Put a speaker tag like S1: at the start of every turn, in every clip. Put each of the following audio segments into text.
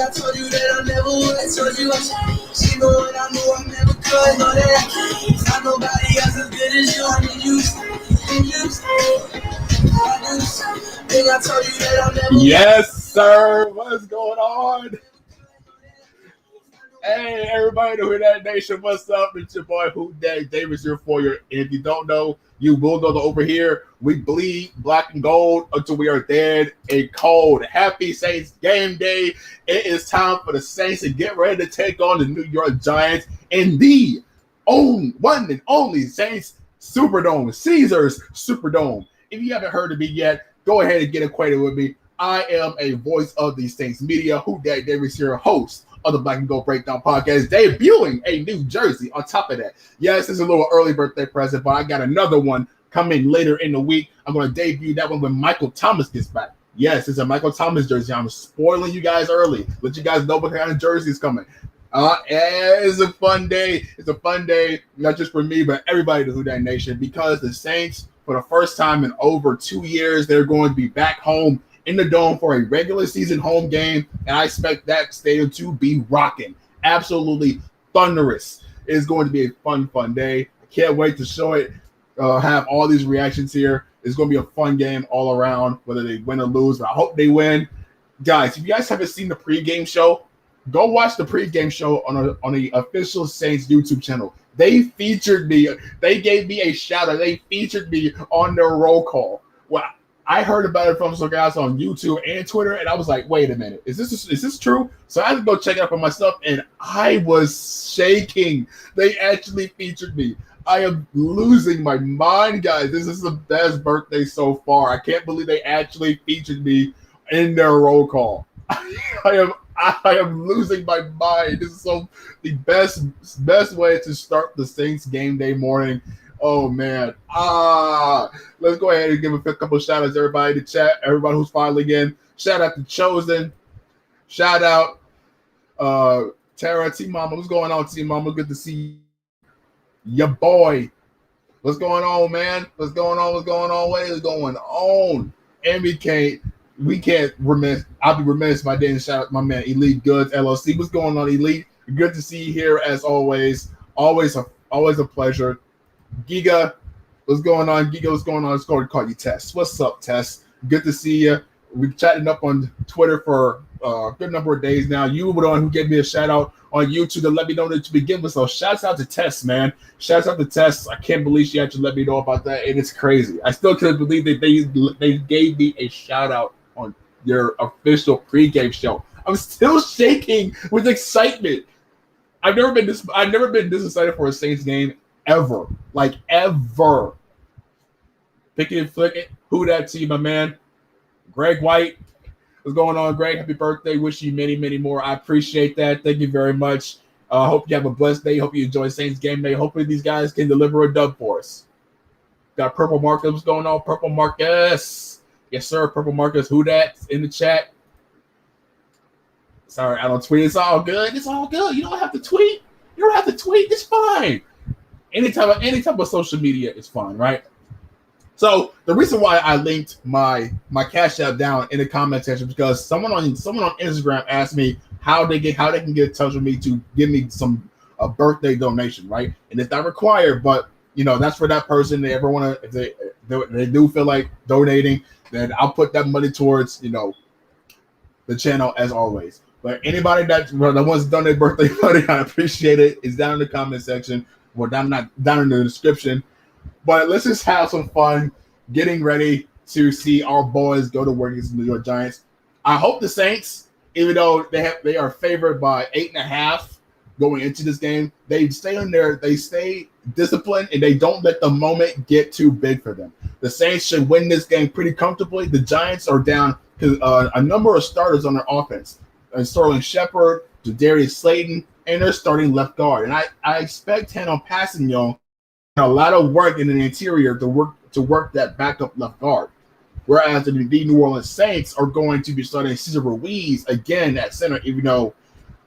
S1: I told you that I never would. I told you I changed. Even when I knew I never could. Know that I can't. Not nobody else as good as you. I need you to stay. Need you to stay. I do the same thing. I told you that I never would.
S2: Yes, sir. What's going on? Hey, everybody, Who Dat Nation, what's up? It's your boy, Who Dat Davis here for you. And if you don't know, you will know that over here, we bleed black and gold until we are dead and cold. Happy Saints game day. It is time for the Saints to get ready to take on the New York Giants in the one and only Saints Superdome, Caesars Superdome. If you haven't heard of me yet, go ahead and get acquainted with me. I am a voice of the Saints media, Who Dat Davis here, host of the Black and Gold Breakdown podcast, debuting a new jersey on top of that. Yes, it's a little early birthday present, but I got another one coming later in the week. I'm going to debut that one when Michael Thomas gets back. Yes, it's a Michael Thomas jersey. I'm spoiling you guys early. Let you guys know what kind of jersey is coming. It's a fun day. It's a fun day, not just for me, but everybody in the Who Dat Nation, because the Saints, for the first time in over 2 years, they're going to be back home in the Dome for a regular season home game, and I expect that stadium to be rocking. Absolutely thunderous. It's going to be a fun day. I can't wait to show it, have all these reactions here. It's going to be a fun game all around, whether they win or lose, but I hope they win. Guys, if you guys haven't seen the pregame show, go watch the pregame show on the official Saints YouTube channel. They featured me. They gave me a shout out. They featured me on their roll call. Wow. I heard about it from some guys on YouTube and Twitter, and I was like, wait a minute, is this true? So I had to go check it out for myself, and I was shaking. They actually featured me. I am losing my mind, guys. This is the best birthday so far. I can't believe they actually featured me in their roll call. I am losing my mind. This is the best way to start the Saints game day morning. Oh, man. Let's go ahead and give a couple shout outs to everybody in the chat, everybody who's filing in. Shout out to Chosen. Shout out Tara, T-Mama. What's going on, T-Mama? Good to see you. Your boy. What's going on, man? What's going on? What is going on? And we can't remiss. I'll be remiss if I didn't shout out my man Elite Goods LLC. What's going on, Elite? Good to see you here as always. Always a pleasure. Giga, what's going on? Giga, what's going on? It's going to call you Tess. What's up, Tess? Good to see you. We've chatted up on Twitter for a good number of days now. You were the one who gave me a shout out on YouTube to let me know that to begin with. So shouts out to Tess, man. Shouts out to Tess. I can't believe she actually let me know about that, and it's crazy. I still can't believe that they gave me a shout out on your official pregame show. I'm still shaking with excitement. I've never been this excited for a Saints game ever. Like ever. Pick it and flick it. Who that to you, my man? Greg White. What's going on, Greg? Happy birthday. Wish you many, many more. I appreciate that. Thank you very much. Hope you have a blessed day. Hope you enjoy Saints game day. Hopefully these guys can deliver a dub for us. Got Purple Marcus. What's going on? Purple Marcus. Yes, sir. Purple Marcus. Who that? In the chat. Sorry, I don't tweet. It's all good. It's all good. You don't have to tweet. You don't have to tweet. It's fine. Any type of social media is fine, right? So the reason why I linked my Cash App down in the comment section because someone on Instagram asked me how they can get in touch with me to give me a birthday donation, right? And it's not required, but that's for that person. They ever want to, if they do feel like donating, then I'll put that money towards the channel as always. But anybody that wants to donate birthday money, I appreciate it. It's down in the comment section. Well, down in the description. But let's just have some fun getting ready to see our boys go to work against the New York Giants. I hope the Saints, even though they are favored by 8.5 going into this game, they stay disciplined and they don't let the moment get too big for them. The Saints should win this game pretty comfortably. The Giants are down because a number of starters on their offense. Sterling Shepard, Darius Slayton, and they're starting left guard. And I expect Hannah Passignon a lot of work in the interior to work that backup left guard. Whereas the New Orleans Saints are going to be starting Cesar Ruiz again at center, even though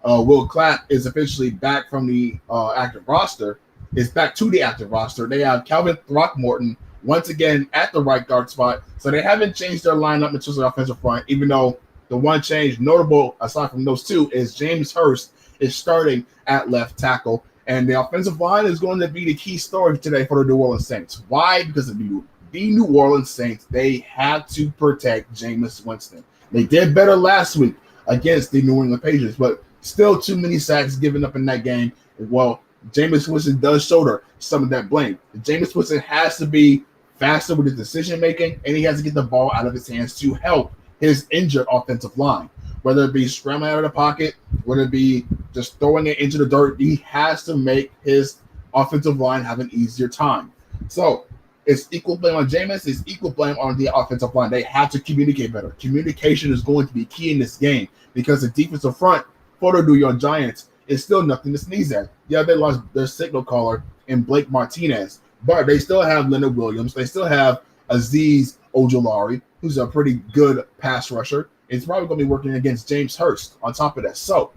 S2: Will Clapp is officially back from the active roster. Is back to the active roster. They have Calvin Throckmorton once again at the right guard spot. So they haven't changed their lineup in terms of the offensive front, even though The one change notable aside from those two is James Hurst is starting at left tackle, and the offensive line is going to be the key story today for the New Orleans Saints. Why? Because of the New Orleans Saints, they have to protect Jameis Winston. They did better last week against the New England Patriots, but still too many sacks given up in that game. Well, Jameis Winston does shoulder some of that blame. Jameis Winston has to be faster with his decision making, and he has to get the ball out of his hands to help his injured offensive line. Whether it be scrambling out of the pocket, whether it be just throwing it into the dirt, he has to make his offensive line have an easier time. So it's equal blame on Jameis, it's equal blame on the offensive line. They have to communicate better. Communication is going to be key in this game because the defensive front for the New York Giants is still nothing to sneeze at. Yeah, they lost their signal caller in Blake Martinez, but they still have Leonard Williams. They still have Azeez Ojulari, who's a pretty good pass rusher. It's probably going to be working against James Hurst on top of that. So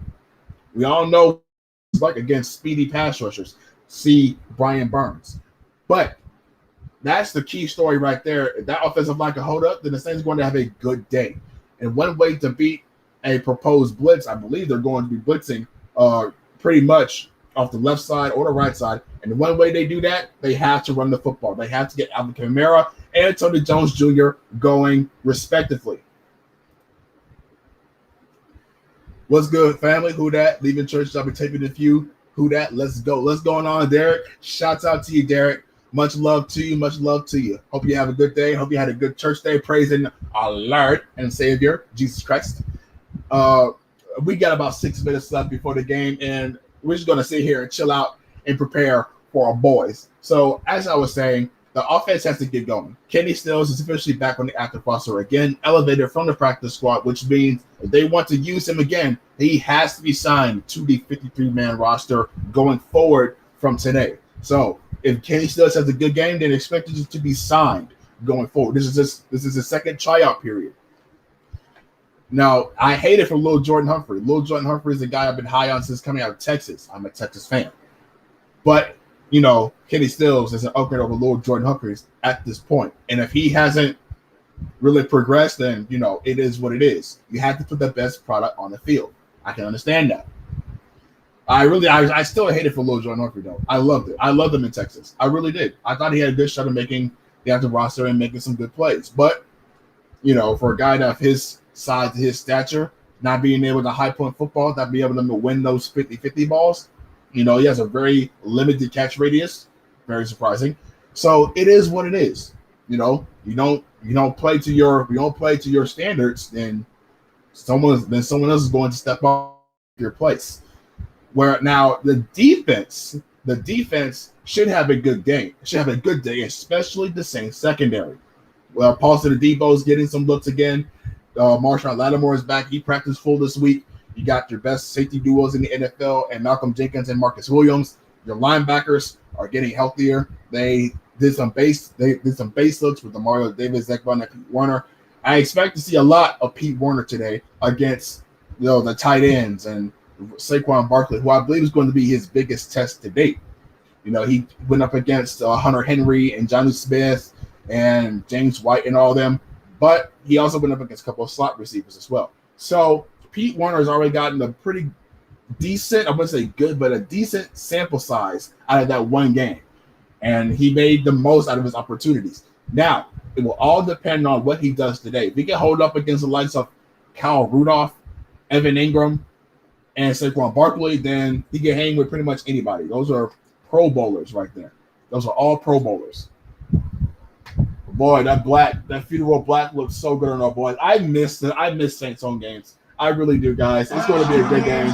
S2: we all know it's like against speedy pass rushers. See Brian Burns. But that's the key story right there. If that offensive line can hold up, then the Saints are going to have a good day. And one way to beat a proposed blitz, I believe they're going to be blitzing pretty much off the left side or the right side. And one way they do that, they have to run the football. They have to get Alvin Kamara and Tony Jones Jr. going respectively. What's good, family? Who that? Leaving church, I'll be taping a few. Who that? Let's go. What's going on, Derek? Shouts out to you, Derek. Much love to you. Much love to you. Hope you have a good day. Hope you had a good church day praising our Lord and Savior, Jesus Christ. We got about 6 minutes left before the game, and we're just going to sit here and chill out and prepare for our boys. So, as I was saying, the offense has to get going. Kenny Stills is officially back on the active roster again, elevated from the practice squad, which means if they want to use him again, he has to be signed to the 53-man roster going forward from today. So if Kenny Stills has a good game, then expect him to be signed going forward. This is the second tryout period. Now, I hate it for Lil Jordan Humphrey. Lil Jordan Humphrey is a guy I've been high on since coming out of Texas. I'm a Texas fan. But you know, Kenny Stills is an upgrade over Lord Jordan Humphries at this point. And if he hasn't really progressed, then, you know, it is what it is. You have to put the best product on the field. I can understand that. I still hated for Lord Jordan Humphrey, though. I loved it. I loved him in Texas. I really did. I thought he had a good shot at making the active roster and making some good plays. But, you know, for a guy of his size, his stature, not being able to high point football, not being able to win those 50-50 balls, you know, he has a very limited catch radius. Very surprising. So it is what it is. You know, you don't play to your standards, then someone else is going to step up your place. Where now the defense should have a good game. Should have a good day, especially the Saints secondary. Well, Paul Debo is getting some looks again. Marshawn Lattimore is back. He practiced full this week. You got your best safety duos in the NFL and Malcolm Jenkins and Marcus Williams. Your linebackers are getting healthier. They did some base looks with the Mario Davis, Zach Bond, and Pete Werner. I expect to see a lot of Pete Werner today against the tight ends and Saquon Barkley, who I believe is going to be his biggest test to date. You know, he went up against Hunter Henry and Jonnu Smith and James White and all of them, but he also went up against a couple of slot receivers as well. So Pete Werner has already gotten a pretty decent, I wouldn't say good, but a decent sample size out of that one game. And he made the most out of his opportunities. Now, it will all depend on what he does today. If he can hold up against the likes of Kyle Rudolph, Evan Ingram, and Saquon Barkley, then he can hang with pretty much anybody. Those are Pro Bowlers right there. Those are all Pro Bowlers. Boy, that funeral black looks so good on our boys. I miss Saints home games. I really do, guys. It's going to be a good game.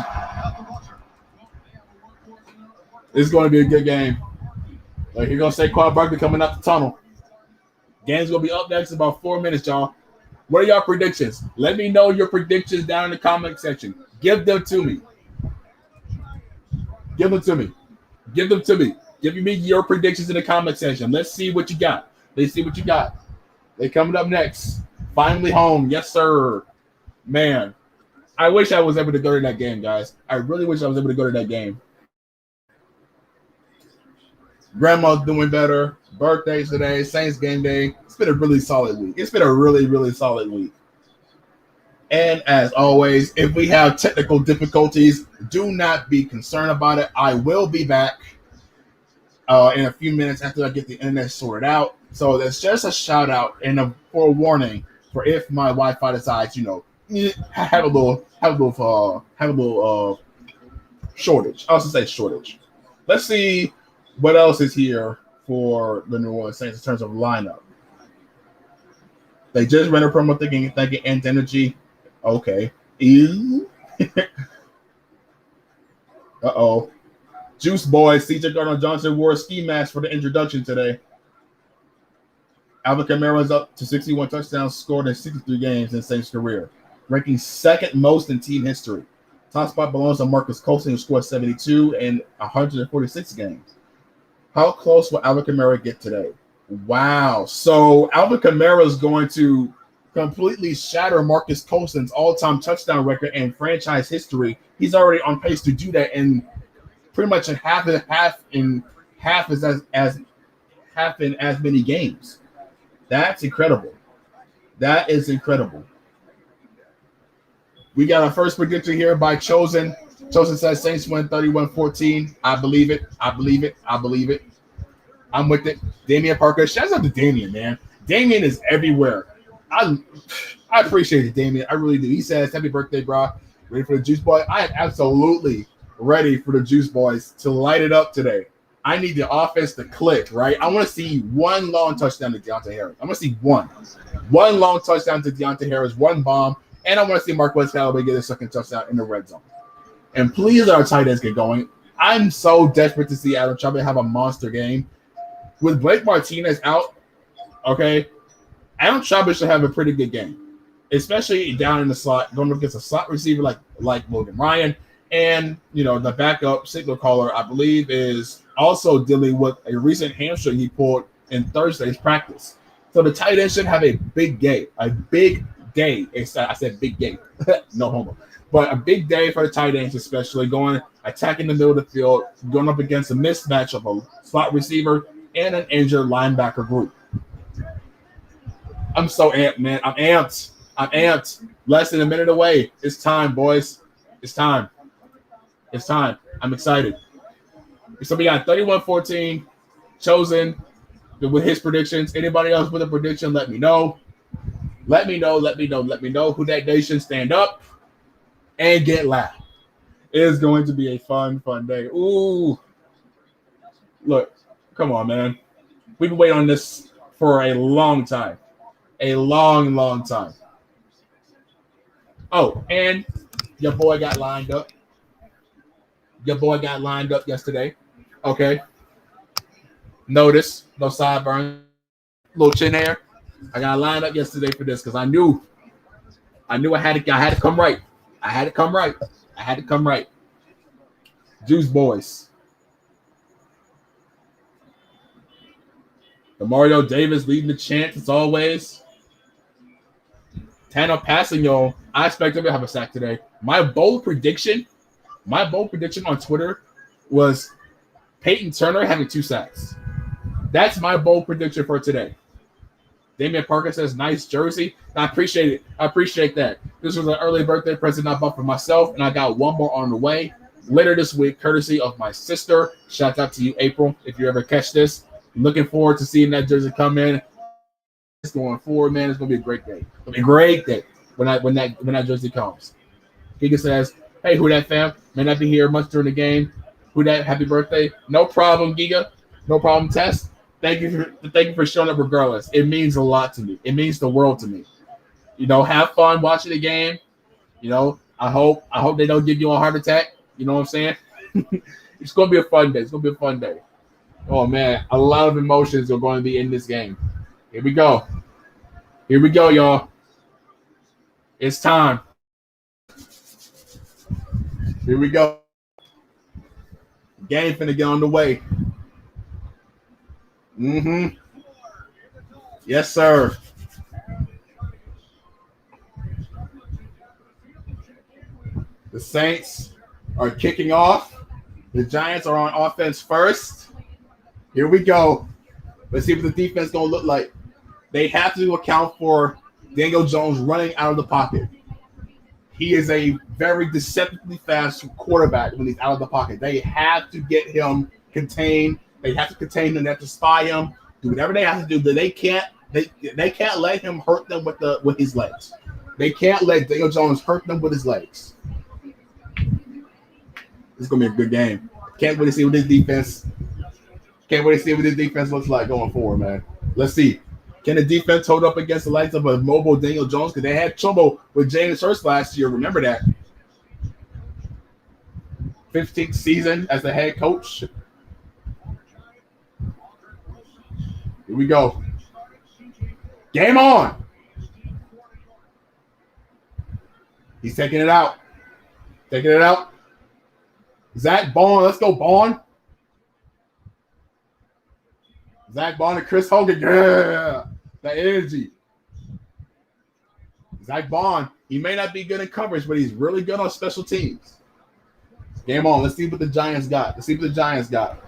S2: It's going to be a good game. Like, you're going to say Saquon Barkley coming out the tunnel. Game's going to be up next in about 4 minutes, y'all. What are y'all predictions? Let me know your predictions down in the comment section. Give them to me. Give them to me. Give them to me. Give me your predictions in the comment section. Let's see what you got. Let's see what you got. They coming up next. Finally home. Yes, sir. Man, I wish I was able to go to that game, guys. I really wish I was able to go to that game. Grandma's doing better. Birthdays today. Saints game day. It's been a really solid week. It's been a really, really solid week. And as always, if we have technical difficulties, do not be concerned about it. I will be back in a few minutes after I get the internet sorted out. So that's just a shout out and a forewarning for if my Wi-Fi decides, have a little shortage. I also say shortage. Let's see what else is here for the New Orleans Saints in terms of lineup. They just ran a promo thinking Ant Energy. Okay. Uh-oh. Juice Boy, CJ Gardner-Johnson wore a ski mask for the introduction today. Alvin Kamara's up to 61 touchdowns scored in 63 games in Saints' career, ranking second most in team history. Top spot belongs to Marcus Colston, who scored 72 in 146 games. How close will Alvin Kamara get today? Wow. So Alvin Kamara is going to completely shatter Marcus Colston's all-time touchdown record in franchise history. He's already on pace to do that in pretty much in half in as many games. That's incredible. That is incredible. We got our first prediction here by Chosen. Chosen says Saints win 31-14. I believe it. I believe it. I believe it. I'm with it. Damian Parker. Shouts out to Damian, man. Damian is everywhere. I appreciate it, Damian. I really do. He says, happy birthday, bro. Ready for the Juice Boy? I am absolutely ready for the Juice Boys to light it up today. I need the offense to click, right? I want to see one long touchdown to Deontay Harris. I want to see one long touchdown to Deontay Harris, one bomb, and I want to see Marquez Callaway get a second touchdown in the red zone. And please let our tight ends get going. I'm so desperate to see Adam Chubb have a monster game. With Blake Martinez out, okay, Adam Chubb should have a pretty good game, especially down in the slot, going up against a slot receiver like Logan Ryan. And, the backup signal caller, I believe, is also dealing with a recent hamstring he pulled in Thursday's practice. So the tight end should have a big game, a big day. I said big game, no homo. But a big day for the tight ends, especially attacking the middle of the field, going up against a mismatch of a slot receiver and an injured linebacker group. I'm so amped, man. I'm amped. Less than a minute away. It's time, boys. It's time. I'm excited. So we got 31-14, Chosen with his predictions. Anybody else with a prediction, let me know. Let me know who that nation stand up and get loud. It is going to be a fun day. Ooh. Look, come on, man. We've been waiting on this for a long time. A long time. Oh, and your boy got lined up. Yesterday. Okay. Notice, no sideburns, little chin hair. I got lined up yesterday for this because I knew I had to come right. I had to come right. Juice Boys. The Mario Davis leading the chant as always. Tano passing, y'all. I expect him to have a sack today. My bold prediction on Twitter was Peyton Turner having 2 sacks. That's my bold prediction for today. Damian Parker says, nice jersey. I appreciate it. I appreciate that. This was an early birthday present I bought for myself, and I got one more on the way later this week, courtesy of my sister. Shout out to you, April, if you ever catch this. Looking forward to seeing that jersey come in. It's going forward, man. It's going to be a great day. It'll be a great day when that jersey comes. Giga says, hey, who that fam? May not be here much during the game. Who that? Happy birthday. No problem, Giga. No problem, Tess. Thank you for showing up regardless. It means a lot to me. It means the world to me. Have fun watching the game. I hope they don't give you a heart attack. You know what I'm saying? It's going to be a fun day. Oh, man. A lot of emotions are going to be in this game. Here we go, y'all. It's time. Here we go. Game finna get on the way. Yes, sir. The Saints are kicking off. The Giants are on offense first. Here we go. Let's see what the defense going to look like. They have to account for Daniel Jones running out of the pocket. He is a very deceptively fast quarterback when he's out of the pocket. They have to get him contained. They have to contain him. They have to spy him. Do whatever they have to do. But they can't let him hurt them with his legs. They can't let Daniel Jones hurt them with his legs. This is gonna be a good game. Can't wait to see what this defense. Can't wait to see what this defense looks like going forward, man. Let's see. Can the defense hold up against the likes of a mobile Daniel Jones? Because they had trouble with James Hurst last year. Remember that. 15th season as the head coach. Here we go. Game on. He's taking it out. Taking it out. Zach Bond. Let's go, Bond. Zach Bond and Chris Hogan. Yeah. That energy. Zach Bond. He may not be good in coverage, but he's really good on special teams. Game on. Let's see what the Giants got. Let's see what the Giants got.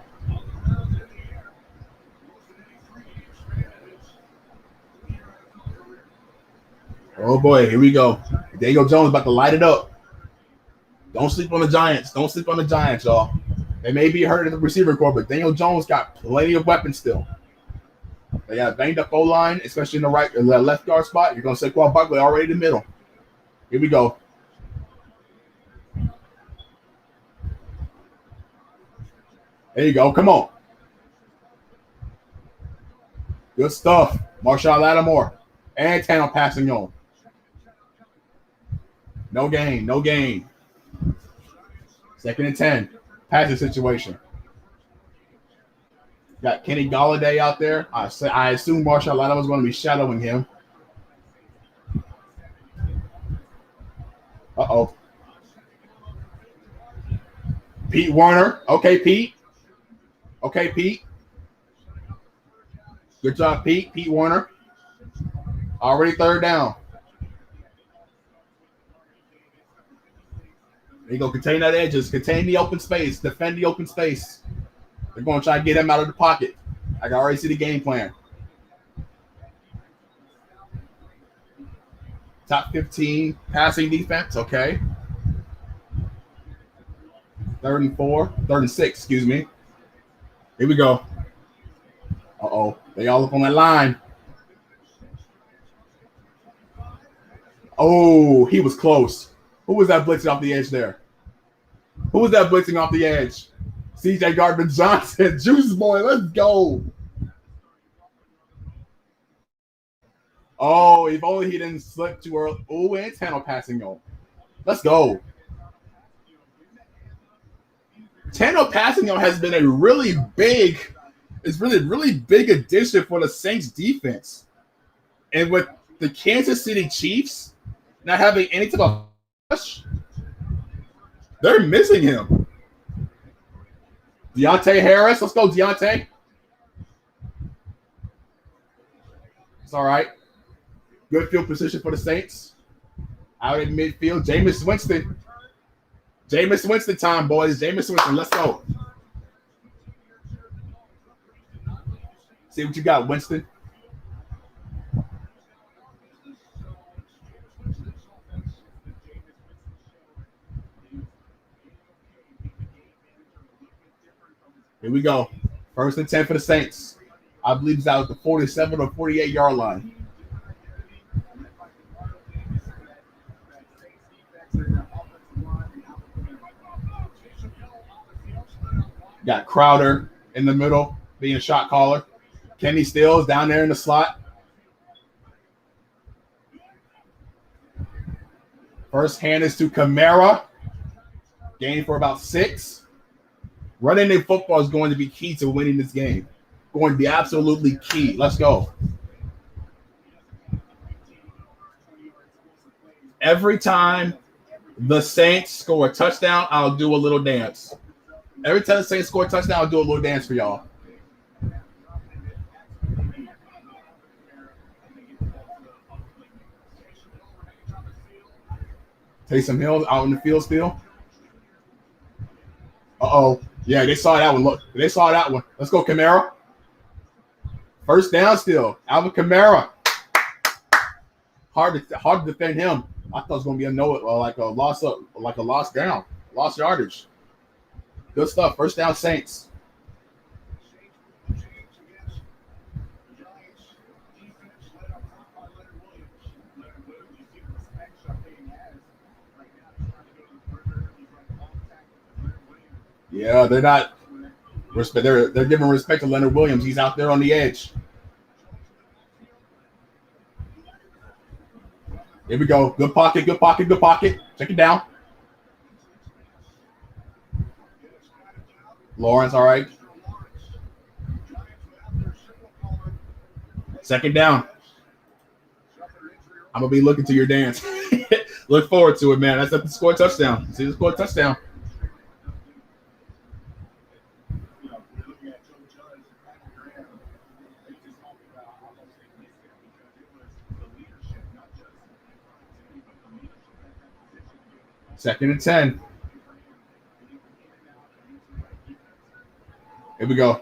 S2: Oh, boy. Here we go. Daniel Jones about to light it up. Don't sleep on the Giants. Don't sleep on the Giants, y'all. They may be hurt in the receiver corps, but Daniel Jones got plenty of weapons still. They got a banged up O-line, especially in the left guard spot. You're going to Saquon Barkley already in the middle. Here we go. There you go. Come on. Good stuff. Marshall Lattimore and Tanner passing on. No gain. No gain. 2nd and 10. Passing situation. Got Kenny Golladay out there. I assume Marshall Lattimore was going to be shadowing him. Uh-oh. Pete Werner. Okay, Pete. Okay, Pete. Good job, Pete. Pete Werner. Already 3rd down. There you go. Contain that edges. Contain the open space. Defend the open space. They're going to try to get him out of the pocket. I can already see the game plan. Top 15 passing defense. Okay. 3rd and 4. 3rd and 6, excuse me. Here we go. Uh-oh. They all up on that line. Oh, he was close. Who was that blitzing off the edge there? Who was that blitzing off the edge? C.J. Gardner-Johnson. Juice boy, let's go. Oh, if only he didn't slip too early. Oh, and Tano passing on. Let's go. Tano passing on has been a really big addition for the Saints defense. And with the Kansas City Chiefs not having any type of rush, they're missing him. Deontay Harris. Let's go, Deontay. It's all right. Good field position for the Saints. Out in midfield, Jameis Winston. Jameis Winston time, boys. Jameis Winston. Let's go. See what you got, Winston. Here we go. 1st and 10 for the Saints. I believe it's out at the 47 or 48-yard line. Got Crowder in the middle, being a shot caller. Kenny Stills down there in the slot. First hand is to Kamara. Gain for about 6. Running the football is going to be key to winning this game. Going to be absolutely key. Let's go. Every time the Saints score a touchdown, I'll do a little dance. Every time the Saints score a touchdown, I'll do a little dance for y'all. Taysom Hill out in the field still. Uh-oh. Yeah, they saw that one. Look, they saw that one. Let's go, Kamara. 1st down still. Alvin Kamara. Hard to defend him. I thought it was gonna be a no, like a loss up, like a loss down, lost yardage. Good stuff. First down, Saints. Yeah, they're not respect. They're giving respect to Leonard Williams. He's out there on the edge. Here we go. Good pocket. Good pocket. Good pocket. Check it down. Lawrence, all right. Second down. I'm gonna be looking to your dance. Look forward to it, man. That's up to score a touchdown. See the score a touchdown. Second and 10. Here we go.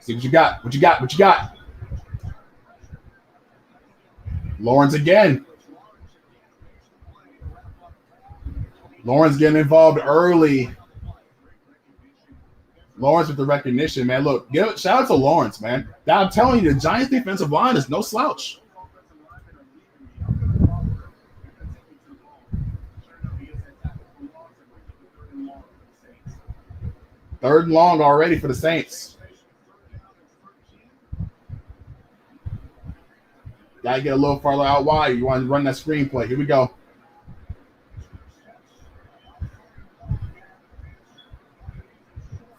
S2: See what you got. What you got. What you got. Lawrence again. Lawrence getting involved early. Lawrence with the recognition, man. Look, shout out to Lawrence, man. Now, I'm telling you, the Giants' defensive line is no slouch. Third and long already for the Saints. Gotta get a little farther out wide. You want to run that screen play. Here we go.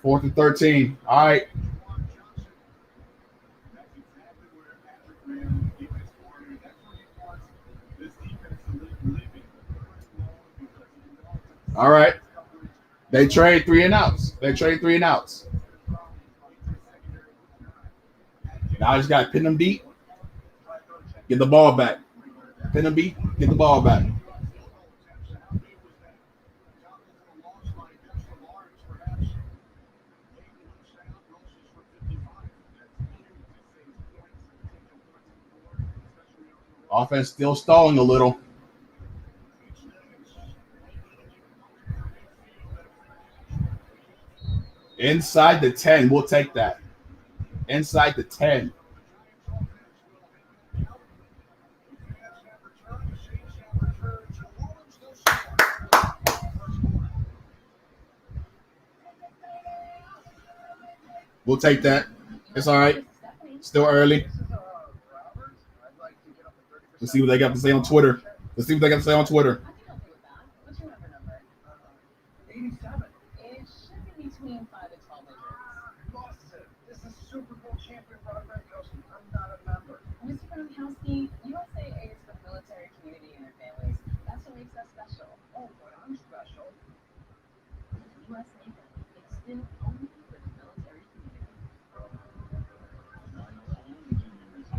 S2: Fourth and 13. All right. All right. They trade 3 and outs. Now I just got to pin them deep. Get the ball back. Pin them deep. Get the ball back. Offense still stalling a little. Inside the 10. We'll take that. Inside the 10. We'll take that. It's all right. Still early. Let's see what they got to say on Twitter.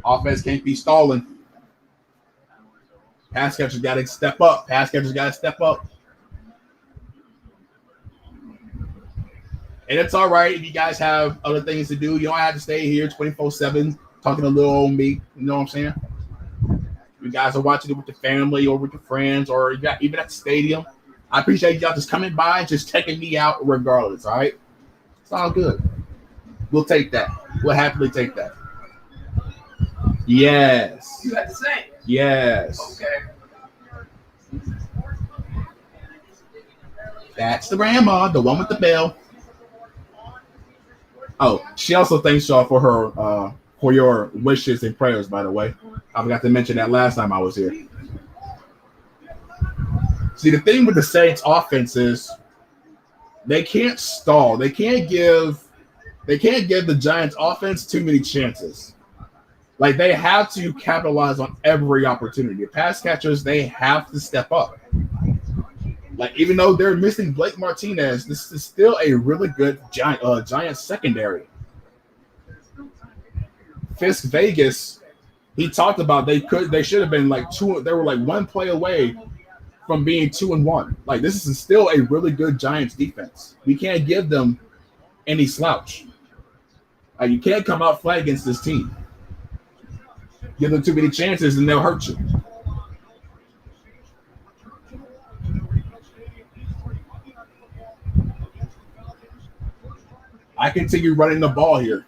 S2: Offense can't be stalling. Pass catchers got to step up. And it's all right if you guys have other things to do. You don't have to stay here 24/7 talking to little old me. You know what I'm saying? You guys are watching it with your family or with your friends or you got even at the stadium. I appreciate y'all just coming by and just checking me out regardless, all right? It's all good. We'll take that. We'll happily take that. Yes.
S1: You had to say.
S2: Yes.
S1: Okay.
S2: That's the grandma, the one with the bell. Oh, she also thanks y'all for her for your wishes and prayers, by the way. I forgot to mention that last time I was here. See, the thing with the Saints offense is they can't stall. They can't give the Giants offense too many chances. Like, they have to capitalize on every opportunity. Pass catchers, they have to step up. Like, even though they're missing Blake Martinez, this is still a really good Giants secondary. Fisk Vegas, he talked about they should have been like two. They were like one play away from being 2-1. Like, this is still a really good Giants defense. We can't give them any slouch. Like, you can't come out flat against this team. Give them too many chances and they'll hurt you. I continue running the ball here.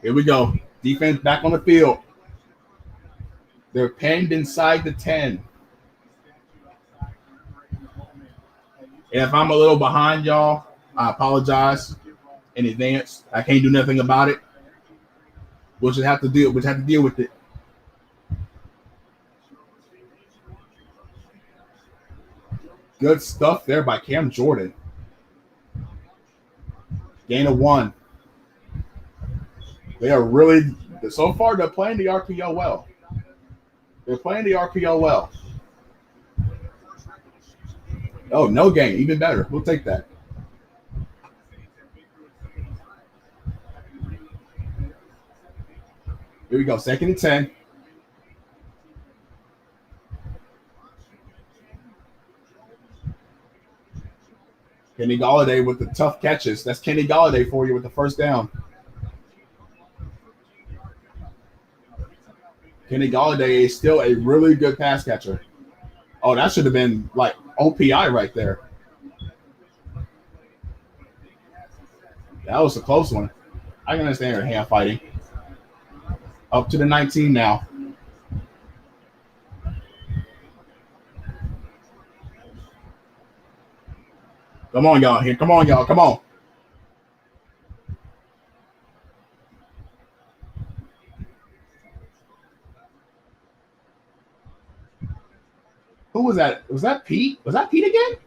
S2: Here we go. Defense back on the field. They're pinned inside the 10. And if I'm a little behind, y'all, I apologize in advance. I can't do nothing about it. We'll just have to deal with it. Good stuff there by Cam Jordan. Gain of 1. They are really, so far, they're playing the RPO well. They're playing the RPO well. Oh, no gain. Even better. We'll take that. Here we go. 2nd and 10. Kenny Golladay with the tough catches. That's Kenny Golladay for you with the first down. Kenny Golladay is still a really good pass catcher. Oh, that should have been like OPI right there. That was a close one. I can understand her hand fighting. Up to the 19 now. Come on, y'all. Here, come on, y'all. Come on. Who was that? Was that Pete? Was that Pete again?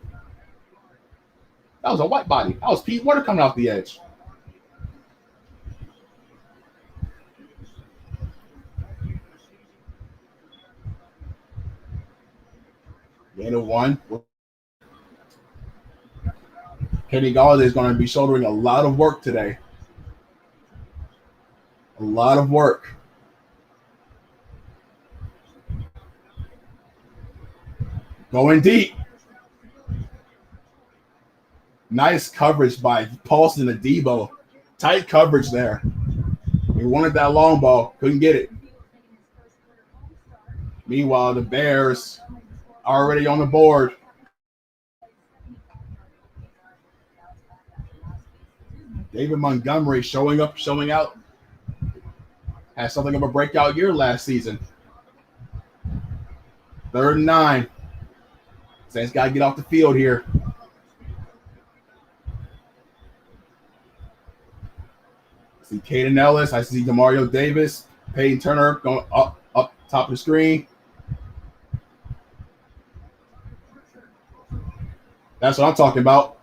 S2: That was a white body. That was Pete Water coming off the edge. Gain of 1. Kenny Golladay is going to be shouldering a lot of work today. A lot of work. Going deep. Nice coverage by Paulson and Debo. Tight coverage there. He wanted that long ball. Couldn't get it. Meanwhile, the Bears are already on the board. David Montgomery showing up, showing out. Had something of a breakout year last season. 3rd and 9. Saints got to get off the field here. I see Caden Ellis. I see Demario Davis. Peyton Turner going up top of the screen. That's what I'm talking about.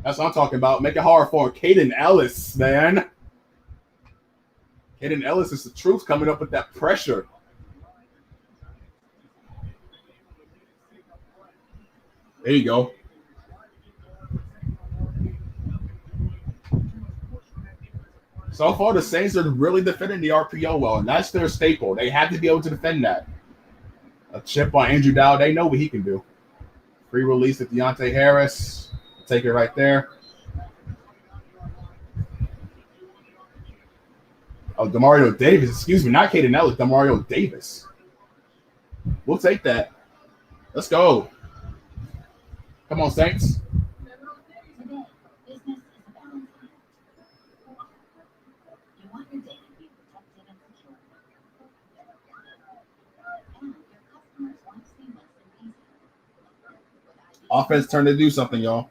S2: That's what I'm talking about. Make it hard for Caden Ellis, man. Caden Ellis is the truth coming up with that pressure. There you go. So far, the Saints are really defending the RPO well, and that's their staple. They have to be able to defend that. A chip on Andrew Dowd. They know what he can do. Free release at Deontay Harris. Take it right there. Oh, Demario Davis. Excuse me, not Caden Ellis. Demario Davis. We'll take that. Let's go. Come on, Saints. Offense turned to do something, y'all.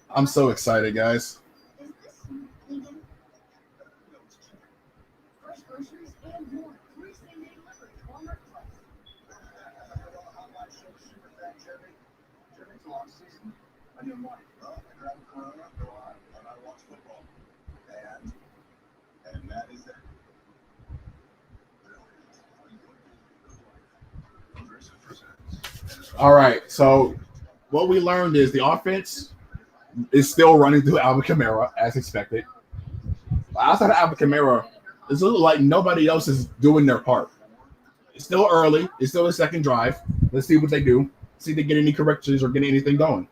S2: I'm so excited, guys. All right, so what we learned is the offense, is still running through Alvin Kamara as expected. But outside of Alvin Kamara, it's looking like nobody else is doing their part. It's still early. It's still the second drive. Let's see what they do. See if they get any corrections or get anything going.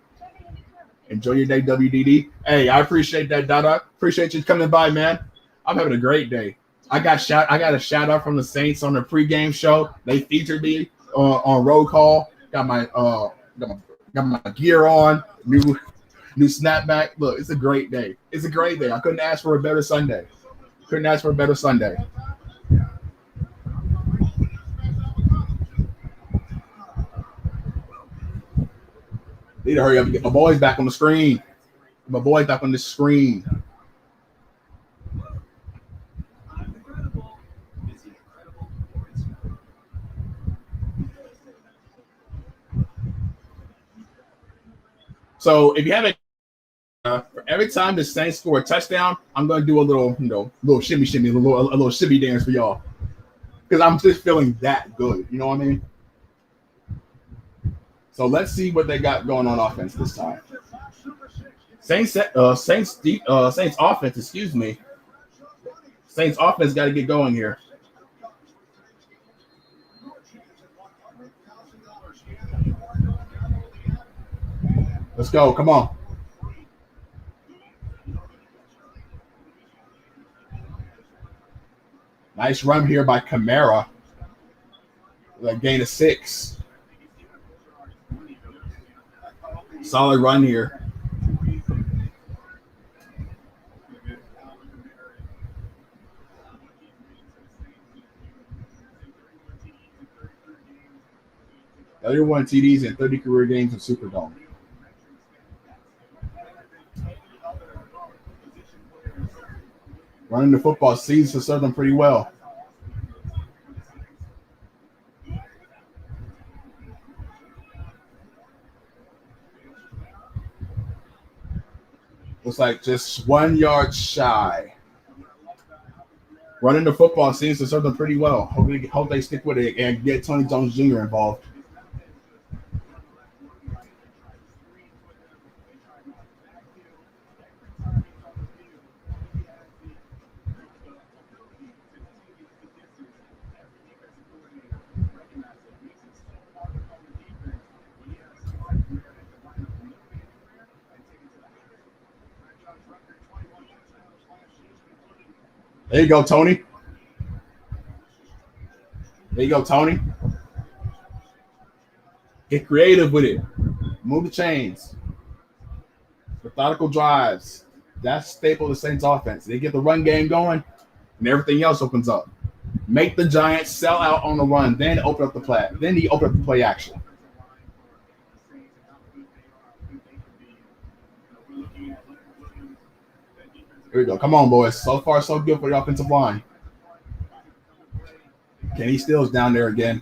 S2: Enjoy your day, WDD. Hey, I appreciate that, Dada. Appreciate you coming by, man. I'm having a great day. I got a shout out from the Saints on the pregame show. They featured me on roll call. Got my gear on. New snapback. Look, it's a great day. It's a great day. I couldn't ask for a better Sunday. Couldn't ask for a better Sunday. Need to hurry up and get my boys back on the screen. My boys back on the screen. So if you haven't, for every time the Saints score a touchdown, I'm going to do a little, little shimmy, a little shimmy dance for y'all, because I'm just feeling that good. You know what I mean? So let's see what they got going on offense this time. Saints offense, excuse me. Saints offense got to get going here. Let's go. Come on. Nice run here by Kamara. A gain of 6. Solid run here. Everyone TDs and 30 career games in Superdome. Running the football seems to serve them pretty well. Looks like just 1 yard shy. Running the football seems to serve them pretty well. Hope they stick with it and get Tony Jones Jr. involved. There you go, Tony. There you go, Tony. Get creative with it. Move the chains. Methodical drives. That's staple of the Saints offense. They get the run game going, and everything else opens up. Make the Giants sell out on the run, then open up the play. Then you open up the play action. Here we go. Come on, boys. So far, so good for the offensive line. Kenny Stills down there again.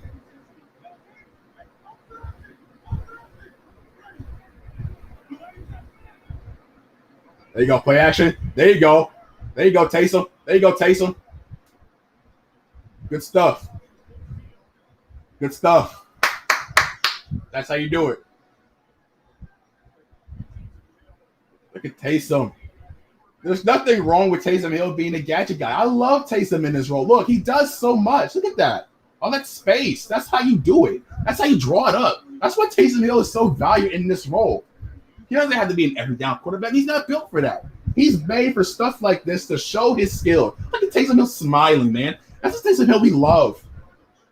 S2: There you go. Play action. There you go. There you go, Taysom. There you go, Taysom. Good stuff. Good stuff. That's how you do it. Look at Taysom. There's nothing wrong with Taysom Hill being a gadget guy. I love Taysom in this role. Look, he does so much. Look at that. All that space. That's how you do it. That's how you draw it up. That's why Taysom Hill is so valued in this role. He doesn't have to be an every down quarterback. He's not built for that. He's made for stuff like this to show his skill. Look at Taysom Hill smiling, man. That's the Taysom Hill we love.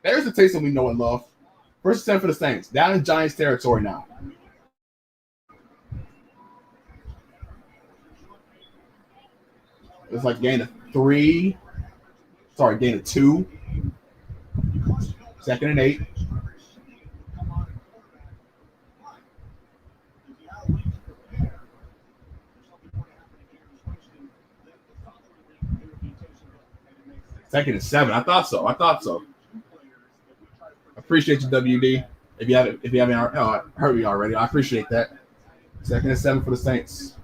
S2: There's the Taysom we know and love. First 10 for the Saints. Down in Giants territory now. It's like gain of 3. Sorry, gain of 2. 2nd and 8. Second and 7. I thought so. Appreciate you, WD. If you haven't heard me already, I appreciate that. 2nd and 7 for the Saints.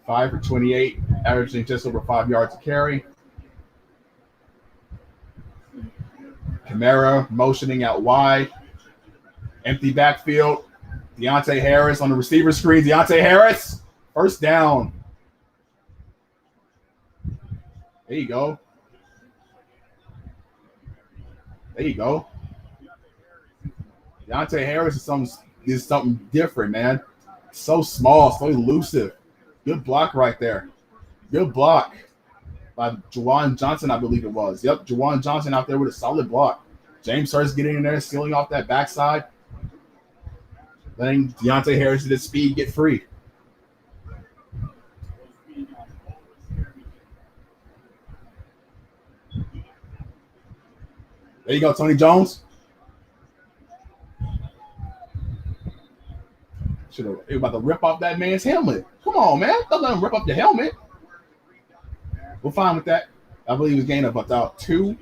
S2: 5 for 28, averaging just over 5 yards a carry. Kamara motioning out wide. Empty backfield. Deontay Harris on the receiver screen. Deontay Harris, first down. There you go. There you go. Deontay Harris is something different, man. So small, so elusive. Good block right there. Good block by Juwan Johnson, I believe it was. Yep, Juwan Johnson out there with a solid block. James Hurst getting in there, sealing off that backside. Letting Deontay Harris at his speed get free. There you go, Tony Jones. They about to rip off that man's helmet. Come on, man. Don't let him rip off the helmet. We're fine with that. I believe he's gained about 2.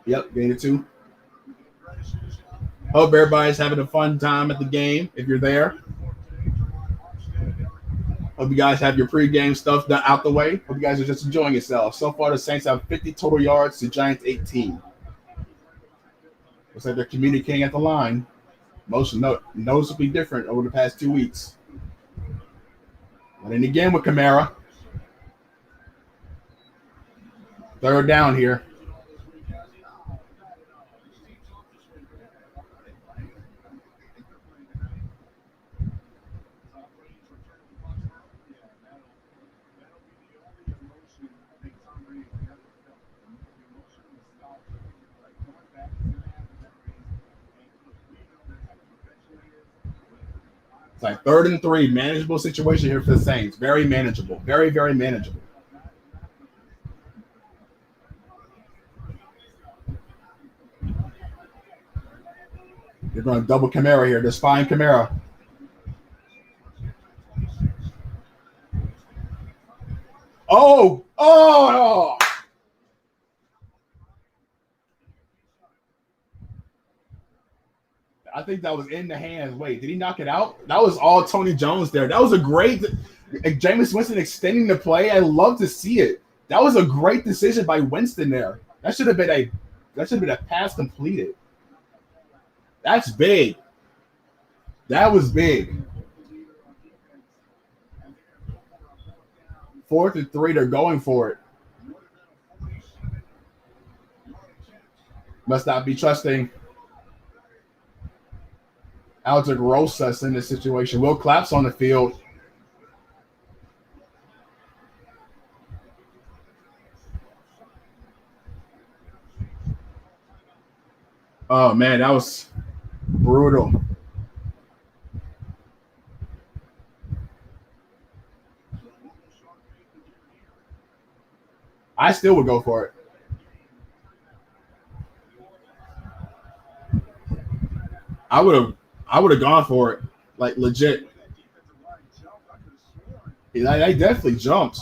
S2: Yep, gained 2. Hope everybody's having a fun time at the game if you're there. Hope you guys have your pregame stuff out the way. Hope you guys are just enjoying yourselves. So far, the Saints have 50 total yards, the Giants 18. Looks like they're communicating at the line. Most noticeably different over the past 2 weeks. Running again with Kamara. Third down here. It's like 3rd and 3, manageable situation here for the Saints. Very manageable. Very, very manageable. You're going to double Kamara here. Just find Kamara. Oh! I think that was in the hands. Wait, did he knock it out? That was all Tony Jones there. That was a great Jameis Winston extending the play. I love to see it. That was a great decision by Winston there. That should have been a pass completed. That's big. That was big. 4th and 3, they're going for it. Must not be trusting Aldrick Rosas in this situation. Will Clapp's on the field. Oh, man, that was brutal. I still would go for it. I would have gone for it, like legit. I definitely jumped.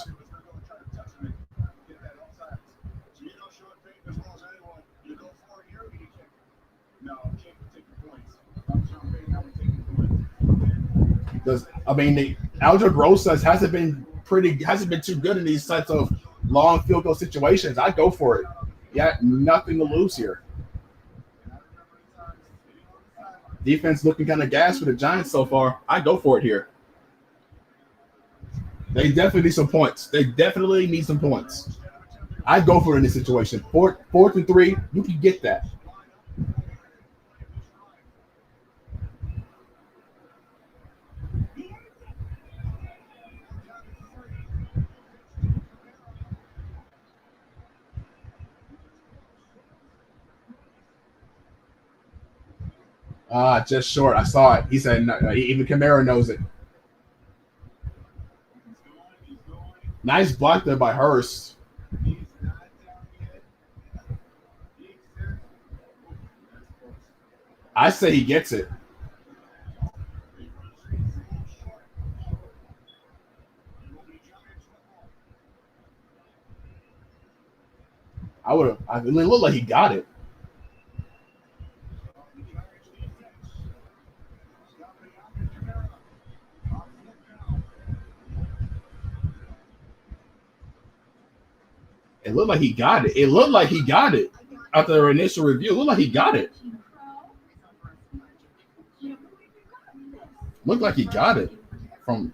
S2: Aldrick Rosas hasn't been too good in these types of long field goal situations. I'd go for it. Yeah, nothing to lose here. Defense looking kind of gas for the Giants so far. I'd go for it here. They definitely need some points. I'd go for it in this situation. 4th and 3, you can get that. Just short. I saw it. He said no, even Kamara knows it. Nice block there by Hurst. I say he gets it. It looked like he got it. It looked like he got it. After their initial review, it looked like he got it. Looked like he got it from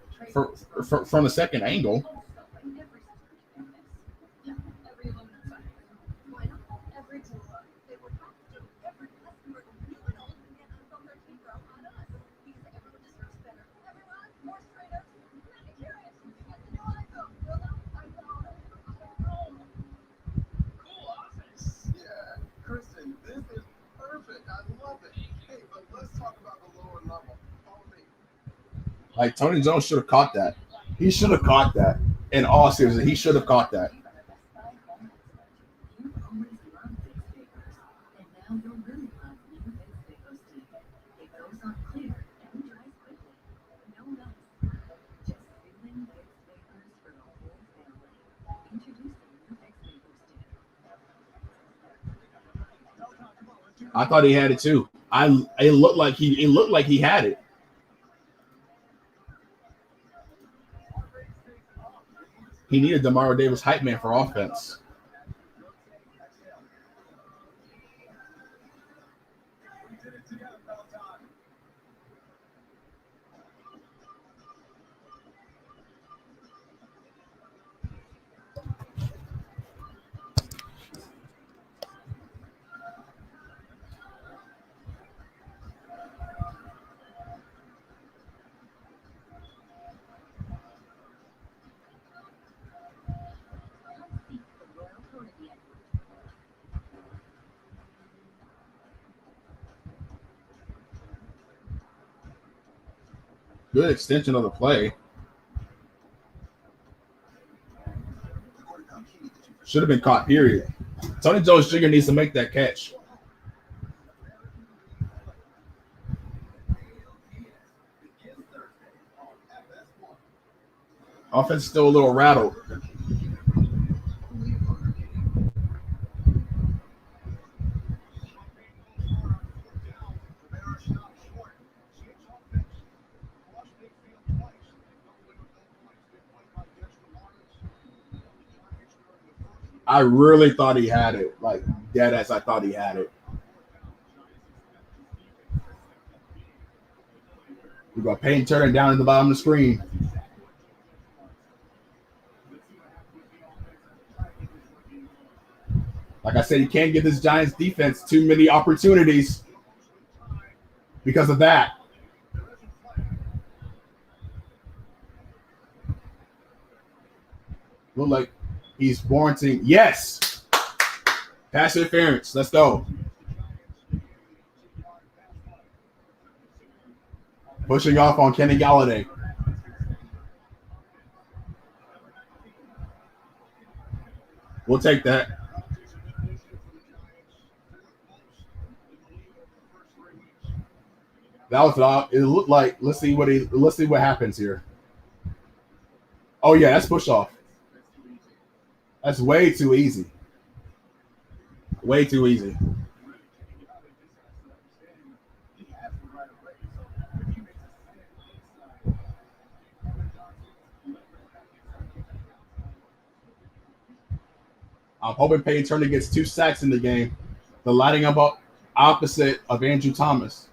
S2: from the second angle. Like Tony Jones should have caught that. He should have caught that. In all seriousness, he should have caught that. I thought he had it too. It looked like he had it. He needed Demario Davis hype man for offense. Good extension of the play. Should have been caught, period. Tony Jones Jr. needs to make that catch. Offense is still a little rattled. I really thought he had it. Like, dead ass, I thought he had it. We got Payne Turner down at the bottom of the screen. Like I said, you can't give this Giants defense too many opportunities because of that. Look like he's warranting. Yes. Pass interference. Let's go. Pushing off on Kenny Galladay. We'll take that. That was it. Looked like let's see what happens here. Oh yeah, that's push off. That's way too easy. Way too easy. I'm hoping Payne Turner gets 2 sacks in the game. The lighting up opposite of Andrew Thomas.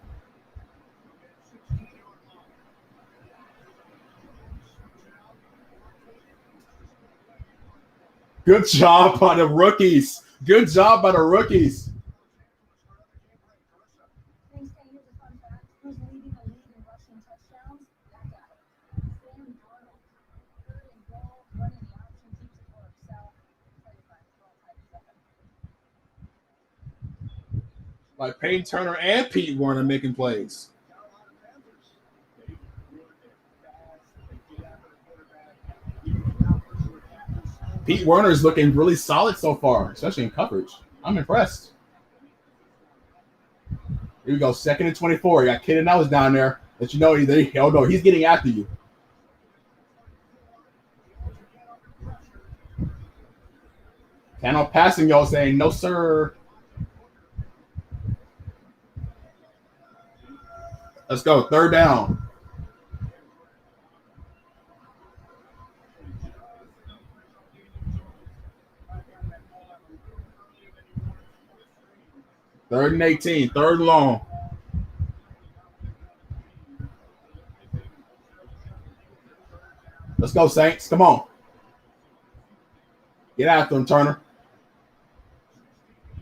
S2: Good job by the rookies. Good job by the rookies. Like Payne Turner and Pete Werner making plays. Pete Werner is looking really solid so far, especially in coverage. I'm impressed. Here we go, 2nd and 24. You got Kid and Ellis down there. Let you know he's getting after you. Cano passing y'all saying no, sir. Let's go. 3rd down. Third and 18. 3rd long. Let's go, Saints. Come on. Get after him, Turner.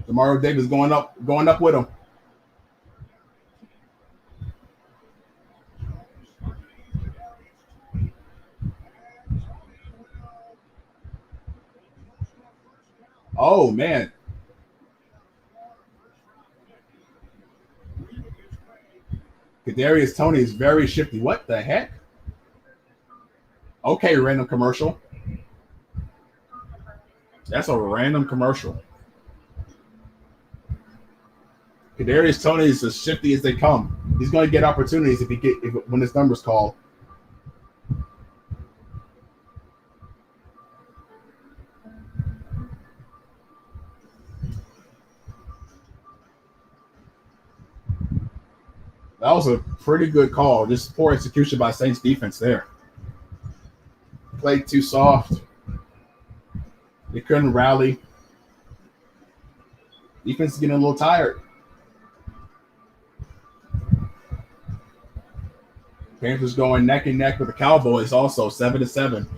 S2: Demario Davis going up with him. Oh, man. Kadarius Toney is very shifty. What the heck? Okay, random commercial. That's a random commercial. Kadarius Toney is as shifty as they come. He's going to get opportunities when his number's called. That was a pretty good call. Just poor execution by Saints defense there. Played too soft. They couldn't rally. Defense is getting a little tired. Panthers going neck and neck with the Cowboys also, 7-7.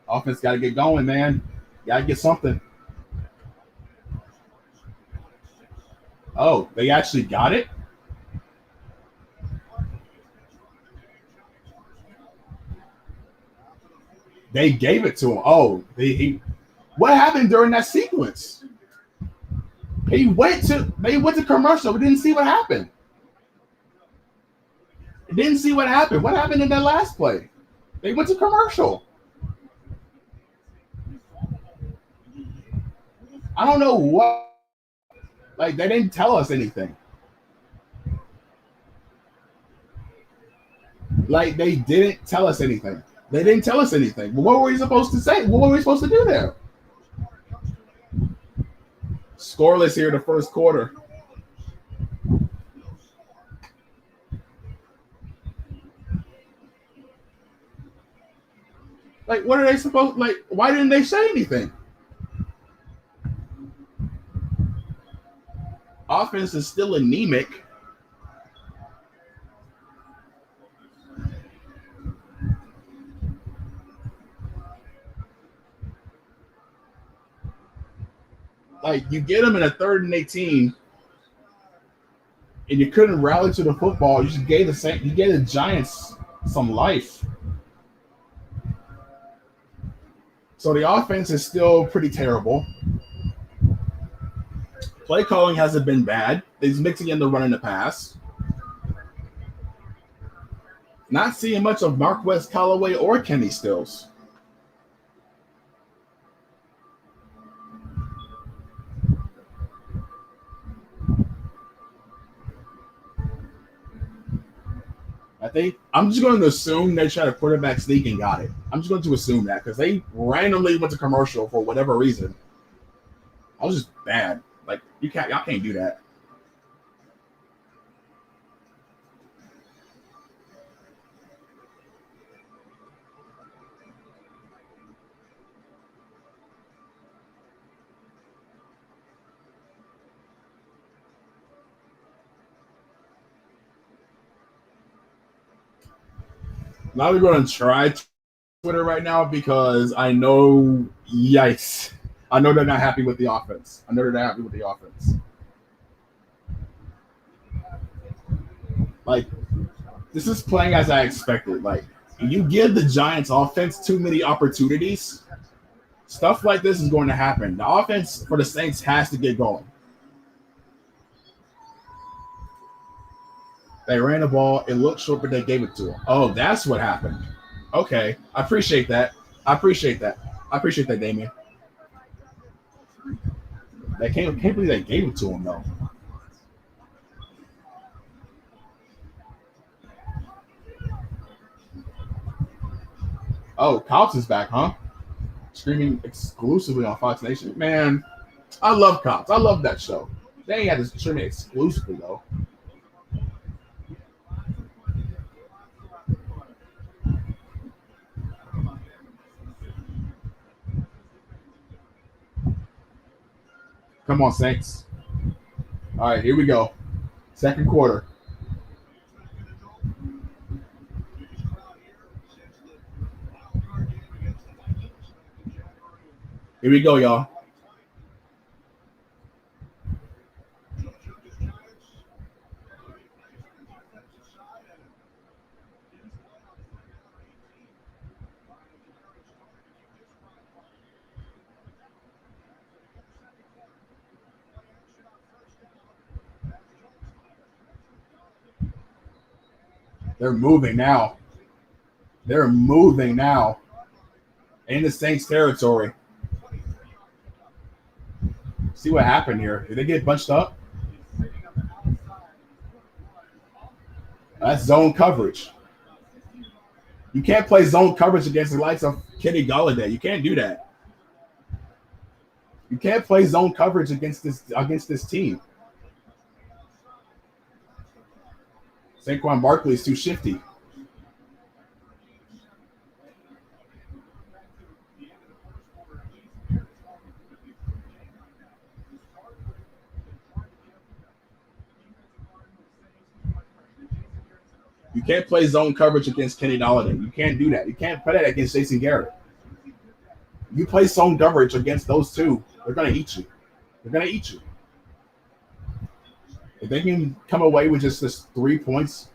S2: Offense got to get going, man. Got to get something. Oh, they actually got it? They gave it to him. Oh, what happened during that sequence? They went to commercial. We didn't see what happened. Didn't see what happened. What happened in that last play? They went to commercial. I don't know what. Like, they didn't tell us anything. Like, they didn't tell us anything. They didn't tell us anything. But what were we supposed to say? What were we supposed to do there? Scoreless here in the first quarter. Like, what are they supposed? Like, why didn't they say anything? Offense is still anemic. Like, you get them in a 3rd and 18, and you couldn't rally to the football. You just gave the Giants some life. So the offense is still pretty terrible. Play calling hasn't been bad. He's mixing in the run and the pass. Not seeing much of Marquez Callaway or Kenny Stills. I'm just going to assume they tried to quarterback sneak and got it. I'm just going to assume that because they randomly went to commercial for whatever reason. I was just bad. Like, y'all can't do that. Now we're going to try Twitter right now because I know, yikes. I know they're not happy with the offense. Like, this is playing as I expected. Like, you give the Giants offense too many opportunities, stuff like this is going to happen. The offense for the Saints has to get going. They ran the ball. It looked short, but they gave it to him. Oh, that's what happened. Okay. I appreciate that. I appreciate that, Damien. They can't believe they gave it to him, though. Oh, Cops is back, huh? Streaming exclusively on Fox Nation. Man, I love Cops. I love that show. They ain't had to stream it exclusively, though. Come on, Saints. All right, here we go. Second quarter. Here we go, y'all. They're moving now. They're moving now in the Saints territory. See what happened here. Did they get bunched up? That's zone coverage. You can't play zone coverage against the likes of Kenny Golladay. You can't do that. You can't play zone coverage against this team. Saquon Barkley is too shifty. You can't play zone coverage against Kenny Golladay. You can't do that. You can't play that against Jason Garrett. You play zone coverage against those two, they're going to eat you. They're going to eat you. If they can come away with just this 3 points,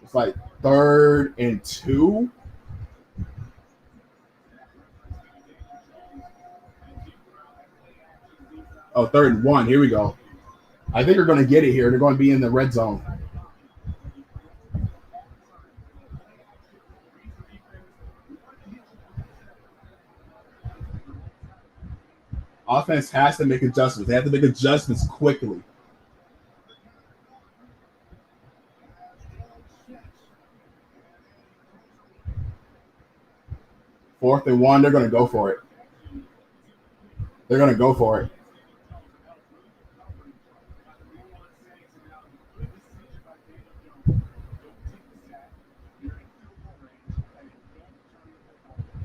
S2: it's like 3rd and 2. Oh, 3rd and 1. Here we go. I think they're going to get it here. They're going to be in the red zone. Offense has to make adjustments. They have to make adjustments quickly. Fourth and 1, they're going to go for it. They're going to go for it.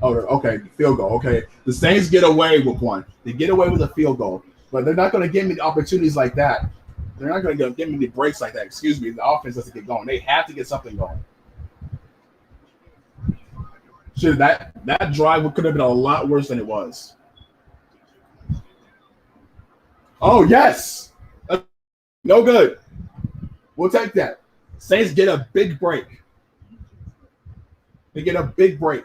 S2: Oh, okay, field goal. Okay, the Saints get away with one. They get away with a field goal, but they're not going to give me opportunities like that. They're not going to give me the breaks like that. Excuse me. The offense doesn't get going. They have to get something going. Shit, that drive could have been a lot worse than it was. Oh, yes. No good. We'll take that. Saints get a big break. They get a big break.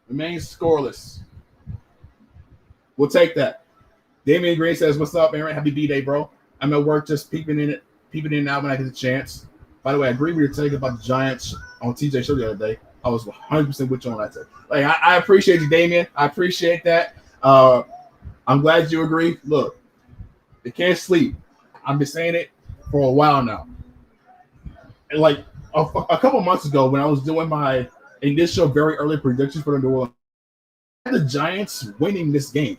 S2: Remains scoreless. We'll take that. Damian Green says, "What's up, Aaron? Happy B-Day, bro. I'm at work just peeping in and out when I get a chance." By the way, I agree we were talking about the Giants on TJ Show the other day. I was 100% with you on that. Like, I appreciate you, Damian. I appreciate that. I'm glad you agree. Look, they can't sleep. I've been saying it for a while now. And like a couple months ago, when I was doing my initial very early predictions for the New Orleans, I had the Giants winning this game.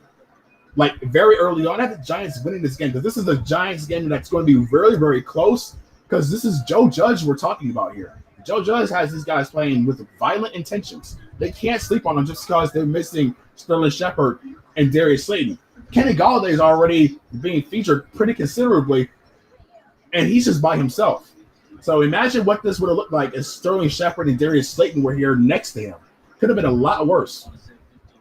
S2: Like very early on, I had the Giants winning this game because this is a Giants game that's going to be very, very close because this is Joe Judge we're talking about here. Joe Judge has these guys playing with violent intentions. They can't sleep on them just because they're missing Sterling Shepard and Darius Slayton. Kenny Golladay is already being featured pretty considerably, and he's just by himself. So imagine what this would have looked like if Sterling Shepard and Darius Slayton were here next to him. Could have been a lot worse.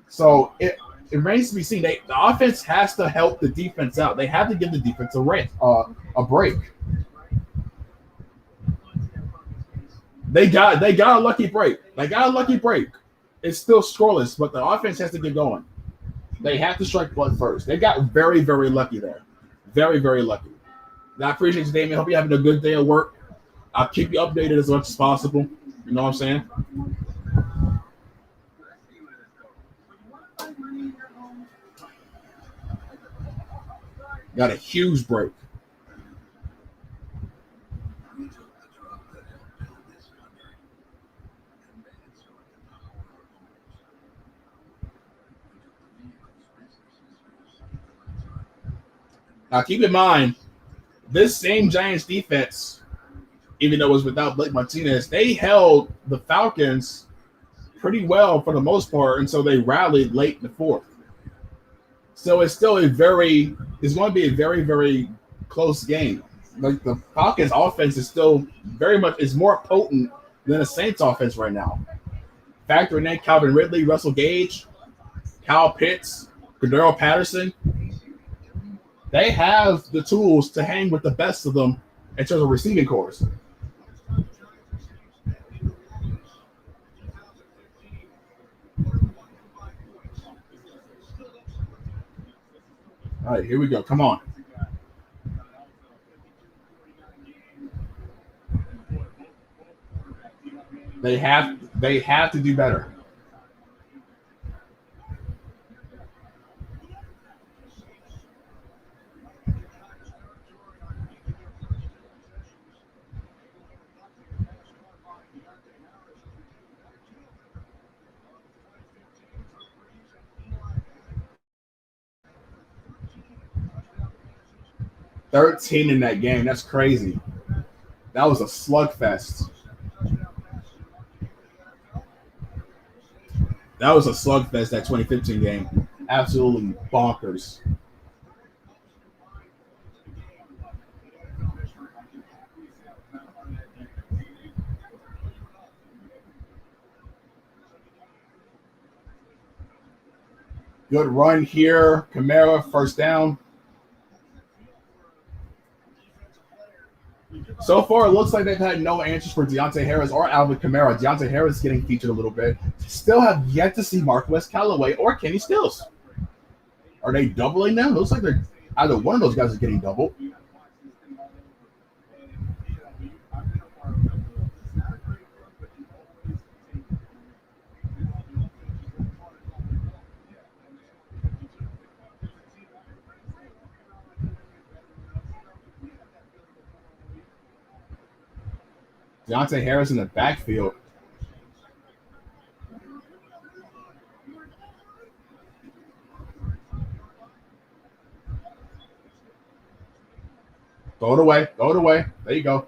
S2: So it remains to be seen. The offense has to help the defense out. They have to give the defense a break. They got a lucky break. It's still scoreless, but the offense has to get going. They have to strike blood first. They got very, very lucky there. Very, very lucky. And I appreciate you, Damien. Hope you're having a good day at work. I'll keep you updated as much as possible. You know what I'm saying? Got a huge break. Now, keep in mind, this same Giants defense, even though it was without Blake Martinez, they held the Falcons pretty well for the most part, and so they rallied late in the fourth. So it's still it's going to be a very, very close game. Like the Falcons offense is still is more potent than the Saints offense right now. Factoring in Calvin Ridley, Russell Gage, Kyle Pitts, Cordero Patterson, they have the tools to hang with the best of them in terms of receiving cores. All right, here we go. Come on. They have to do better. $13 in that game. That's crazy. That was a slugfest. That was a slugfest, that 2015 game. Absolutely bonkers. Good run here. Kamara, first down. So far, it looks like they've had no answers for Deontay Harris or Alvin Kamara. Deontay Harris is getting featured a little bit. Still have yet to see Marquez Callaway or Kenny Stills. Are they doubling them? It looks like they're either one of those guys is getting doubled. Deontay Harris in the backfield. Throw it away. Throw it away. There you go.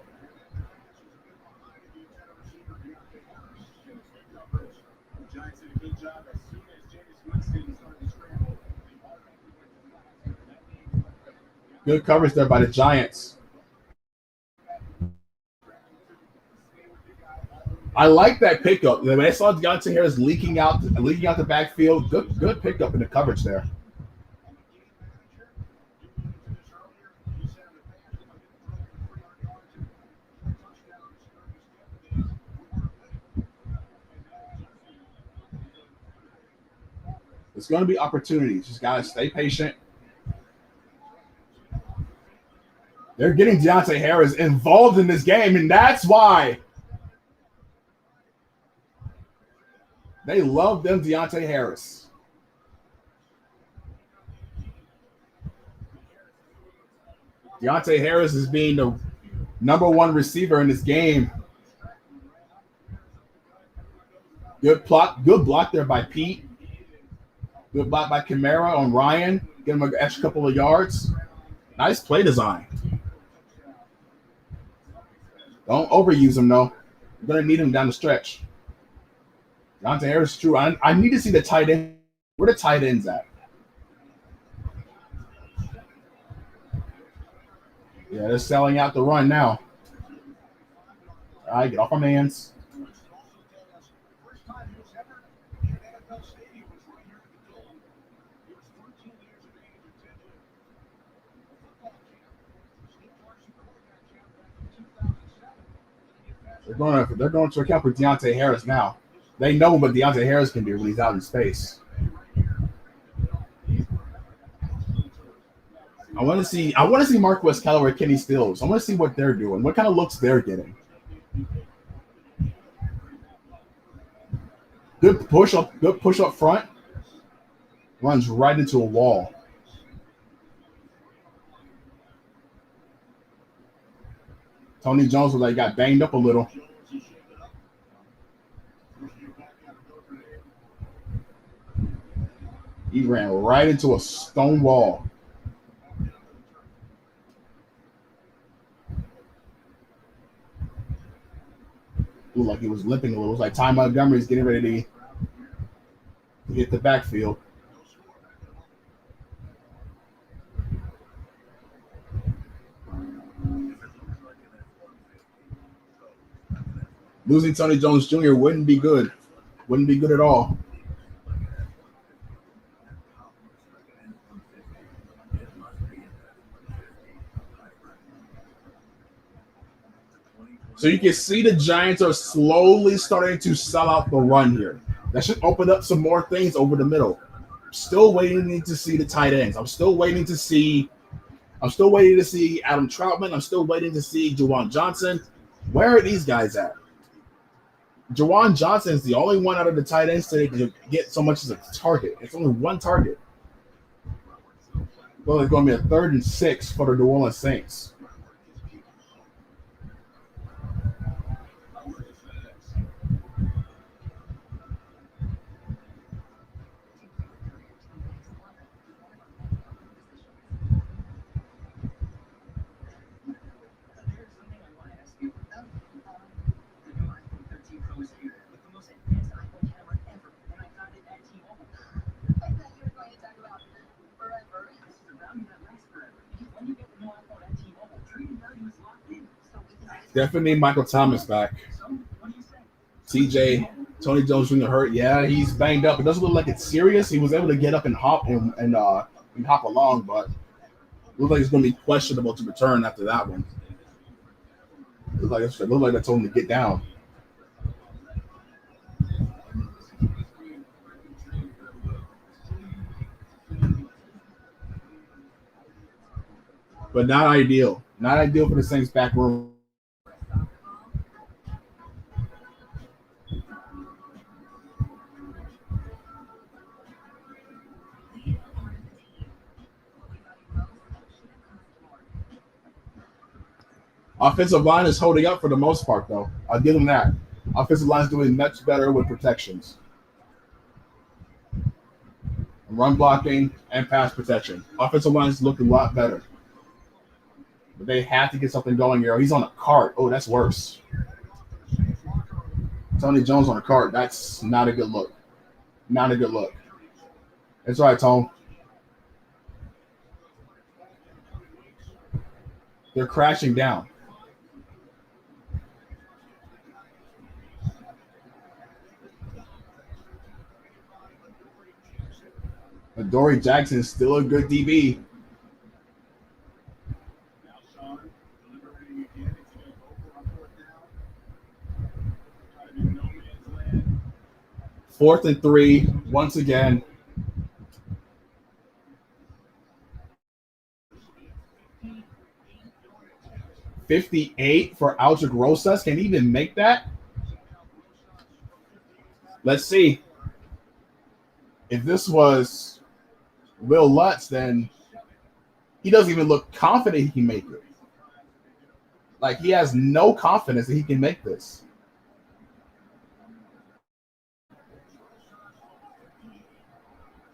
S2: Good coverage there by the Giants. I like that pickup. When I saw Deontay Harris leaking out the backfield, good pickup in the coverage there. It's going to be opportunities. Just got to stay patient. They're getting Deontay Harris involved in this game, and that's why they love them Deontay Harris. Deontay Harris is being the number one receiver in this game. Good block there by Pete. Good block by Kamara on Ryan. Get him an extra couple of yards. Nice play design. Don't overuse him, though. You're going to need him down the stretch. Deontay Harris is true. I need to see the tight end. Where the tight ends at? Yeah, they're selling out the run now. All right, get off our mans. They're going to account for Deontay Harris now. They know what Deontay Harris can do when he's out in space. I want to see Marquez Callaway, Kenny Stills. I want to see what they're doing. What kind of looks they're getting. Good push up front. Runs right into a wall. Tony Jones got banged up a little. He ran right into a stone wall. Looked like he was limping a little. It was like Ty Montgomery's getting ready to hit the backfield. Losing Tony Jones Jr. wouldn't be good. Wouldn't be good at all. So you can see the Giants are slowly starting to sell out the run here. That should open up some more things over the middle. Still waiting to see the tight ends. I'm still waiting to see Adam Troutman. I'm still waiting to see Juwan Johnson. Where are these guys at? Juwan Johnson is the only one out of the tight ends today to get so much as a target. It's only one target. Well, it's going to be a 3rd and 6 for the New Orleans Saints. Definitely need Michael Thomas back. TJ, Tony Jones Jr. hurt. Yeah, he's banged up. It doesn't look like it's serious. He was able to get up and hop and hop along, but it looks like it's going to be questionable to return after that one. It looks like they told him to get down. But not ideal. Not ideal for the Saints back room. Offensive line is holding up for the most part, though. I'll give them that. Offensive line is doing much better with protections. Run blocking and pass protection. Offensive line is looking a lot better. But they have to get something going here. He's on a cart. Oh, that's worse. Tony Jones on a cart. That's not a good look. Not a good look. It's all right, Tone. They're crashing down. Adoree Jackson is still a good DB. Fourth and 3, once again. $58 for Aldrick Rosas. Can he even make that? Let's see. If this was Will Lutz, then he doesn't even look confident he can make it. Like, he has no confidence that he can make this.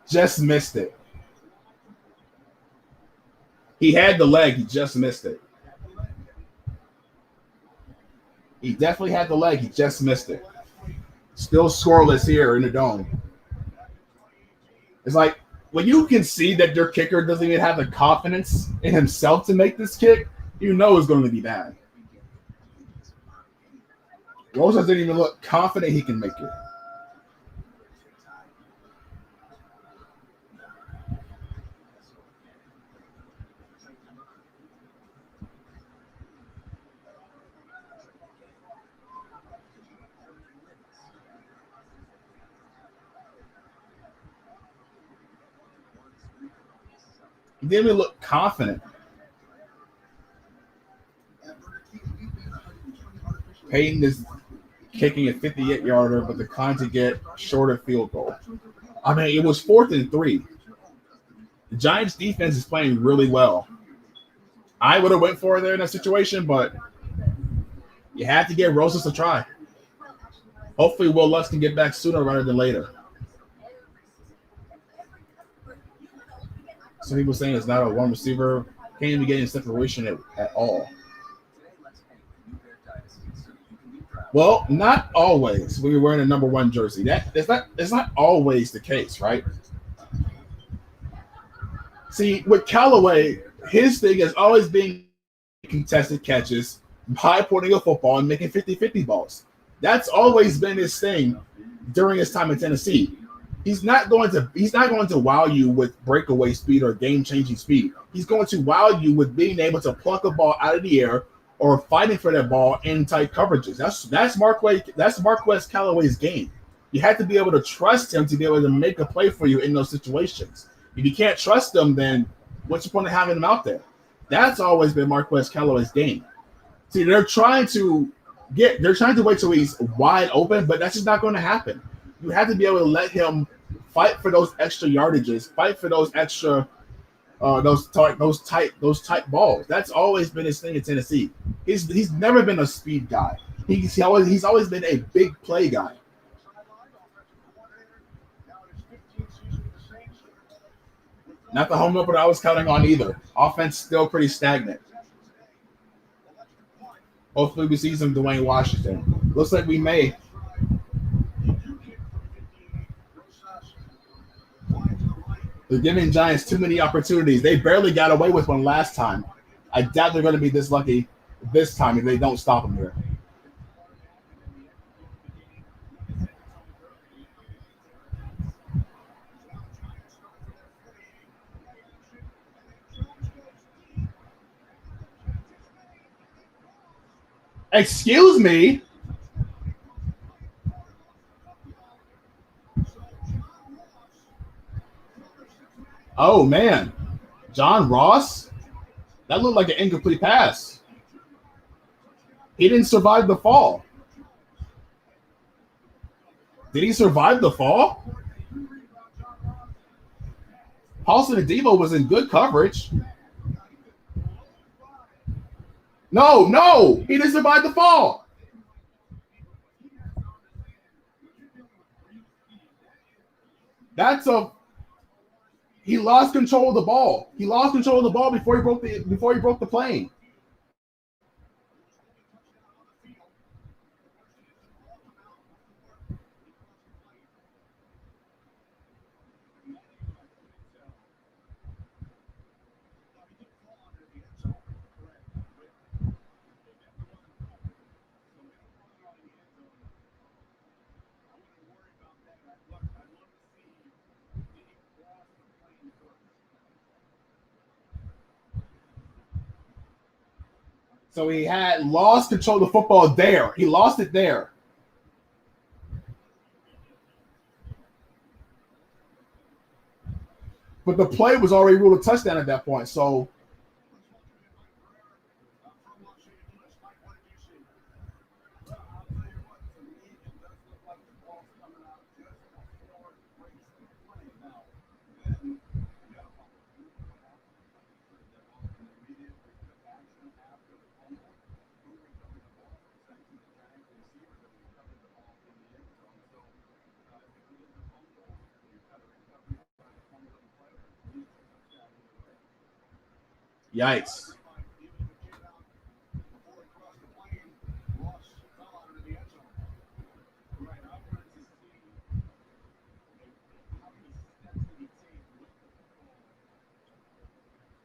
S2: Just missed it. He had the leg. He just missed it. He definitely had the leg. He just missed it. Still scoreless here in the dome. It's like, when you can see that your kicker doesn't even have the confidence in himself to make this kick, you know it's going to be bad. Rosas didn't even look confident he can make it. He didn't even look confident. Payton is kicking a 58-yarder, but declined to get shorter field goal. I mean, it was 4th and 3. The Giants' defense is playing really well. I would have went for it there in that situation, but you had to get Rosas a try. Hopefully, Will Lutz can get back sooner rather than later. Some people saying it's not a one receiver. Can't even get in separation at all. Well, not always when you're wearing a number 1 jersey. That's not always the case, right? See, with Callaway, his thing is always being contested catches, high pointing a football, and making 50-50 balls. That's always been his thing during his time in Tennessee. He's not going to wow you with breakaway speed or game changing speed. He's going to wow you with being able to pluck a ball out of the air or fighting for that ball in tight coverages. That's Marquez Callaway's game. You have to be able to trust him to be able to make a play for you in those situations. If you can't trust him, then what's the point of having him out there? That's always been Marquez Callaway's game. See, they're trying to wait till he's wide open, but that's just not going to happen. You have to be able to let him fight for those extra yardages, fight for those extra those tight balls. That's always been his thing in Tennessee. He's never been a speed guy. He's always been a big play guy. Not the home run, but I was counting on either. Offense still pretty stagnant. Hopefully we see some Dwayne Washington. Looks like we may. They're giving Giants too many opportunities. They barely got away with one last time. I doubt they're going to be this lucky this time if they don't stop them here. Excuse me? Oh, man. John Ross? That looked like an incomplete pass. He didn't survive the fall. Did he survive the fall? Paulson Adebo was in good coverage. No, no, he didn't survive the fall. That's a he lost control of the ball. He lost control of the ball before he broke the plane. So he had lost control of the football there. He lost it there. But the play was already ruled a touchdown at that point. So yikes.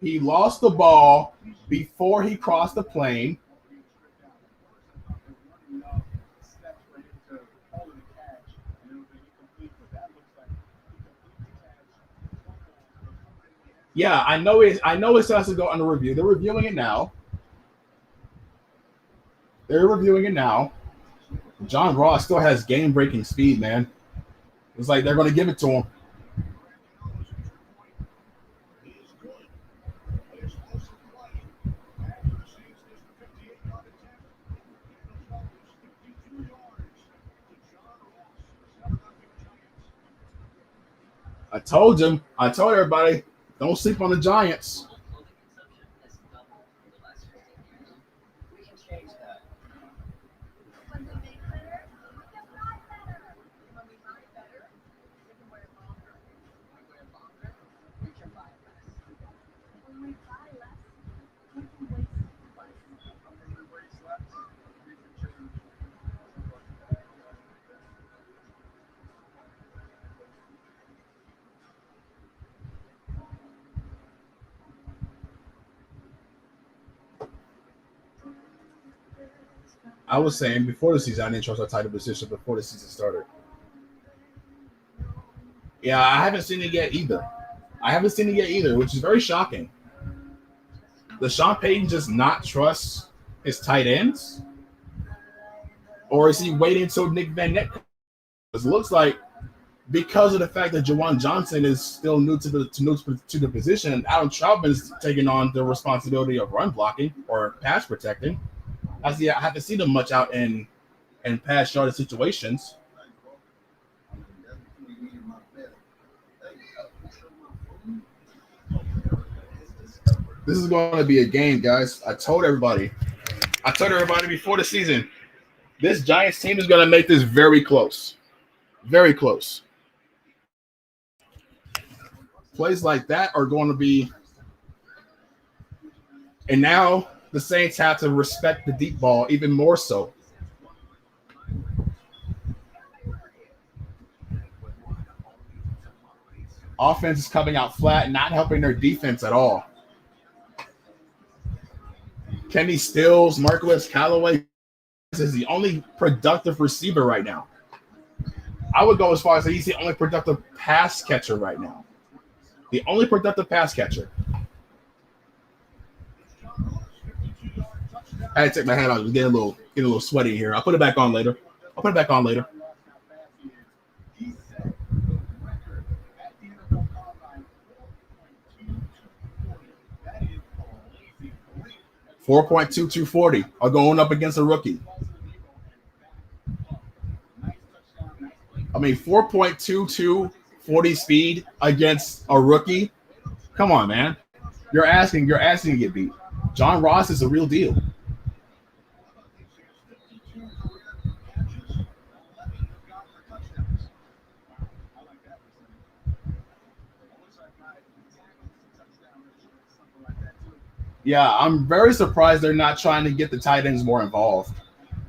S2: He lost the ball before he crossed the plane. Yeah, I know it has to go under review. They're reviewing it now. They're reviewing it now. John Ross still has game breaking speed, man. It's like they're going to give it to him. I told him. I told everybody, don't sleep on the Giants. I was saying before the season, I didn't trust our tight end position before the season started. Yeah, I haven't seen it yet either. Which is very shocking. Does Sean Payton just not trust his tight ends? Or is he waiting until Nick Van Ness? It looks like because of the fact that Jawan Johnson is still new to the position, and Adam Troutman's taking on the responsibility of run blocking or pass protecting. I haven't seen him much out in pass yardage situations. This is going to be a game, guys. I told everybody before the season, this Giants team is going to make this very close. Very close. Plays like that are going to be. And now the Saints have to respect the deep ball even more so. Offense is coming out flat, not helping their defense at all. Kenny Stills, Marquez Callaway is the only productive receiver right now. I would go as far as say he's the only productive pass catcher right now. The only productive pass catcher. I had to take my hat off. It was getting a little sweaty here. I'll put it back on later. 4.2240 are going up against a rookie. 4.2240 speed against a rookie. Come on, man. You're asking to get beat. John Ross is a real deal. Yeah, I'm very surprised they're not trying to get the tight ends more involved.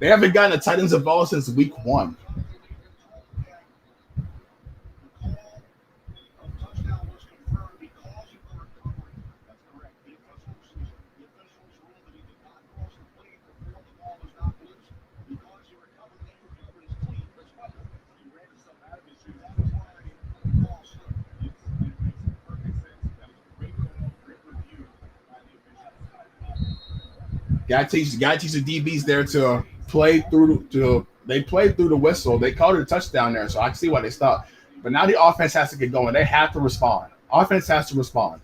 S2: They haven't gotten the tight ends involved since week 1. Got to teach the DBs there to play through they played through the whistle. They called it a touchdown there, so I can see why they stopped. But now the offense has to get going. They have to respond. Offense has to respond.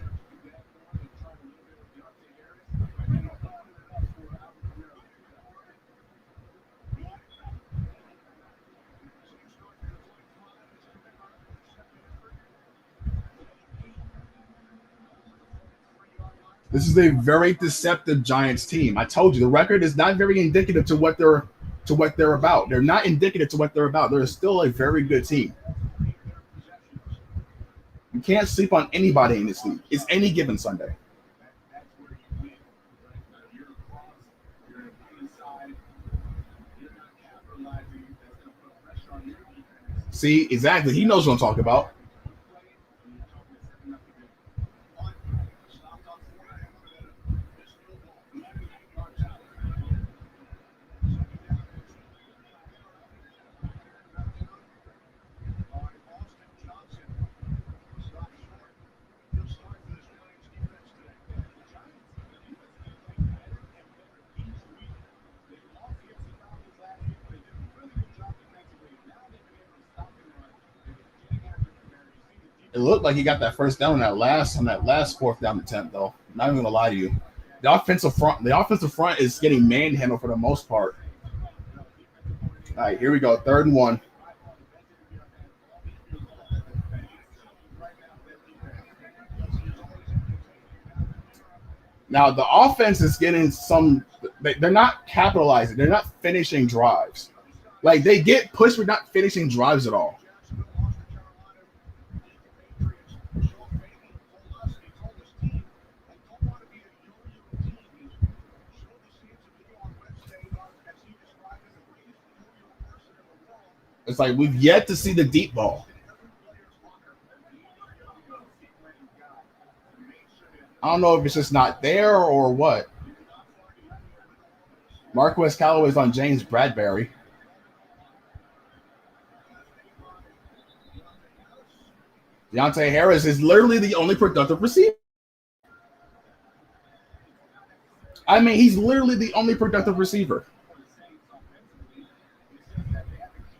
S2: This is a very deceptive Giants team. I told you the record is not very indicative to what they're about. They're not indicative to what they're about. They're still a very good team. You can't sleep on anybody in this league. It's any given Sunday. See, exactly. He knows what I'm talking about. It looked like he got that first down on that last fourth down attempt, though. I'm not even gonna lie to you. The offensive front is getting manhandled for the most part. All right, here we go. 3rd and 1. Now the offense is getting some. They're not capitalizing. They're not finishing drives. Like they get pushed, but not finishing drives at all. It's like we've yet to see the deep ball. I don't know if it's just not there or what. Marquez Callaway's on James Bradbury. Deontay Harris is literally the only productive receiver. I mean, he's literally the only productive receiver.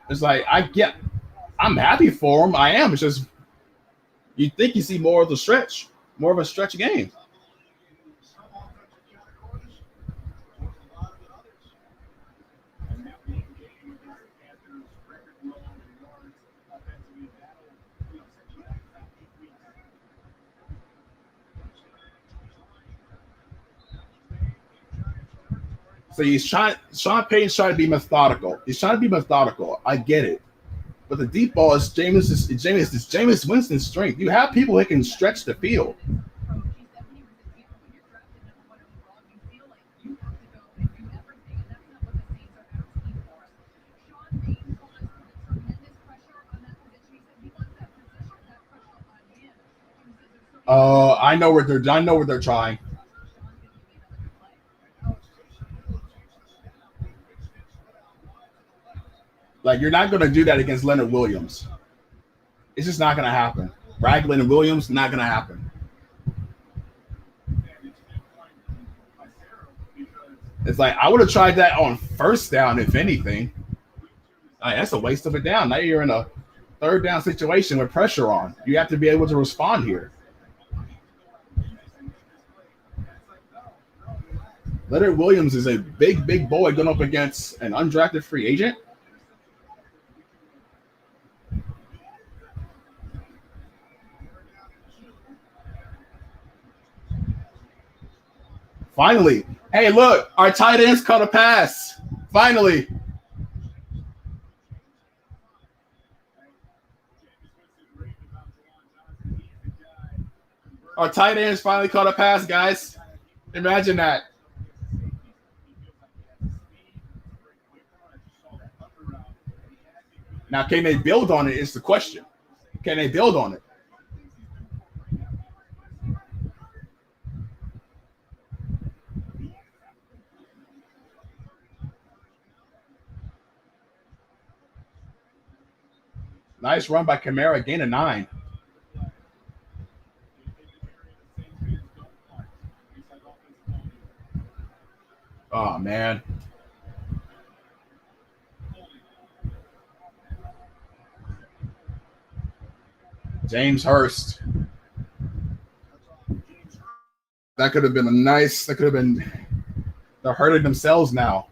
S2: It's like I'm happy for him. I am. It's just you think you see more of the stretch, more of a stretch game. So Sean Payton's trying to be methodical. He's trying to be methodical. I get it. But the deep ball is Jameis Winston's strength. You have people that can stretch the field. I know where they're trying. Like you're not going to do that against Leonard Williams. It's just not going to happen. Ragland and Williams, not going to happen. It's like I would have tried that on first down, if anything. That's a waste of a down. Now you're in a third down situation with pressure on. You have to be able to respond here. Leonard Williams is a big boy going up against an undrafted free agent. Finally. Hey, look, our tight ends caught a pass. Finally. Our tight ends finally caught a pass, guys. Imagine that. Now, can they build on it is the question. Can they build on it? Nice run by Kamara, gain of 9. Oh, man. James Hurst. That could have been they're hurting themselves now.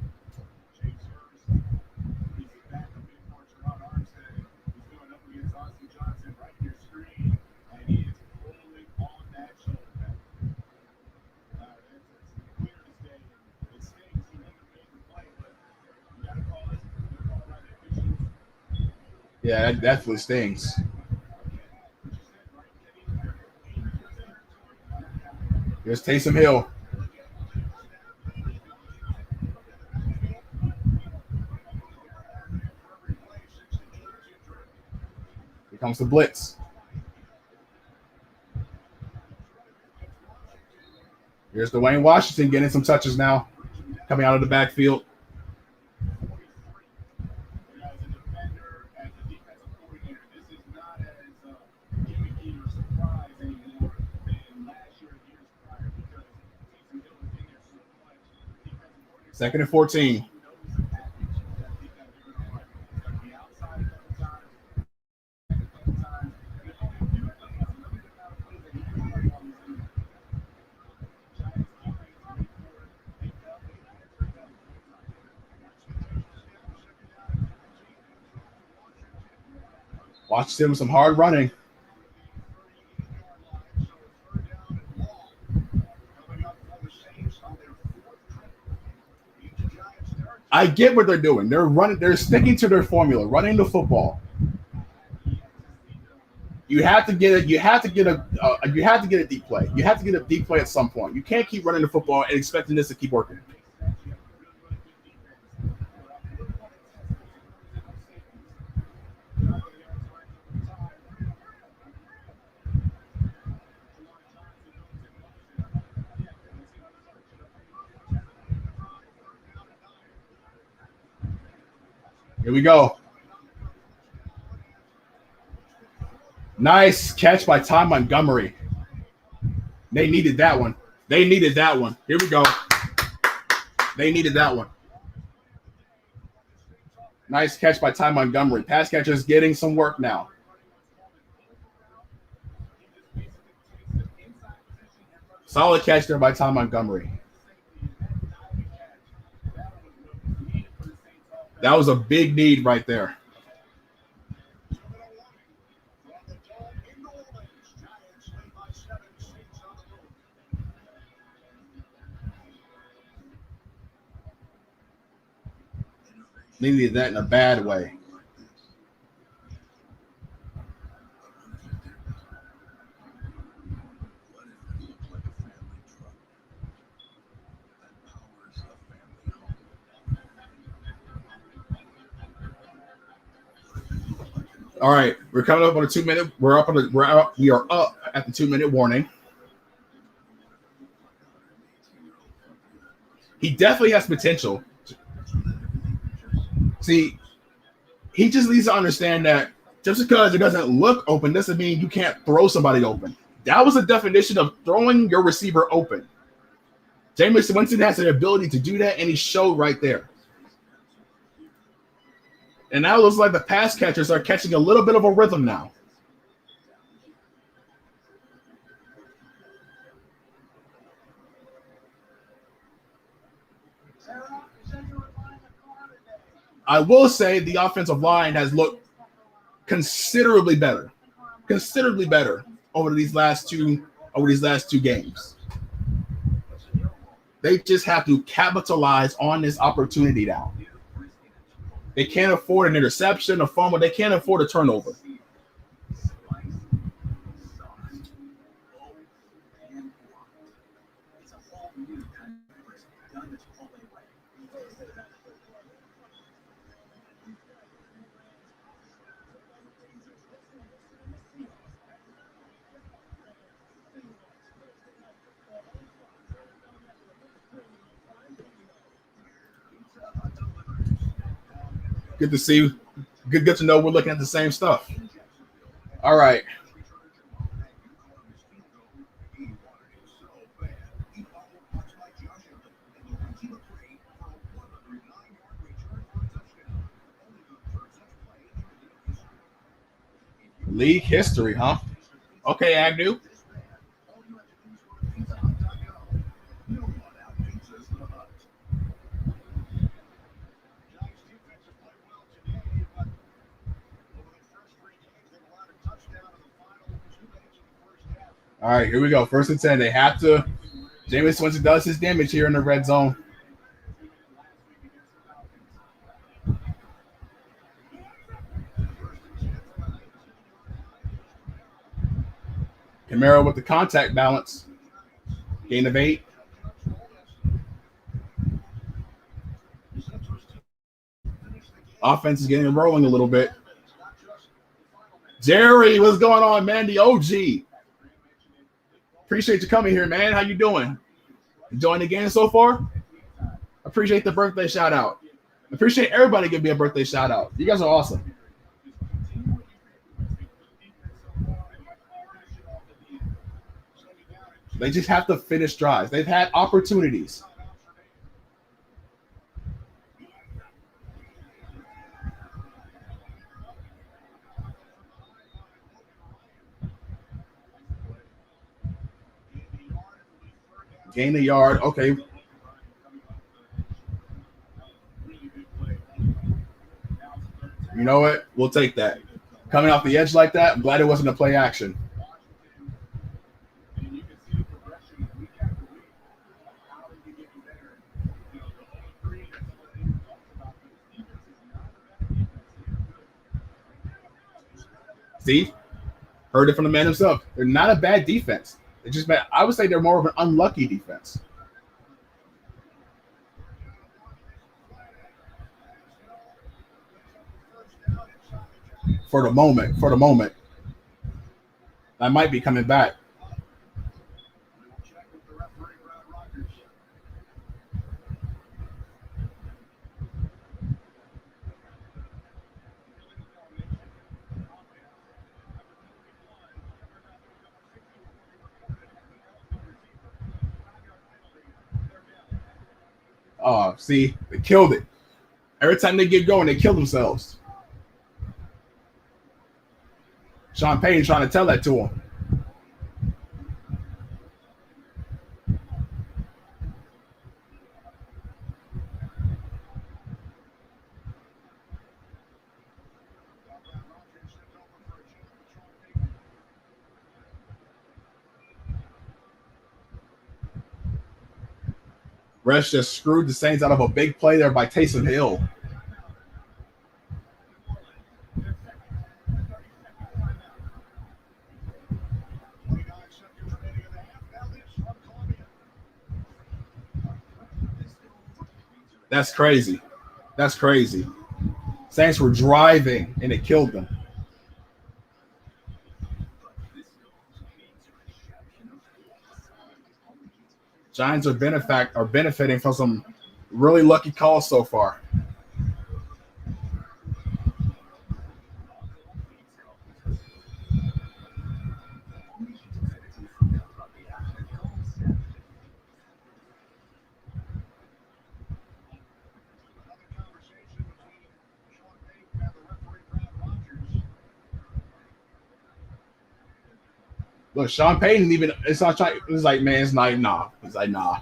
S2: Yeah, that definitely stings. Here's Taysom Hill. Here comes the blitz. Here's Dwayne Washington getting some touches now, coming out of the backfield. Second and 14. Washington with some hard running. I get what they're doing. They're sticking to their formula, running the football. You have to get it. You have to get a deep play. You have to get a deep play at some point. You can't keep running the football and expecting this to keep working. Here we go. Nice catch by Ty Montgomery. They needed that one. They needed that one. Here we go. They needed that one. Nice catch by Ty Montgomery. Pass catcher's getting some work now. Solid catch there by Ty Montgomery. That was a big need right there. They needed that in a bad way. All right, we're coming up on a 2-minute. We are up at the 2-minute warning. He definitely has potential. See, he just needs to understand that just because it doesn't look open doesn't mean you can't throw somebody open. That was the definition of throwing your receiver open. Jameis Winston has the ability to do that, and he showed right there. And now it looks like the pass catchers are catching a little bit of a rhythm now. I will say the offensive line has looked considerably better over these last two games. They just have to capitalize on this opportunity now. They can't afford an interception, a fumble. They can't afford a turnover. Good to see. Good to know we're looking at the same stuff. All right. League history, huh? Okay, Agnew. All right, here we go. 1st and 10. They have to. Jameis Winston does his damage here in the red zone. Camaro with the contact balance. Gain of 8. Offense is getting rolling a little bit. Jerry, what's going on, man? The OG. Appreciate you coming here, man. How you doing? Enjoying the game so far? Appreciate the birthday shout out. Appreciate everybody giving me a birthday shout out. You guys are awesome. They just have to finish drives. They've had opportunities. Gain a yard. Okay. You know what? We'll take that. Coming off the edge like that, I'm glad it wasn't a play action. See? Heard it from the man himself. They're not a bad defense. They're just bad. I would say they're more of an unlucky defense. For the moment. I might be coming back. See, they killed it. Every time they get going, they kill themselves. Sean Payton trying to tell that to him. Resh just screwed the Saints out of a big play there by Taysom Hill. That's crazy. That's crazy. Saints were driving and it killed them. Giants are benefiting from some really lucky calls so far. Look, Sean Payton even it's not trying. It's like, man, it's not nah. It's like nah.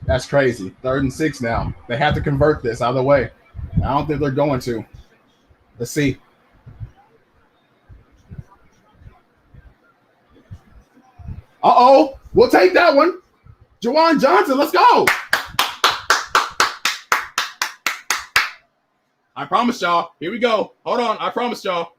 S2: That's crazy. 3rd and 6 now. They have to convert this out of the way. I don't think they're going to. Let's see. Uh-oh. We'll take that one. Juwan Johnson, let's go. I promise y'all. Here we go. Hold on. I promise y'all.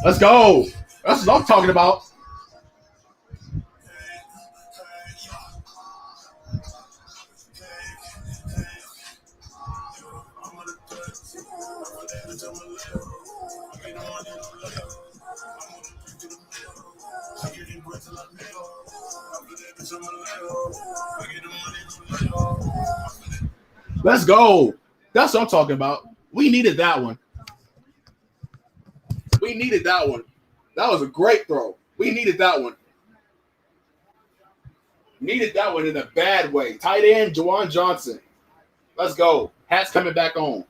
S2: Let's go. That's what I'm talking about. Let's go. That's what I'm talking about. We needed that one. We needed that one. That was a great throw. We needed that one. Needed that one in a bad way. Tight end, Juwan Johnson. Let's go. Hat's coming back on.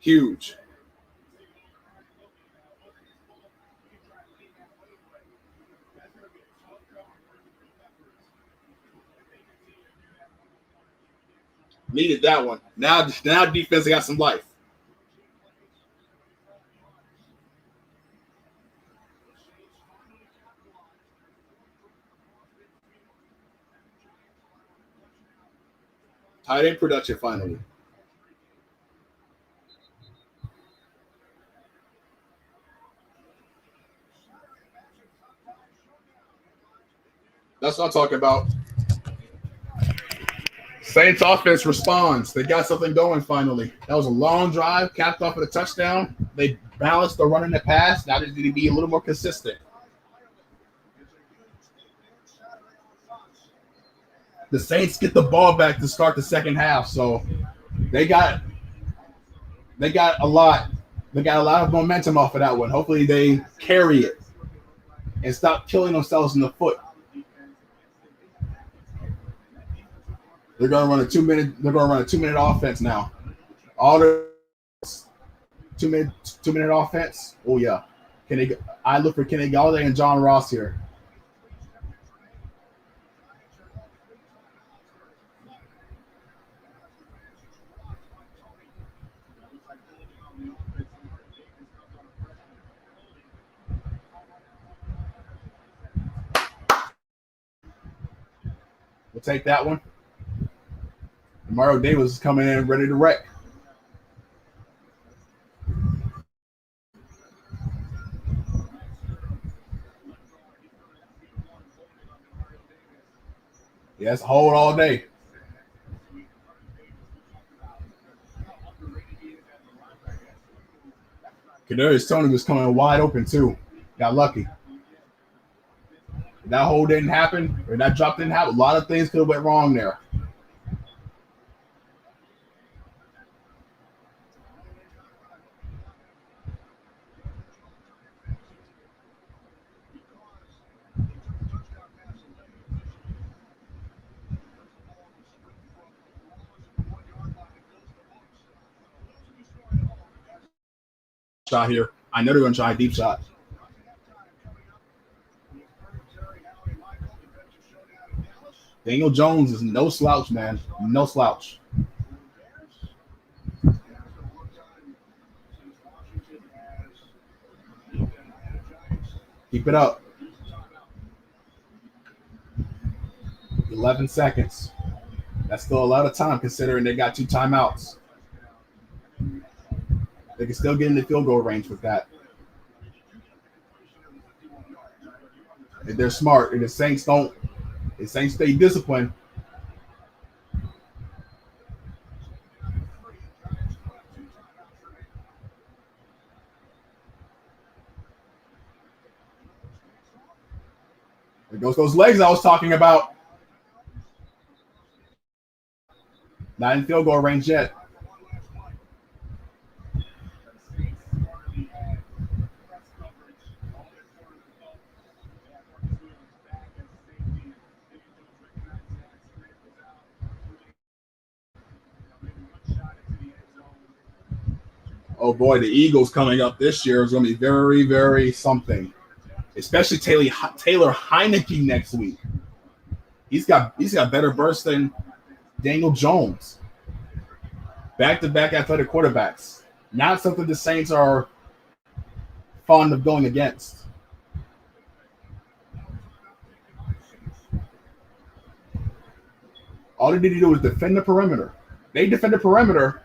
S2: Huge. Needed that one. Now defense got some life. Tight end production finally. That's what I'm talking about. Saints offense responds. They got something going finally. That was a long drive, capped off with a touchdown. They balanced the run and the pass. Now they need to be a little more consistent. The Saints get the ball back to start the second half, so they got a lot. They got a lot of momentum off of that one. Hopefully they carry it and stop killing themselves in the foot. They're gonna run a 2 minute. They're gonna run a 2 minute offense now. All the 2 minute offense. Oh yeah. I look for Kenny Galladay and John Ross here. We'll take that one. Mario Davis is coming in ready to wreck. Yes, hold all day. Kadarius Toney was coming wide open too. Got lucky. If that hold didn't happen, or that drop didn't happen, a lot of things could have went wrong there. Shot here. I know they're going to try a deep shot. Daniel Jones is no slouch, man. No slouch. Keep it up. 11 seconds. That's still a lot of time considering they got 2 timeouts. They can still get in the field goal range with that. If they're smart, and the Saints stay disciplined. There goes those legs I was talking about. Not in field goal range yet. Oh boy, the Eagles coming up this year is going to be very, very something. Especially Taylor Heineke next week. He's got better bursts than Daniel Jones. Back-to-back athletic quarterbacks. Not something the Saints are fond of going against. All they need to do is defend the perimeter. They defend the perimeter.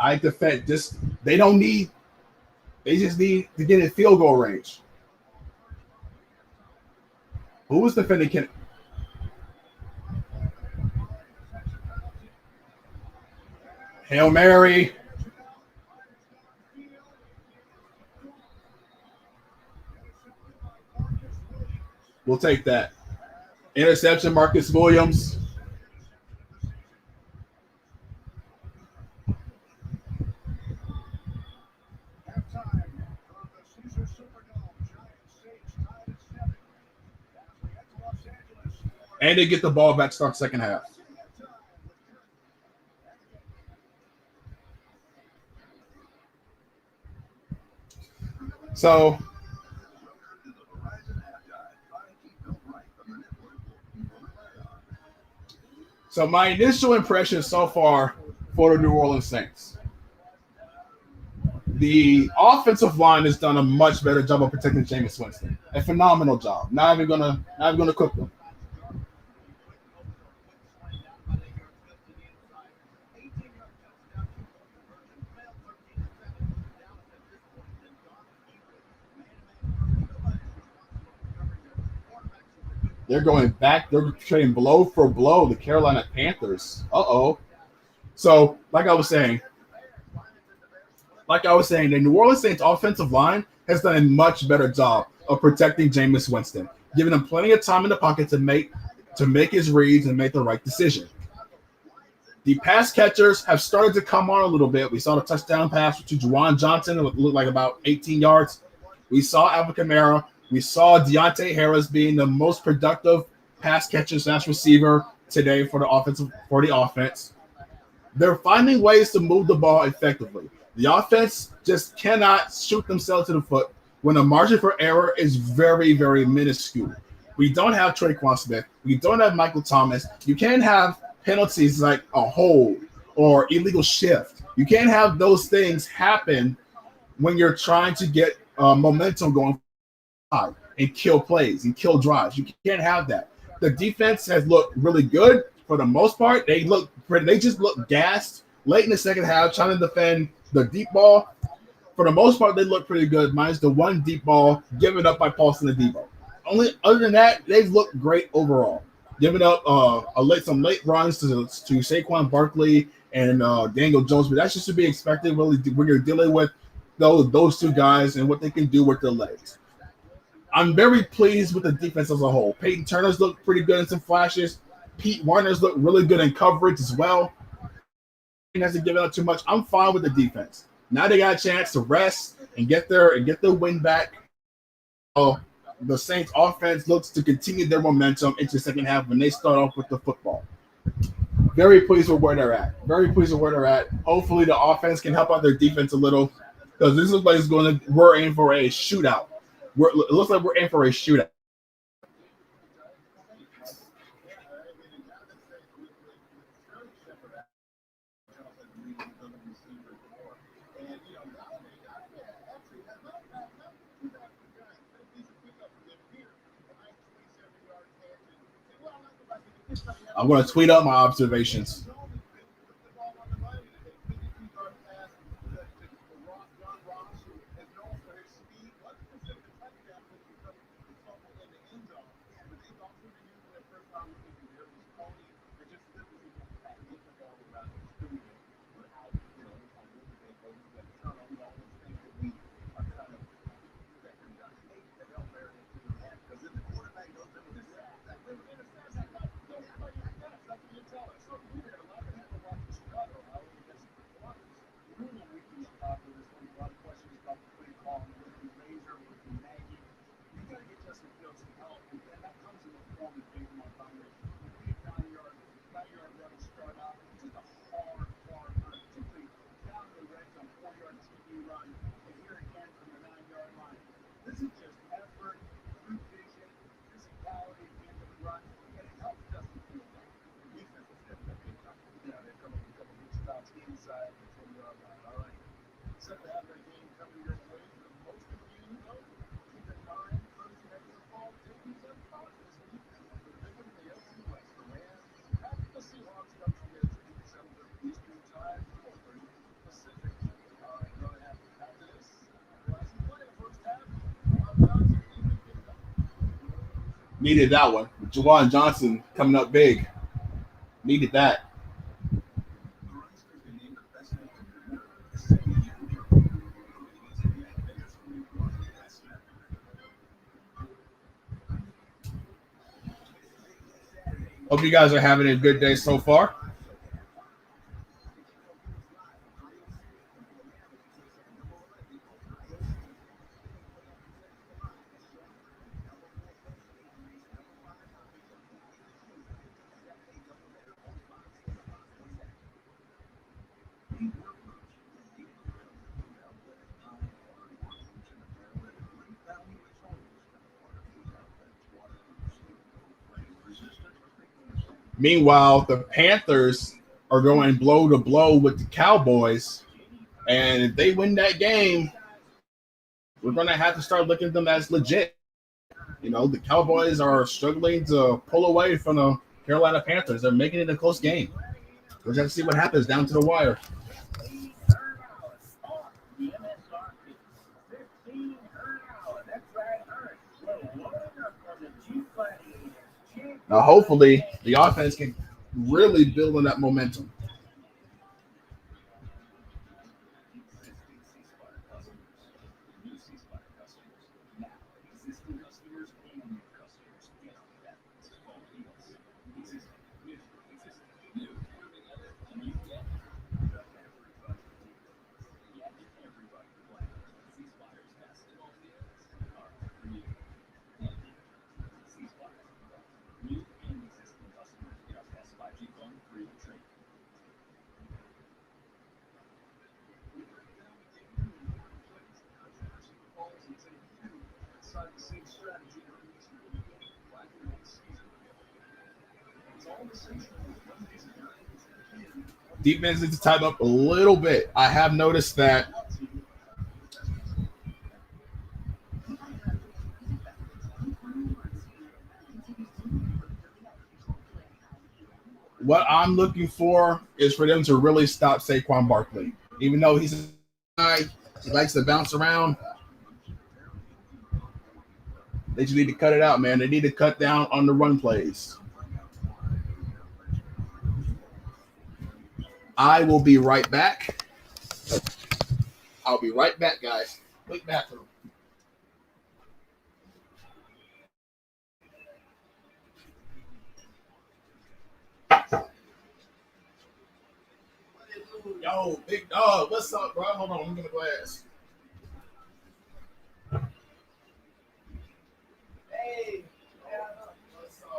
S2: I defend just they just need to get in field goal range. Who was defending Hail Mary. We'll take that. Interception, Marcus Williams. And they get the ball back, start second half. So my initial impression so far for the New Orleans Saints. The offensive line has done a much better job of protecting Jameis Winston. A phenomenal job. Not even gonna cook them. They're going back. They're trading blow for blow. The Carolina Panthers. So, like I was saying, the New Orleans Saints offensive line has done a much better job of protecting Jameis Winston, giving him plenty of time in the pocket to make his reads and make the right decision. The pass catchers have started to come on a little bit. We saw the touchdown pass to Juwan Johnson. It looked like about 18 yards. We saw Alvin Kamara. We saw Deontay Harris being the most productive pass catcher / receiver today for the offense. They're finding ways to move the ball effectively. The offense just cannot shoot themselves to the foot when the margin for error is very, very minuscule. We don't have Traquan Smith. We don't have Michael Thomas. You can't have penalties like a hold or illegal shift. You can't have those things happen when you're trying to get momentum going and kill plays and kill drives. You can't have that. The defense has looked really good for the most part. They just look gassed late in the second half, trying to defend the deep ball. For the most part, they look pretty good, minus the one deep ball given up by Paulson Adebo. Only other than that, they've looked great overall. Giving up some late runs to Saquon Barkley and Daniel Jones, but that's just to be expected really when you're dealing with those two guys and what they can do with their legs. I'm very pleased with the defense as a whole. Peyton Turner's looked pretty good in some flashes. Pete Warner's looked really good in coverage as well. He hasn't given up too much. I'm fine with the defense. Now they got a chance to rest and get their win back. The Saints offense looks to continue their momentum into the second half when they start off with the football. Very pleased with where they're at. Very pleased with where they're at. Hopefully the offense can help out their defense a little because this looks like we're in for a shootout. It looks like we're in for a shootout. I'm going to tweet out my observations. Needed that one. Juwan Johnson coming up big. Needed that. Hope you guys are having a good day so far. Meanwhile, the Panthers are going blow to blow with the Cowboys. And if they win that game, we're going to have to start looking at them as legit. The Cowboys are struggling to pull away from the Carolina Panthers. They're making it a close game. We'll just have to see what happens down to the wire. Now, hopefully, the offense can really build on that momentum. Defense needs to tighten up a little bit. I have noticed that what I'm looking for is for them to really stop Saquon Barkley. Even though he's a guy, he likes to bounce around. They just need to cut it out, man. They need to cut down on the run plays. I will be right back. I'll be right back, guys. Quick bathroom. Yo, big dog, what's up, bro? Hold on, let me get a glass. Hey, what's up?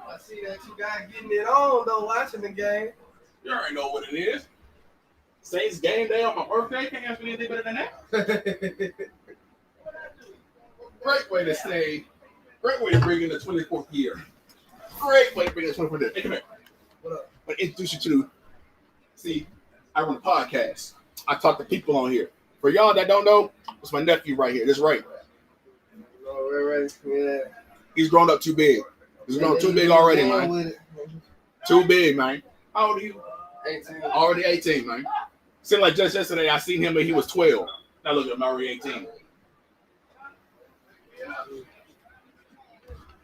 S1: I see that you got getting it on though, watching the game.
S2: You already know what it is. Saints game day on my birthday. Can't ask me anything better than that. Great way to say. Great way to bring in the 24th year. Great way to bring in the 24th year. Hey, come here. What up? I'm going to introduce you to. See, I run a podcast. I talk to people on here. For y'all that don't know, it's my nephew right here. That's right.
S1: Oh, right. Yeah.
S2: He's grown up too big. He's grown too big already, man. Too big, man. How old are you?
S1: 18.
S2: Already 18, man. Seemed like just yesterday I seen him when he was 12. Now look at him, already 18.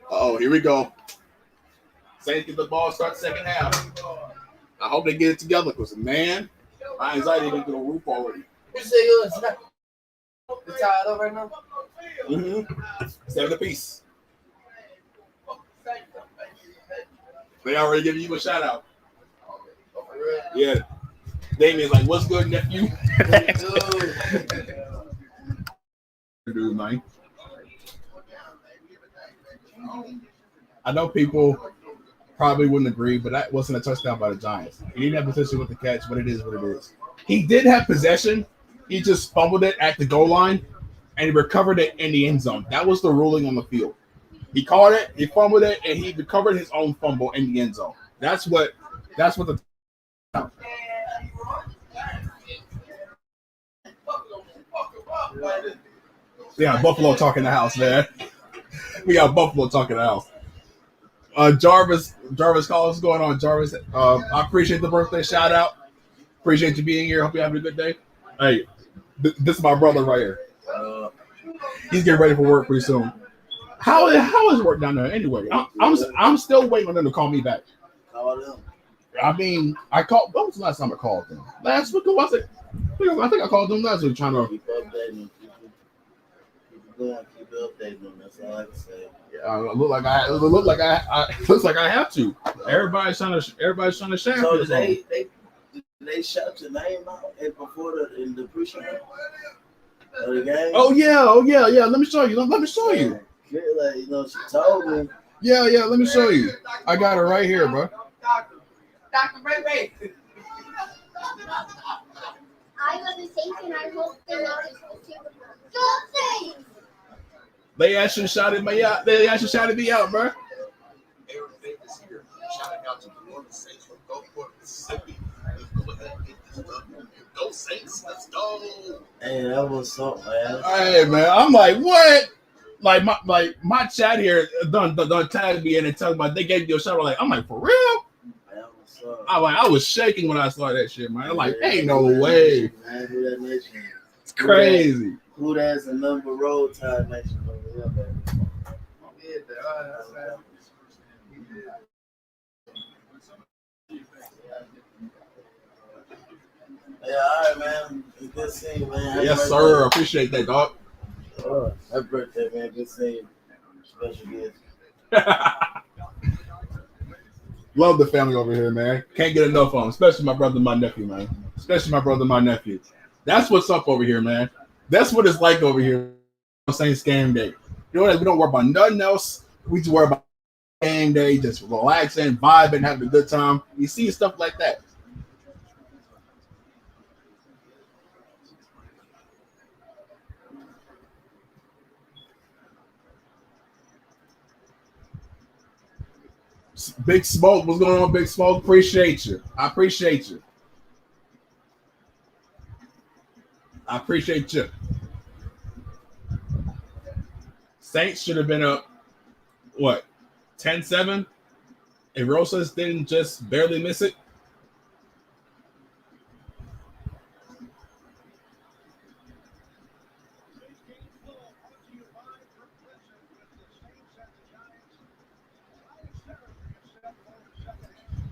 S2: Oh, here we go. Saints get the ball, start second half. I hope they get it together because, man, my anxiety went through the roof already.
S1: You say yours? It's tied up right now?
S2: Mm-hmm. 7 apiece. They already giving you a shout out. Yeah. Damien's like, what's good, nephew? Dude, man. I know people probably wouldn't agree, but that wasn't a touchdown by the Giants. He didn't have possession with the catch, but it is what it is. He did have possession. He just fumbled it at the goal line, and he recovered it in the end zone. That was the ruling on the field. He caught it, he fumbled it, and he recovered his own fumble in the end zone. That's what the yeah, Buffalo talking the house, man. We got Buffalo talking the house. Jarvis calls. What's going on, Jarvis? I appreciate the birthday shout out. Appreciate you being here. Hope you're having a good day. Hey, this is my brother right here. He's getting ready for work pretty soon. How is work down there anyway? I'm still waiting on them to call me back.
S1: Call them.
S2: I mean, I called. When was the last time I called them? Last week, was it? I think I called them last week trying to
S1: keep updating. Keep updating them. That's all I can say.
S2: Yeah, it looks like I have to. Everybody's trying to share.
S1: So they shout your name out before in the pre-show of the game.
S2: Oh yeah. Let me show you.
S1: Like, she told me.
S2: Yeah. Let me show you. I got it right here, bro.
S1: Dr. Ray.
S3: I got the Saints and I hope they make it to Go Saints!
S2: They actually shouted me out. Bro.
S4: Aaron Davis here, shouting out to the Northern Saints from Gulfport, Mississippi. Go Saints, let's go.
S1: Hey, that was something, man.
S2: Hey, man, I'm like, what? my chat here done tagged me in and talking about they gave you a shout. I'm like, for real? I was shaking when I saw that shit, man. I'm like, ain't no way.
S1: Man, who that nation?
S2: It's crazy.
S1: Who that's a number road tide nation over here, baby. Yeah, all right, man. Good seeing you, man.
S2: Yes, sir. Appreciate that, dog.
S1: Happy birthday, man. Good seeing you. Special gift.
S2: Love the family over here, man. Can't get enough of them, especially my brother and my nephew, man. Especially my brother and my nephew. That's what's up over here, man. That's what it's like over here on Saints game day. You know what? We don't worry about nothing else. We just worry about game day, just relaxing, vibing, having a good time. You see stuff like that. Big Smoke, what's going on, Big Smoke? Appreciate you. I appreciate you. I appreciate you. Saints should have been up, what, 10-7? And Rosas didn't just barely miss it.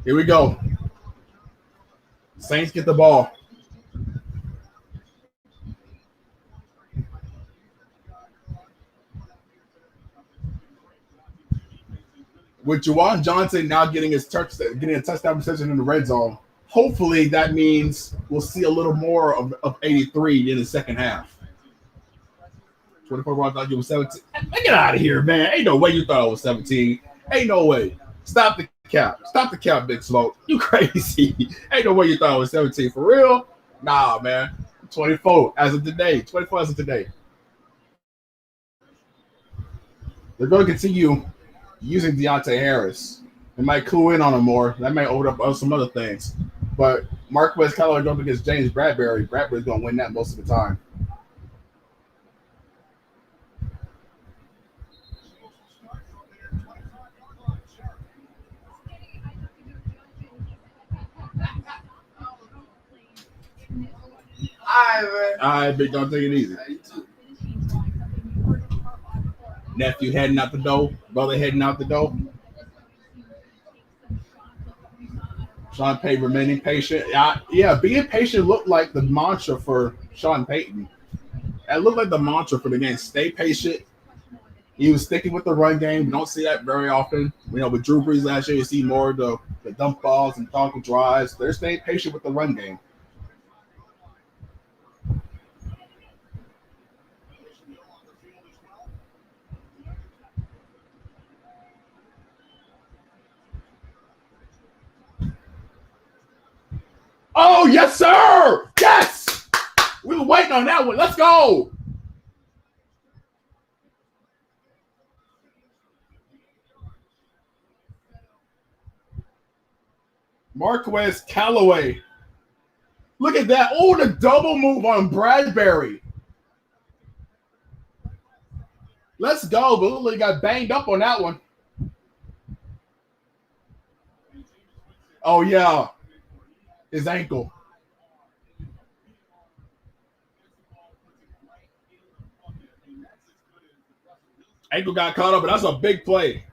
S2: Here we go. Saints get the ball. With Juwan Johnson now getting a touchdown reception in the red zone, hopefully that means we'll see a little more of 83 in the second half. 24 I thought you was 17. Get out of here, man. Ain't no way you thought I was 17. Ain't no way. Stop the cap. Stop the cap, Big Smoke. You crazy. Ain't no way you thought I was 17. For real? Nah, man. 24 as of today. 24 as of today. They're going to continue using Deontay Harris. They might clue in on him more. That may open up some other things. But Marquez Callaway going against James Bradbury. Bradbury's going to win that most of the time. All right, big dog, take it easy. Nephew heading out the door. Brother heading out the door. Sean Payton remaining patient. Yeah, being patient looked like the mantra for Sean Payton. It looked like the mantra for the game. Stay patient. He was sticking with the run game. We don't see that very often. With Drew Brees last year, you see more of the dump balls and thoughtful drives. They're staying patient with the run game. Oh, yes, sir! Yes! We were waiting on that one. Let's go! Marquez Callaway. Look at that. Oh, the double move on Bradbury. Let's go. But Lily got banged up on that one. Oh, yeah. His ankle. Ankle got caught up, but that's a big play.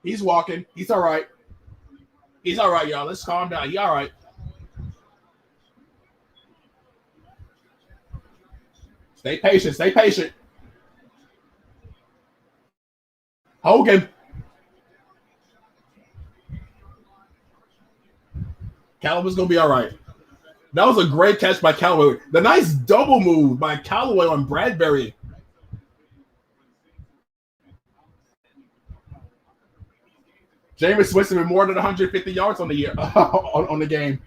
S2: He's walking. He's all right. He's all right, y'all. Let's calm down. He's all right. Stay patient. Stay patient. Hogan. Callaway's going to be all right. That was a great catch by Callaway. The nice double move by Callaway on Bradbury. Jameis Winston with more than 150 yards on the year on the game.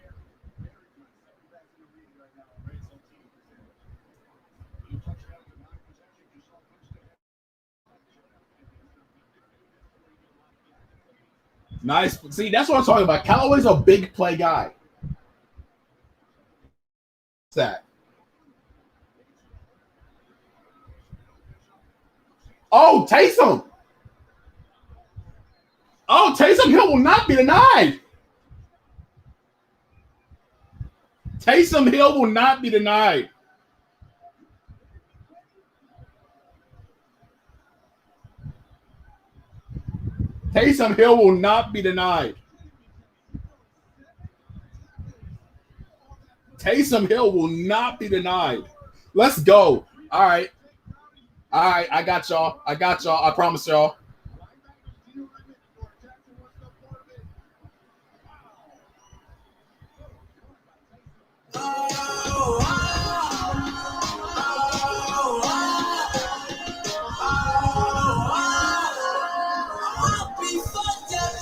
S2: Nice. See, that's what I'm talking about. Callaway's a big play guy. What's that? Oh, Taysom. Oh, Taysom Hill will not be denied. Taysom Hill will not be denied. Taysom Hill will not be denied. Taysom Hill will not be denied. Let's go. All right. All right. I got y'all. I got y'all. I promise y'all.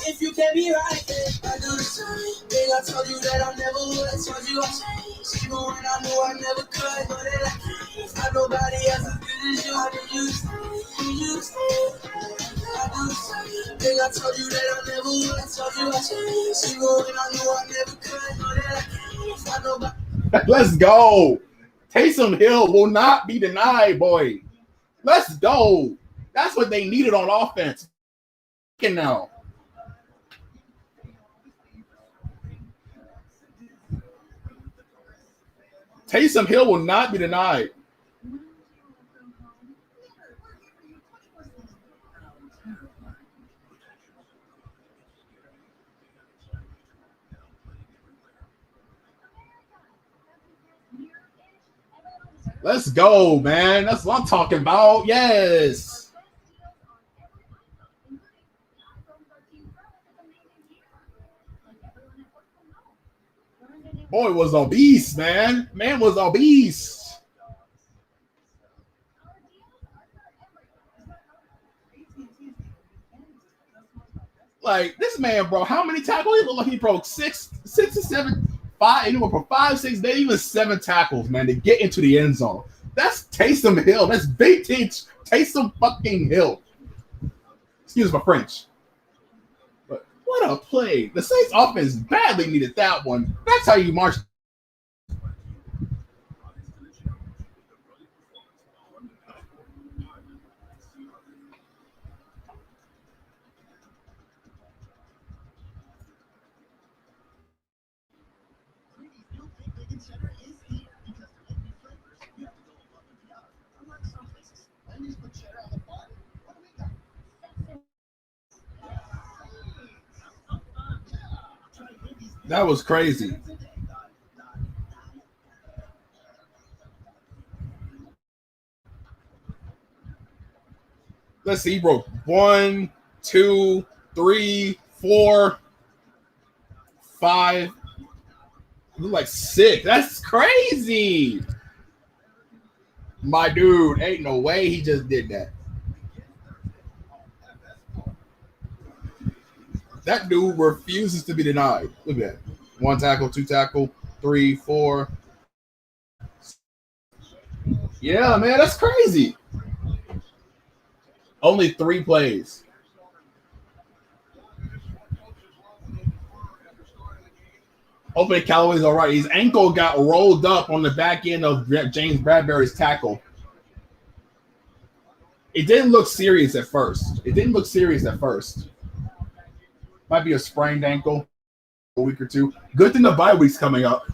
S1: If you can't be right, I do the same thing. I told you that I never would. I told you I changed. Even when I knew I never could. Know that I can't. Not nobody else as good as you. I need you to stay. Need you to stay. I do the same thing. I told you that I never would. I told you I changed. Even when I knew I never could. Know that I can't. Not nobody.
S2: Let's go. Taysom Hill will not be denied, boy. Let's go. That's what they needed on offense. Now. Taysom Hill will not be denied. Let's go, man. That's what I'm talking about. Yes. Boy was obese, man. Man was obese. Like, this man, bro, how many tackles? He looked like he broke six or seven, five, anywhere from 5, 6, maybe even 7 tackles, man, to get into the end zone. That's Taysom Hill. That's big teach Taysom fucking Hill. Excuse my French. But what a play. The Saints offense badly needed that one. That's how you march. That was crazy. Let's see. He broke 1, 2, 3, 4, 5. Like 6. That's crazy. My dude, ain't no way he just did that. That dude refuses to be denied. Look at that. 1 tackle, 2 tackle, 3, 4. Yeah, man, that's crazy. Only 3 plays. Hopefully Callaway's all right. His ankle got rolled up on the back end of James Bradbury's tackle. It didn't look serious at first. Might be a sprained ankle. A week or 2. Good thing the bye week's coming up.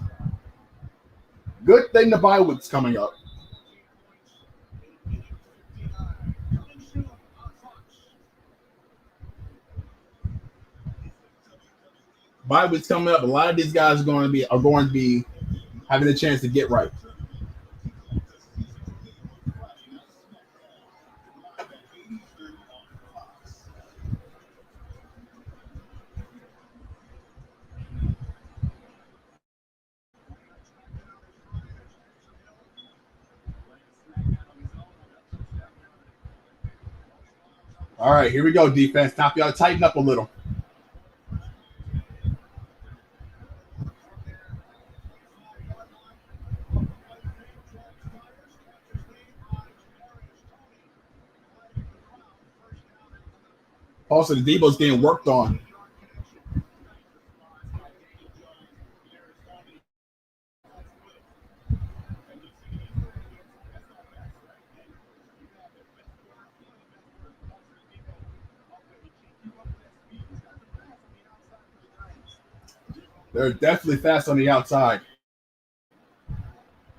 S2: Bye week's coming up. A lot of these guys are going to be having a chance to get right. All right, here we go, defense. Time for y'all to tighten up a little. Also, the Debo's getting worked on. They're definitely fast on the outside.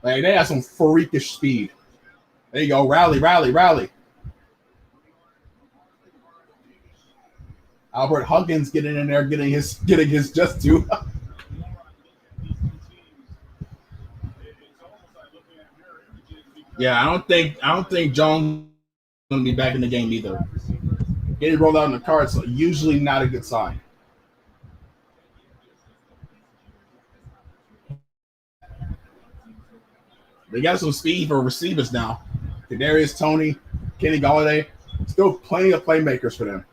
S2: Like, they have some freakish speed. There you go. Rally, rally, rally. Albert Huggins getting in there, getting his just due. Yeah, I don't think Jones is gonna be back in the game either. Getting rolled out in the cards is usually not a good sign. They got some speed for receivers now. Kadarius Toney, Kenny Golladay, still plenty of playmakers for them.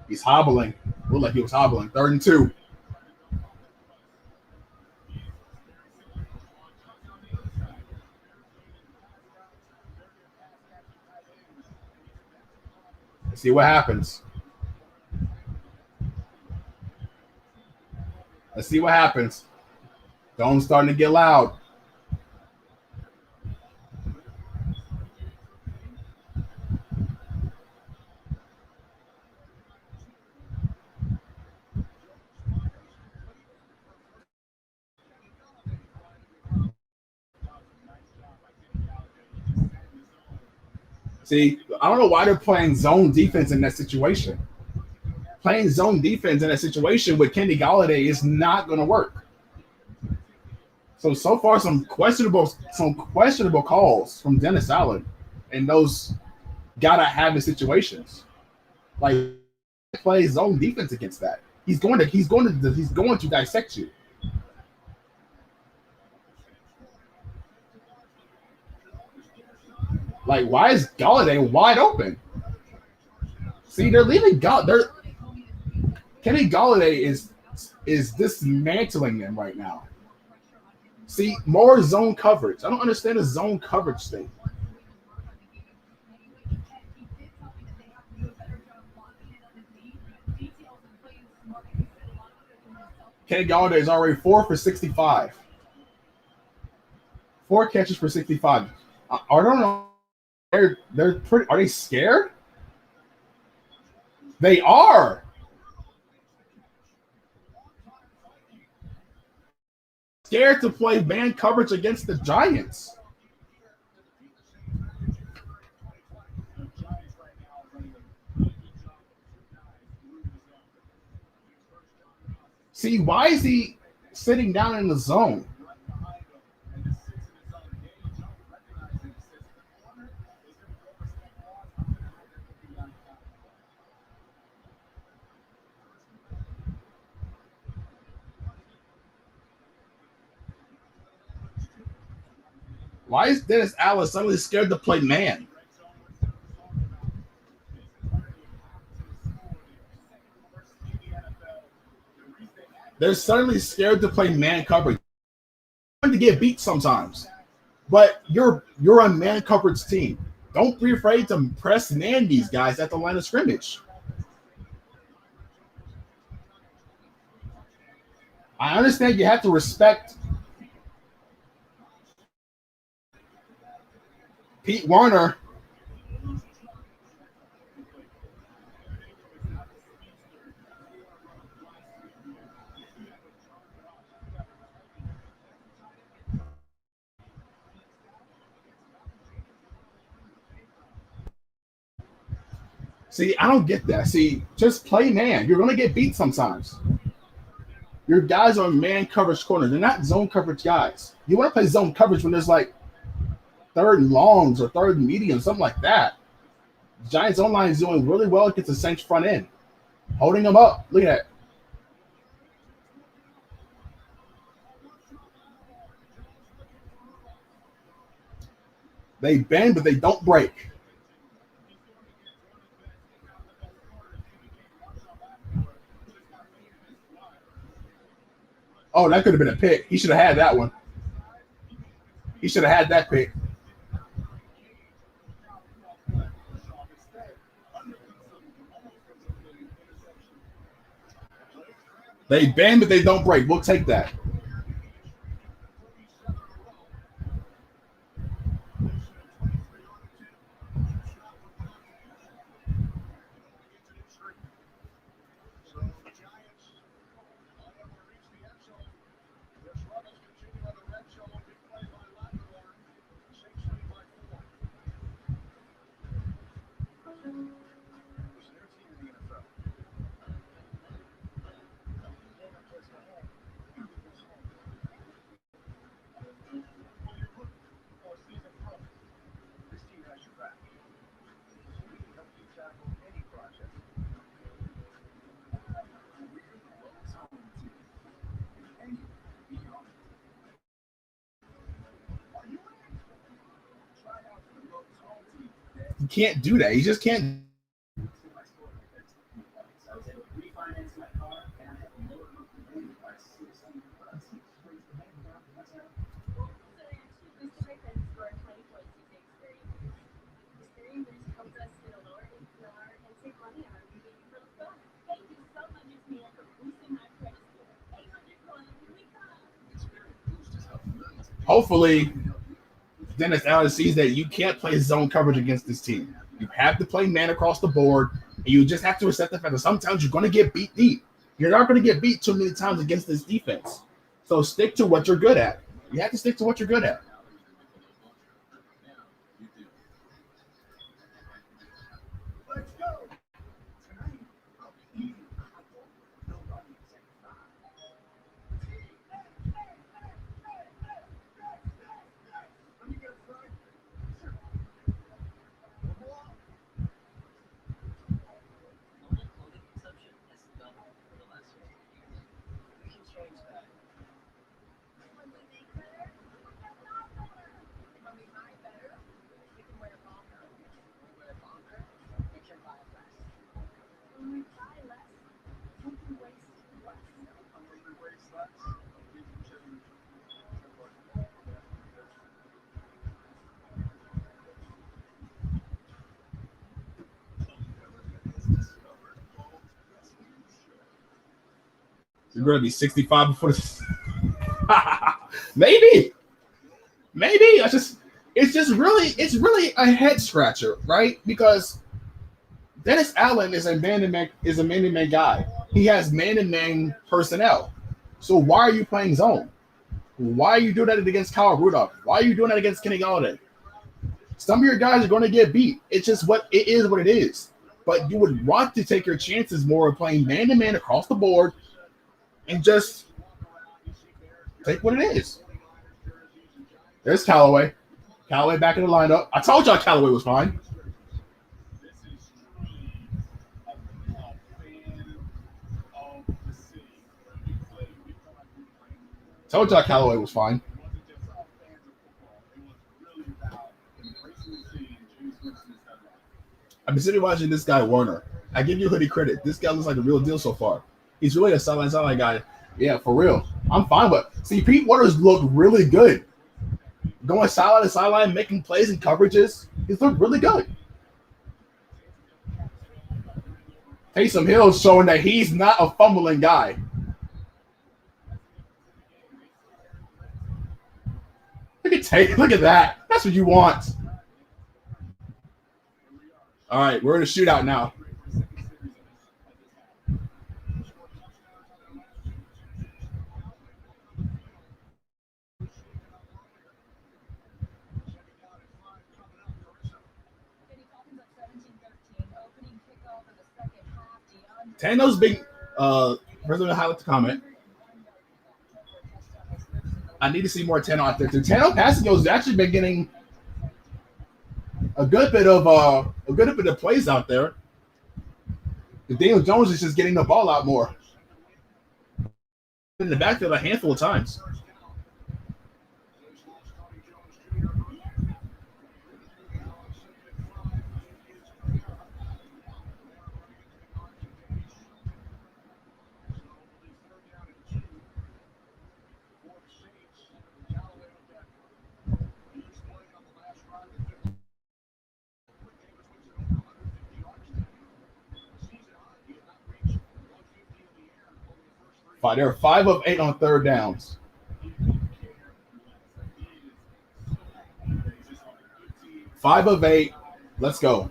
S2: He's hobbling. Looked like he was hobbling. 3rd and 2. Let's see what happens. Let's see what happens. Jones starting to get loud. See, I don't know why they're playing zone defense in that situation. Playing zone defense in that situation with Kenny Golladay is not going to work. So far, some questionable calls from Dennis Allen in those gotta have it situations. Like, play zone defense against that. He's going to dissect you. Like, why is Golladay wide open? See, they're leaving Kenny Golladay is dismantling them right now. See, more zone coverage. I don't understand the zone coverage thing. Kenny Golladay is already 4 for 65. 4 catches for 65. I don't know. They're pretty. Are they scared? They are. Scared to play man coverage against the Giants. See, why is he sitting down in the zone? Why is Dennis Allen suddenly scared to play man? They're suddenly scared to play man coverage. They're going to get beat sometimes, but you're a man coverage team. Don't be afraid to press man these guys at the line of scrimmage. I understand you have to respect Pete Warner. See, I don't get that. See, just play man. You're going to get beat sometimes. Your guys are man coverage corners. They're not zone coverage guys. You want to play zone coverage when there's like 3rd and longs or 3rd and medium, something like that. The Giants' online is doing really well against the Saints front end. Holding him up. Look at that. They bend, but they don't break. Oh, that could have been a pick. He should have had that one. He should have had that pick. They bend, but they don't break. We'll take that. He can't do that. He just can't. Hopefully, Dennis Allen sees that you can't play zone coverage against this team. You have to play man across the board, and you just have to accept the fact that sometimes you're going to get beat deep. You're not going to get beat too many times against this defense. So stick to what you're good at. You have to stick to what you're good at. You're going to be 65 before this. Maybe. It's really a head scratcher, right? Because Dennis Allen is a man-to-man guy. He has man-to-man personnel. So why are you playing zone? Why are you doing that against Kyle Rudolph? Why are you doing that against Kenny Galladay? Some of your guys are going to get beat. It's just what it is. But you would want to take your chances more of playing man-to-man across the board and just take what it is. There's Callaway. Callaway back in the lineup. I told y'all Callaway was fine. Told y'all Callaway was fine. I've been sitting watching this guy, Warner. I give you hoodie credit. This guy looks like the real deal so far. He's really a sideline guy. Yeah, for real. I'm fine with it. See, Pete Waters looked really good. Going sideline to sideline, making plays and coverages. He's looked really good. Taysom Hill's showing that he's not a fumbling guy. Look at that. That's what you want. All right, we're in a shootout now. Tano's big. President highlight the comment. I need to see more Tano out there too. Tano passing has actually been getting a good bit of plays out there. Daniel Jones is just getting the ball out more in the backfield a handful of times. They're 5 of 8 on third downs. Five of 8. Let's go.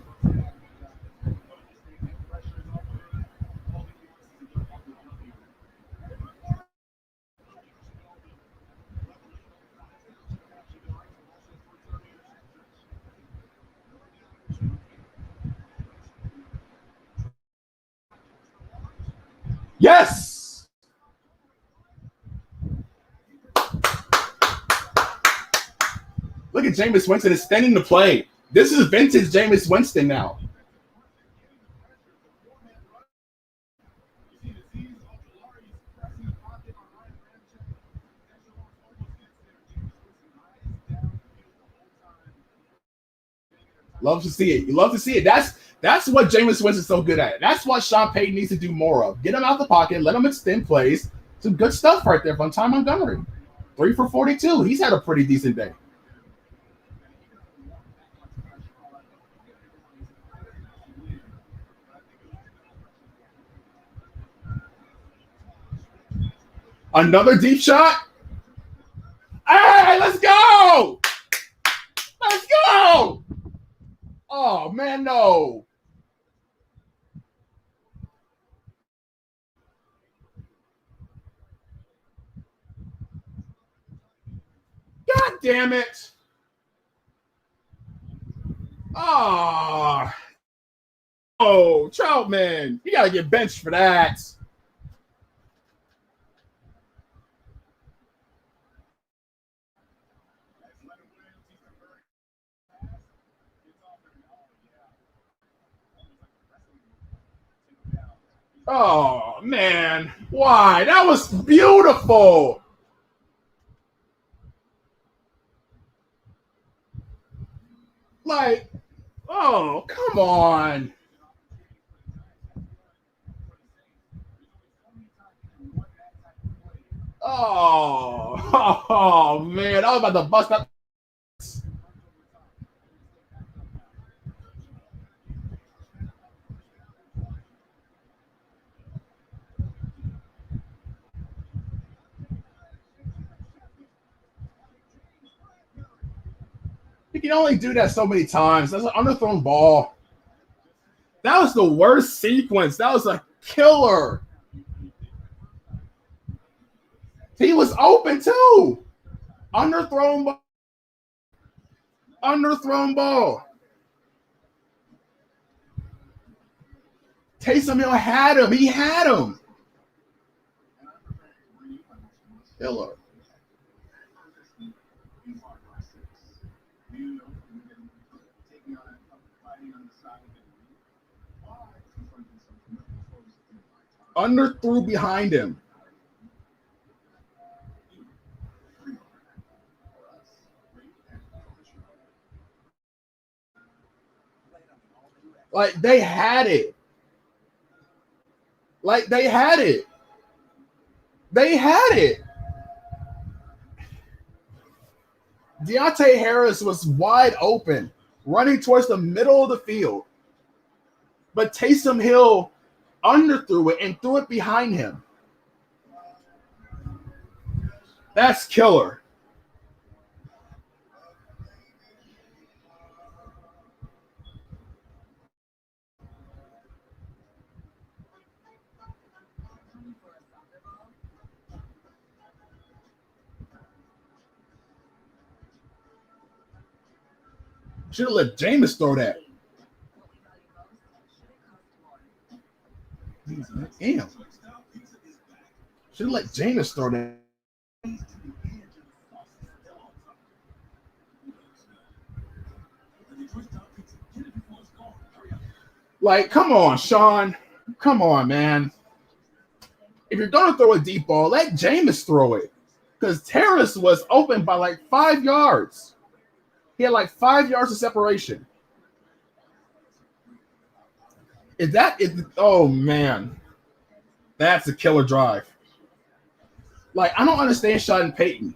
S2: Yes! Look at Jameis Winston extending the play. This is vintage Jameis Winston now. Love to see it. You love to see it. That's what Jameis Winston's so good at. That's what Sean Payton needs to do more of. Get him out the pocket, let him extend plays. Some good stuff right there from Ty Montgomery. 3 for 42. He's had a pretty decent day. Another deep shot. Hey, let's go! Let's go! Oh, man, no. God damn it. Oh, Troutman. You got to get benched for that. Oh, man. Why? That was beautiful. Like, oh, come on. Oh, man. I was about to bust up. You can only do that so many times. That's an underthrown ball. That was the worst sequence. That was a killer. He was open too. Underthrown ball. Underthrown ball. Taysom Hill had him. He had him. Killer. Underthrew behind him. Like they had it. Like they had it. They had it. Deontay Harris was wide open, running towards the middle of the field. But Taysom Hill underthrew it and threw it behind him. That's killer. Should have let Jameis throw that. Damn. Should have let Jameis throw that. Like, come on, Sean. come on, man. If you're going to throw a deep ball, let Jameis throw it. Because Terrace was open by like 5 yards. He had like 5 yards of separation. Oh, man. That's a killer drive. Like, I don't understand Sean Payton.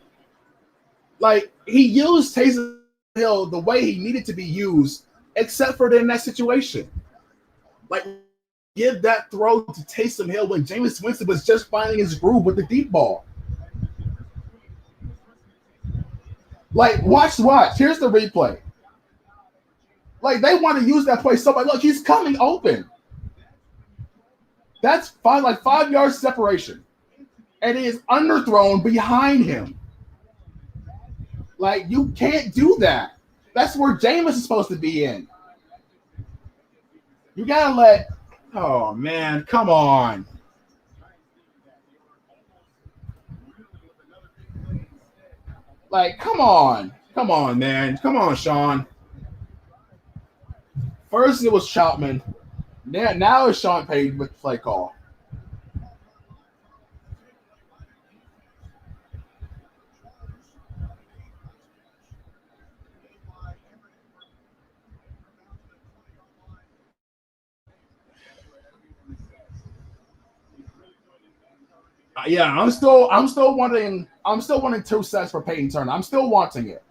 S2: Like, he used Taysom Hill the way he needed to be used, except for in that situation. Like, give that throw to Taysom Hill when Jameis Winston was just finding his groove with the deep ball. Like, watch. Here's the replay. Like, they want to use that play so much. Look, he's coming open. That's 5 yards separation. And it is underthrown behind him. Like, you can't do that. That's where Jameis is supposed to be in. You gotta let. Oh man, come on. Like, come on, man, come on, Sean. First it was Chapman. Now it's Sean Payton with the play call. Yeah, I'm still wanting 2 sets for Peyton Turner. I'm still wanting it.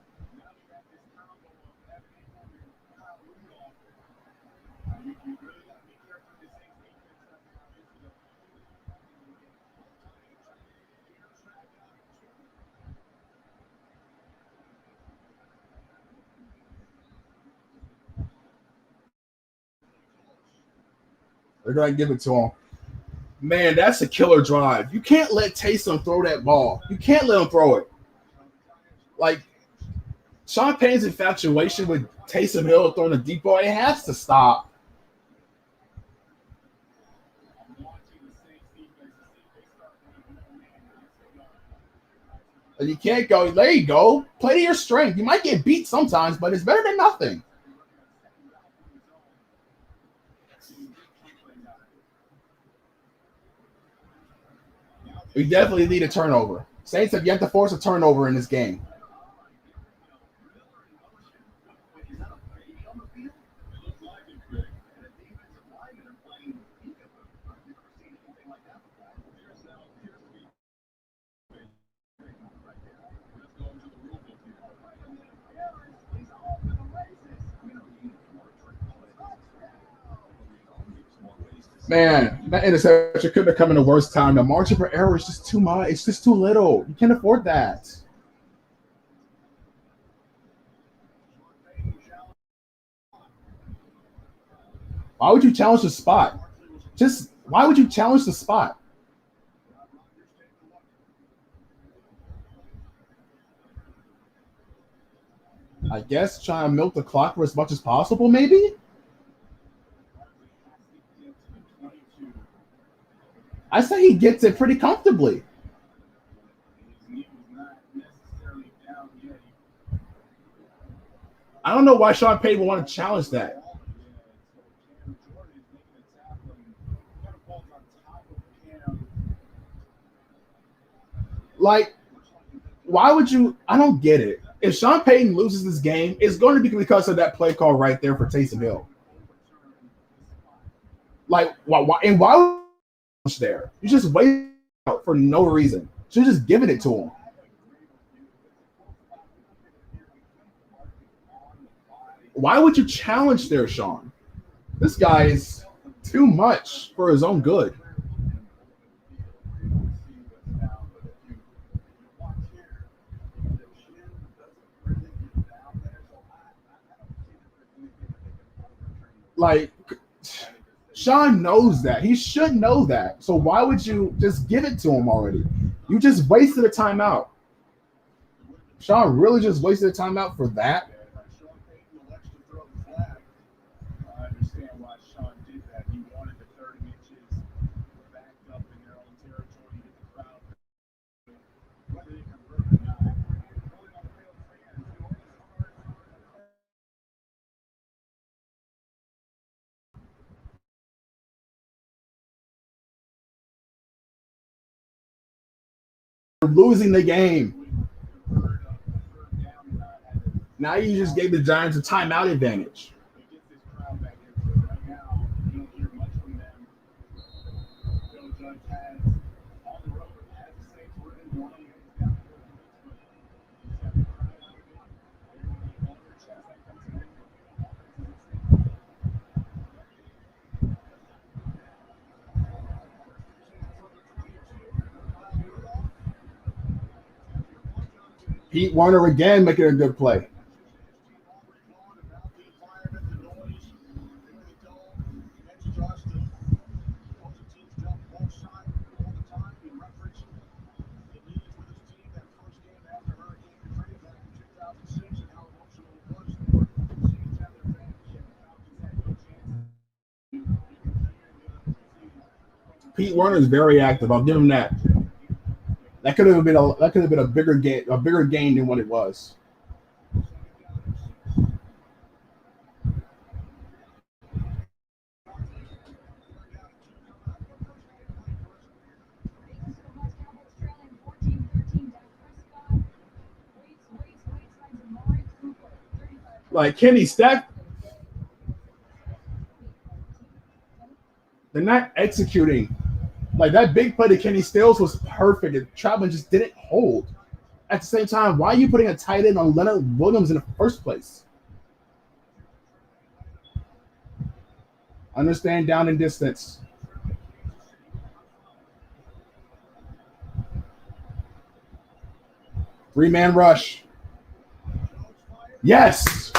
S2: They're gonna give it to him. Man, that's a killer drive. You can't let Taysom throw that ball. You can't let him throw it. Like, Sean Payton's infatuation with Taysom Hill throwing a deep ball, it has to stop. And you can't go, there you go. Play to your strength. You might get beat sometimes, but it's better than nothing. We definitely need a turnover. Saints have yet to force a turnover in this game. Man, that interception couldn't have come in the worst time. The margin for error is just too much. It's just too little. You can't afford that. Why would you challenge the spot? Why would you challenge the spot? I guess trying to milk the clock for as much as possible, maybe? I say he gets it pretty comfortably. I don't know why Sean Payton would want to challenge that. Like, why would you? I don't get it. If Sean Payton loses this game, it's going to be because of that play call right there for Taysom Hill. Like, why would you there? You just wait out for no reason. Should just given it to him. Why would you challenge there, Sean? This guy is too much for his own good. Like, Sean knows that. He should know that. So why would you just give it to him already? You just wasted a timeout. Sean really just wasted a timeout for that? losing the game. Now you just gave the Giants a timeout advantage. Pete Warner again making a good play. Pete Warner is very active. I'll give him that. That could have been a bigger gain than what it was. Like Kenny Stack, they're not executing. Like that big play to Kenny Stills was perfect, and Troutman just didn't hold. At the same time, why are you putting a tight end on Leonard Williams in the first place? Understand down and distance. Three-man rush. Yes.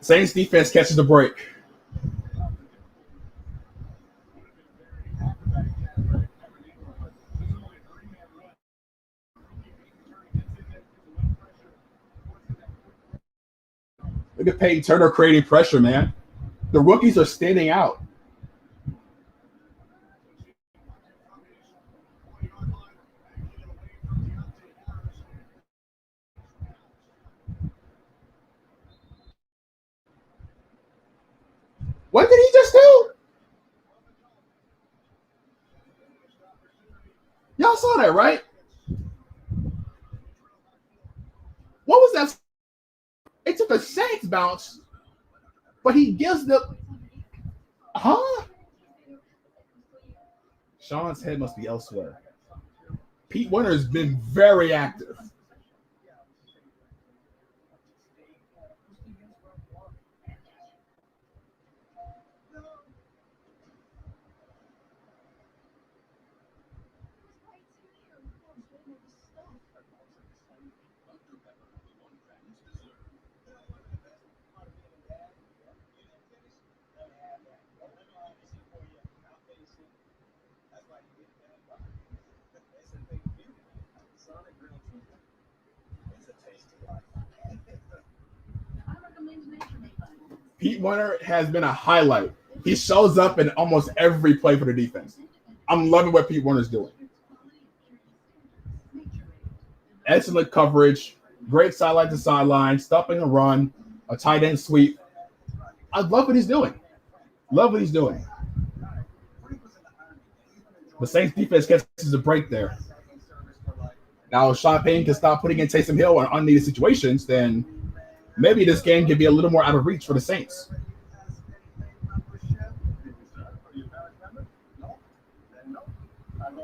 S2: Saints defense catches the break. Look at Peyton Turner creating pressure, man. The rookies are standing out. What did he just do? Y'all saw that, right? What was that? It took a Saints bounce, but he gives the Sean's head must be elsewhere. Pete Warner has been very active. Pete Warner has been a highlight. He shows up in almost every play for the defense. I'm loving what Pete Warner's doing. Excellent coverage, great sideline to sideline, stopping a run, a tight end sweep. I love what he's doing. Love what he's doing. The Saints defense catches a break there. Now, if Sean Payton can stop putting in Taysom Hill in unneeded situations, then maybe this game can be a little more out of reach for the Saints.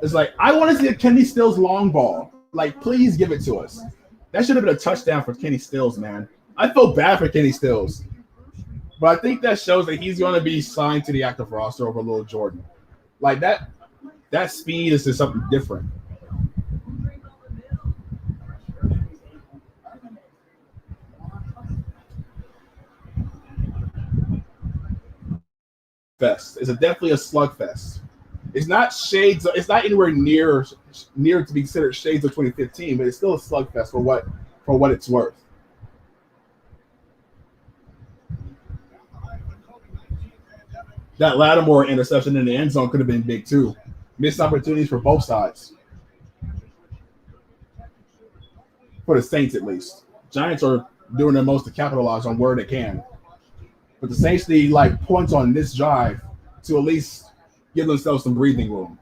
S2: It's like, I want to see a Kenny Stills long ball. Like, please give it to us. That should have been a touchdown for Kenny Stills, man. I feel bad for Kenny Stills. But I think that shows that he's going to be signed to the active roster over Lil Jordan. Like, that speed is just something different. Fest. It's definitely a slugfest. It's not shades. It's not anywhere near to be considered shades of 2015, but it's still a slugfest for what it's worth. That Lattimore interception in the end zone could have been big too. Missed opportunities for both sides. For the Saints, at least. Giants are doing their most to capitalize on where they can. But the Saints need like points on this drive to at least give themselves some breathing room.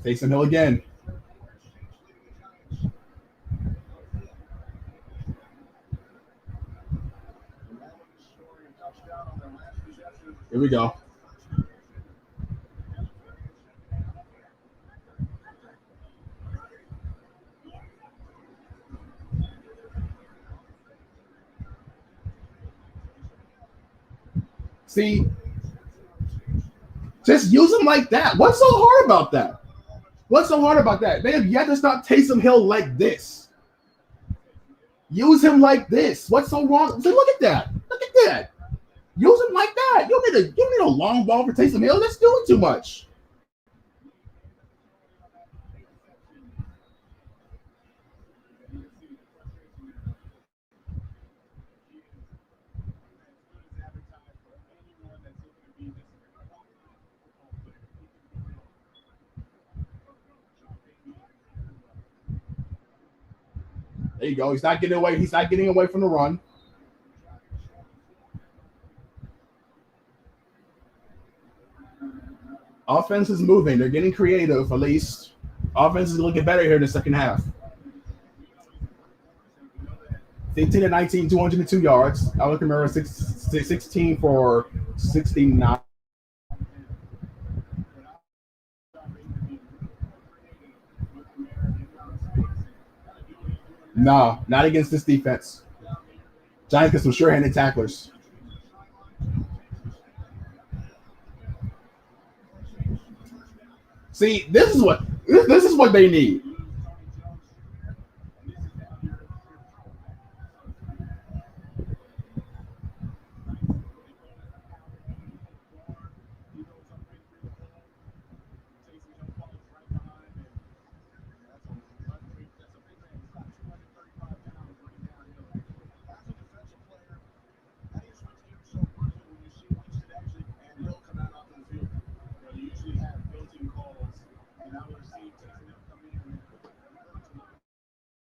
S2: Taysom Hill again. Here we go. See, just use him like that. What's so hard about that? What's so hard about that? They have yet to stop Taysom Hill like this. Use him like this. What's so wrong? See, look at that. Look at that. Use him like that. You don't need a long ball for Taysom Hill. That's doing too much. There you go. He's not getting away. He's not getting away from the run. Offense is moving. They're getting creative, at least. Offense is looking better here in the second half. 15-19, 202 yards. Alvin Kamara 16 for 69. No, not against this defense. Giants get some sure-handed tacklers. See, this is what they need.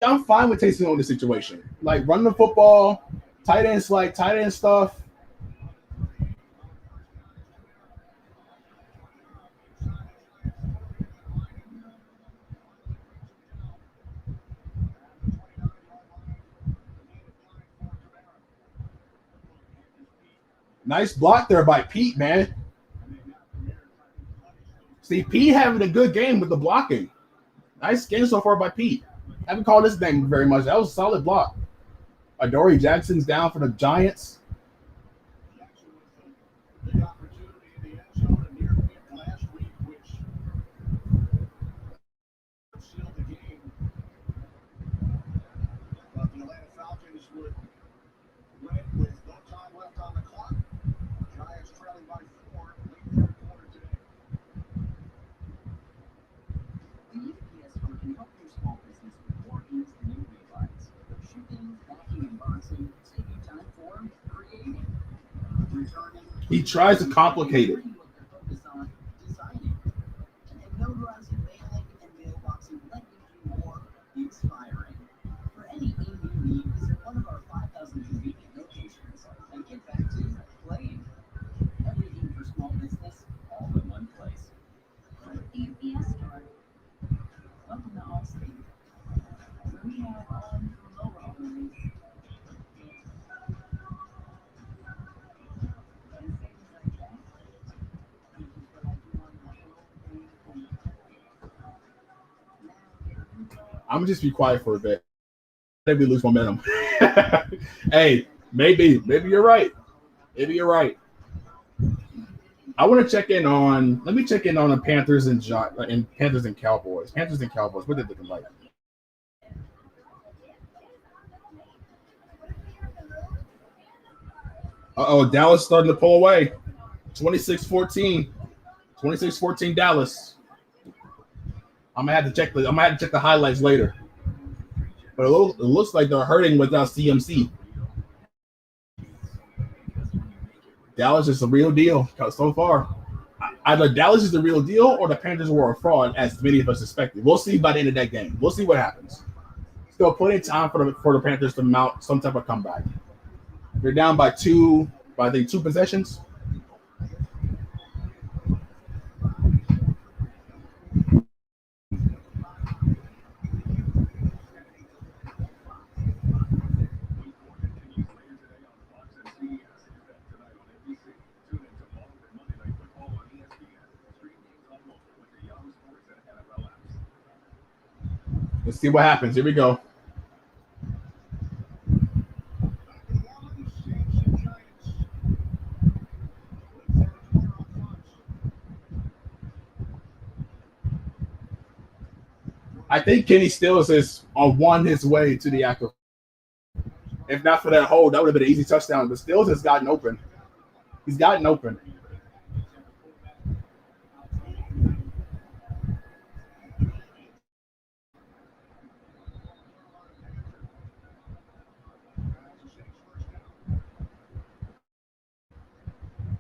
S2: I'm fine with Taysom on the situation. Like run the football, tight end slide, tight end stuff. Nice block there by Pete, man. See, Pete having a good game with the blocking. Nice game so far by Pete. Haven't called this thing very much. That was a solid block. Adoree Jackson's down for the Giants. He tries to complicate it. I'm gonna just be quiet for a bit. Maybe we lose momentum. Hey, maybe you're right. Maybe you're right. I want to check in on. Let me check in on the Panthers and Panthers and Cowboys. Panthers and Cowboys. What are they looking like? Dallas starting to pull away. 26-14. 26-14 Dallas. I'm gonna have to check the highlights later. But it looks like they're hurting without CMC. Dallas is a real deal so far. Either Dallas is the real deal or the Panthers were a fraud, as many of us expected. We'll see by the end of that game. We'll see what happens. Still plenty of time for the Panthers to mount some type of comeback. They're down by I think two possessions. Let's see what happens. Here we go. I think Kenny Stills is on his way to the active. If not for that hold, that would have been an easy touchdown. But Stills has gotten open. He's gotten open.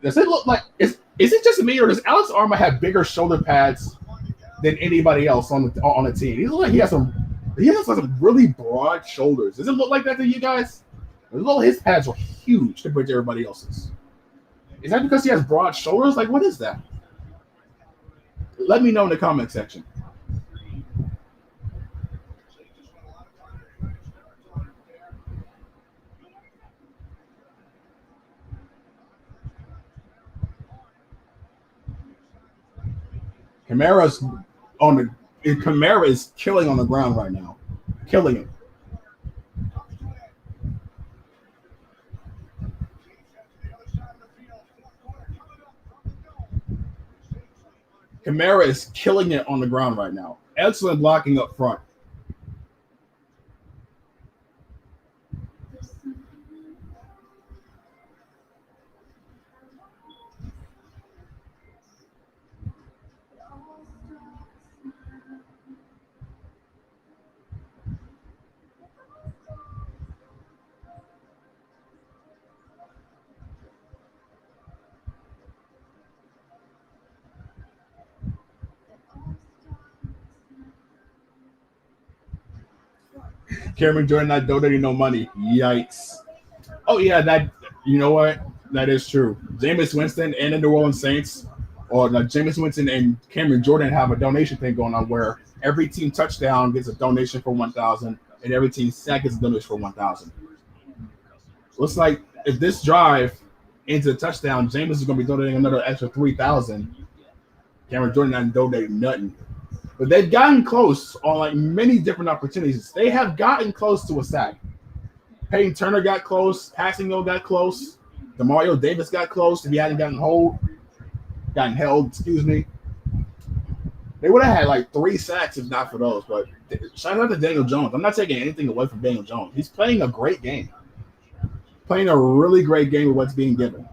S2: Does it look like is it just me, or does Alex Arma have bigger shoulder pads than anybody else on the team? He looks like he has some really broad shoulders. Does it look like that to you guys? His pads are huge compared to everybody else's. Is that because he has broad shoulders? Like, what is that? Let me know in the comment section. Kamara is killing on the ground right now. Killing him. Kamara is killing it on the ground right now. Excellent blocking up front. Cameron Jordan not donating no money. Yikes. Oh, yeah, you know what? That is true. Jameis Winston and the New Orleans Saints, or Jameis Winston and Cameron Jordan have a donation thing going on where every team touchdown gets a donation for $1,000 and every team sack gets a donation for $1,000. Looks like if this drive into a touchdown, Jameis is going to be donating another extra $3,000. Cameron Jordan not donating nothing. But they've gotten close on like many different opportunities. They have gotten close to a sack. Peyton Turner got close. Passingo got close. Demario Davis got close if he hadn't gotten held, excuse me. They would have had like 3 sacks if not for those. But shout out to Daniel Jones. I'm not taking anything away from Daniel Jones. He's playing a great game. Playing a really great game with what's being given.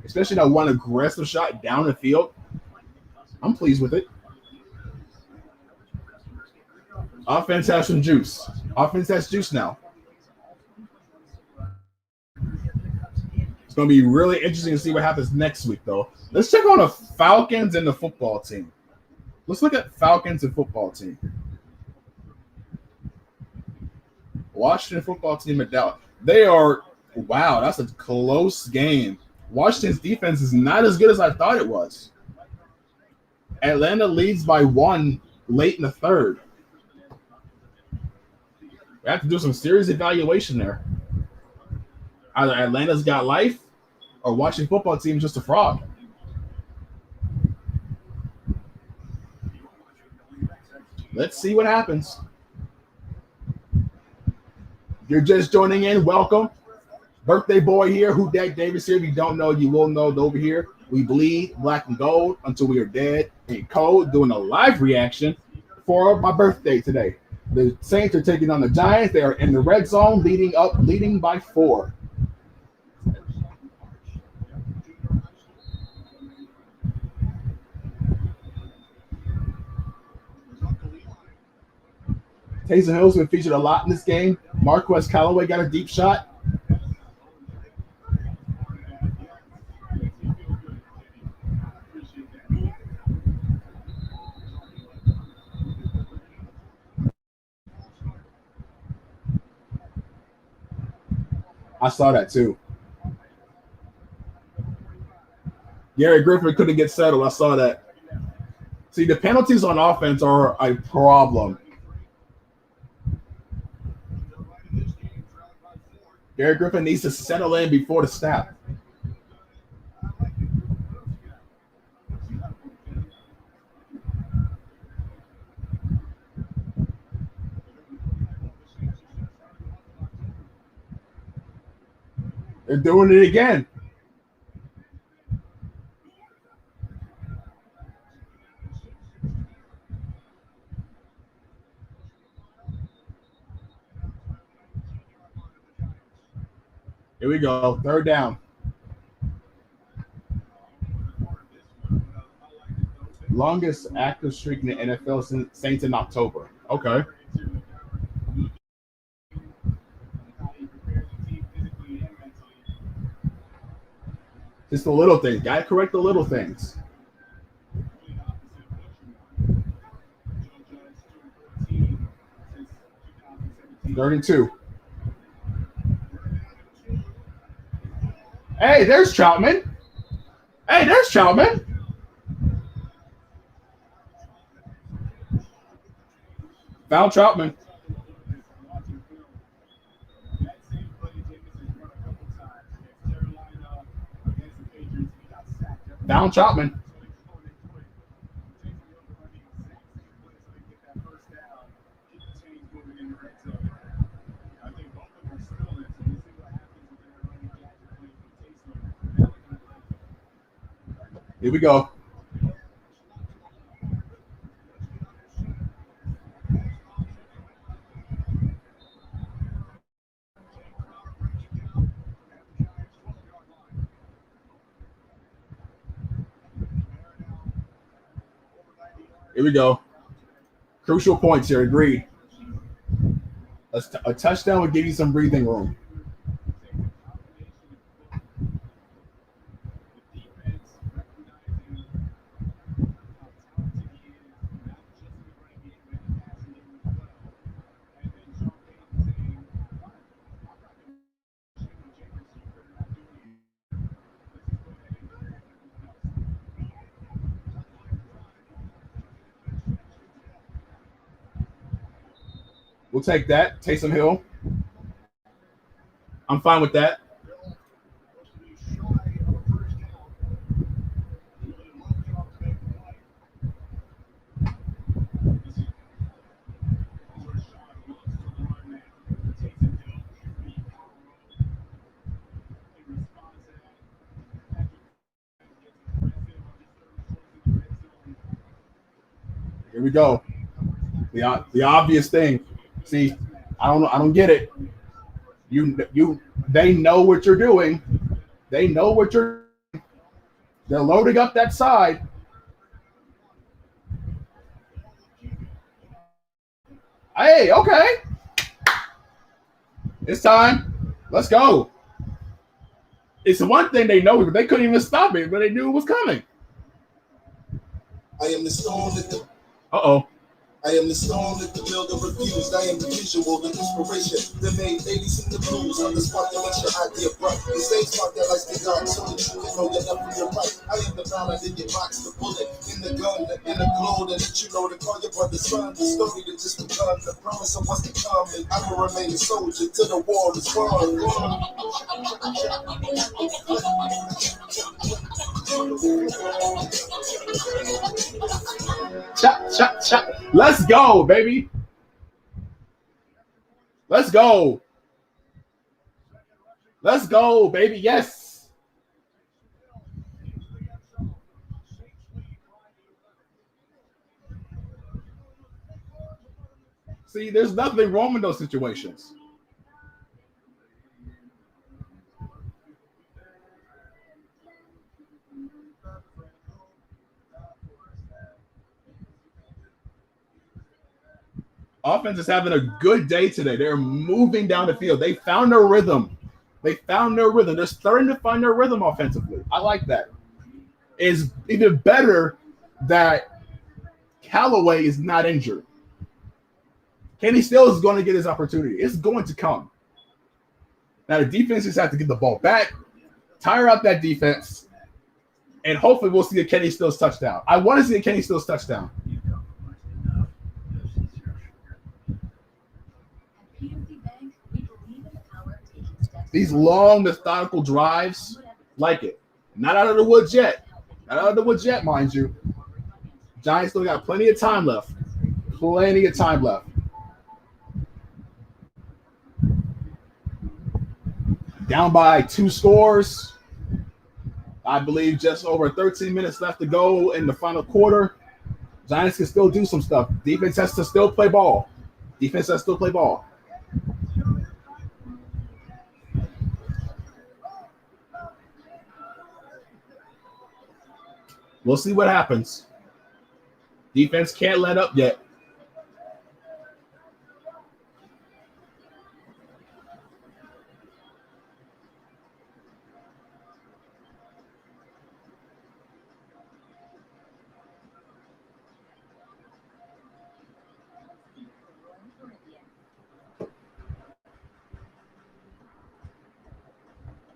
S2: Especially that one aggressive shot down the field. I'm pleased with it. Offense has some juice. Offense has juice now. It's going to be really interesting to see what happens next week, though. Let's check on the Falcons and the football team. Let's look at Falcons and football team. Washington football team at Dallas. Wow, that's a close game. Washington's defense is not as good as I thought it was. Atlanta leads by 1 late in the third. We have to do some serious evaluation there. Either Atlanta's got life or Washington football team is just a fraud. Let's see what happens. If you're just joining in, welcome. Birthday boy here, Who Dat Davis here. If you don't know, you will know over here. We bleed black and gold until we are dead. And Code doing a live reaction for my birthday today. The Saints are taking on the Giants. They are in the red zone, leading by 4. Taysom Hill's been featured a lot in this game. Marquez Callaway got a deep shot. I saw that too. Gary Griffin couldn't get settled. I saw that. See, the penalties on offense are a problem. Gary Griffin needs to settle in before the snap. They're doing it again. Here we go. Third down. Longest active streak in the NFL since in October. Okay. Just the little things. Got to correct the little things. Third and 2. Hey, there's Troutman. Hey, there's Troutman. Found Troutman. Found Troutman. Here we go. Here we go. Crucial points here. Agreed. A touchdown would give you some breathing room. We'll take that. Taysom Hill. I'm fine with that. Here we go. The obvious thing. See, I don't get it. They know what you're doing. They know what you're doing. They're loading up that side. Hey, okay. It's time. Let's go. It's one thing they know, but they couldn't even stop it, but they knew it was coming.
S1: I am the storm that the
S2: Uh-oh.
S1: I am the storm that the builder refused. I am the visual, the inspiration that made babies in the blues. I'm the spark that makes your idea bright. The same spark that lights the dark, so that you can know you're left from your right. I am the balance in your box, the bullet in the gun, in the glow that let you know to call your brother's son. The story that just begun, the promise of what's to come. And I will remain a soldier till the war is won.
S2: Chop. Let's go, baby. Let's go. Let's go, baby. Yes. See, there's nothing wrong in those situations. Offense is having a good day today. They're moving down the field. They found their rhythm. They're starting to find their rhythm offensively. I like that. It's even better that Callaway is not injured. Kenny Stills is going to get his opportunity. It's going to come. Now the defense just have to get the ball back, tire out that defense, and hopefully we'll see a Kenny Stills touchdown. I want to see a Kenny Stills touchdown. These long, methodical drives, like it. Not out of the woods yet. Not out of the woods yet, mind you. Giants still got plenty of time left. Plenty of time left. Down by 2 scores. I believe just over 13 minutes left to go in the final quarter. Giants can still do some stuff. Defense has to still play ball. Defense has to still play ball. We'll see what happens. Defense can't let up yet.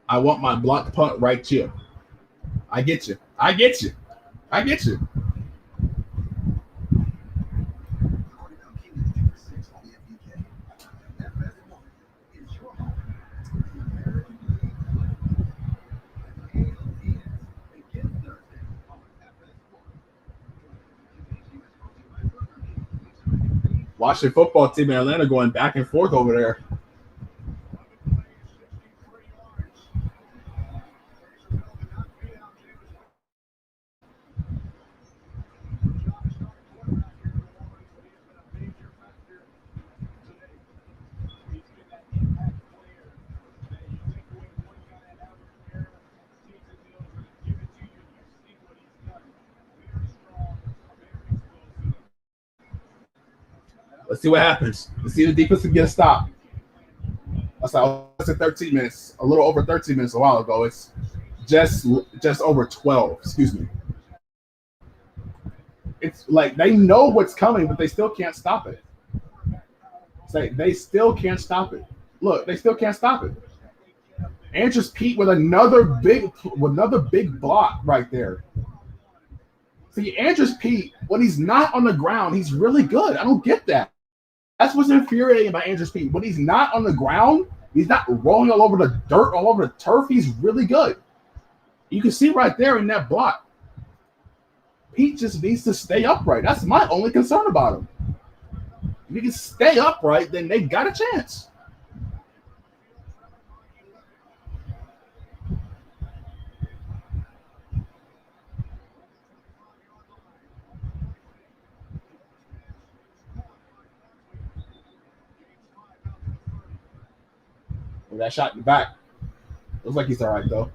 S2: I want my block punt right here. I get you. I get you. I get you. Washington football team in Atlanta going back and forth over there. Let's see what happens. Let's see if the defense can get a stop. That's 13 minutes, a little over 13 minutes a while ago. It's just over 12. Excuse me. It's like they know what's coming, but they still can't stop it. It's like they still can't stop it. Look, they still can't stop it. Andrews Pete with another big block right there. See, Andrews Pete, when he's not on the ground, he's really good. I don't get that. That's what's infuriating about Andrews Pete. When he's not on the ground, he's not rolling all over the dirt, all over the turf. He's really good. You can see right there in that block. Pete just needs to stay upright. That's my only concern about him. If he can stay upright, then they got a chance. Well, that shot in the back. Looks like he's all right, though.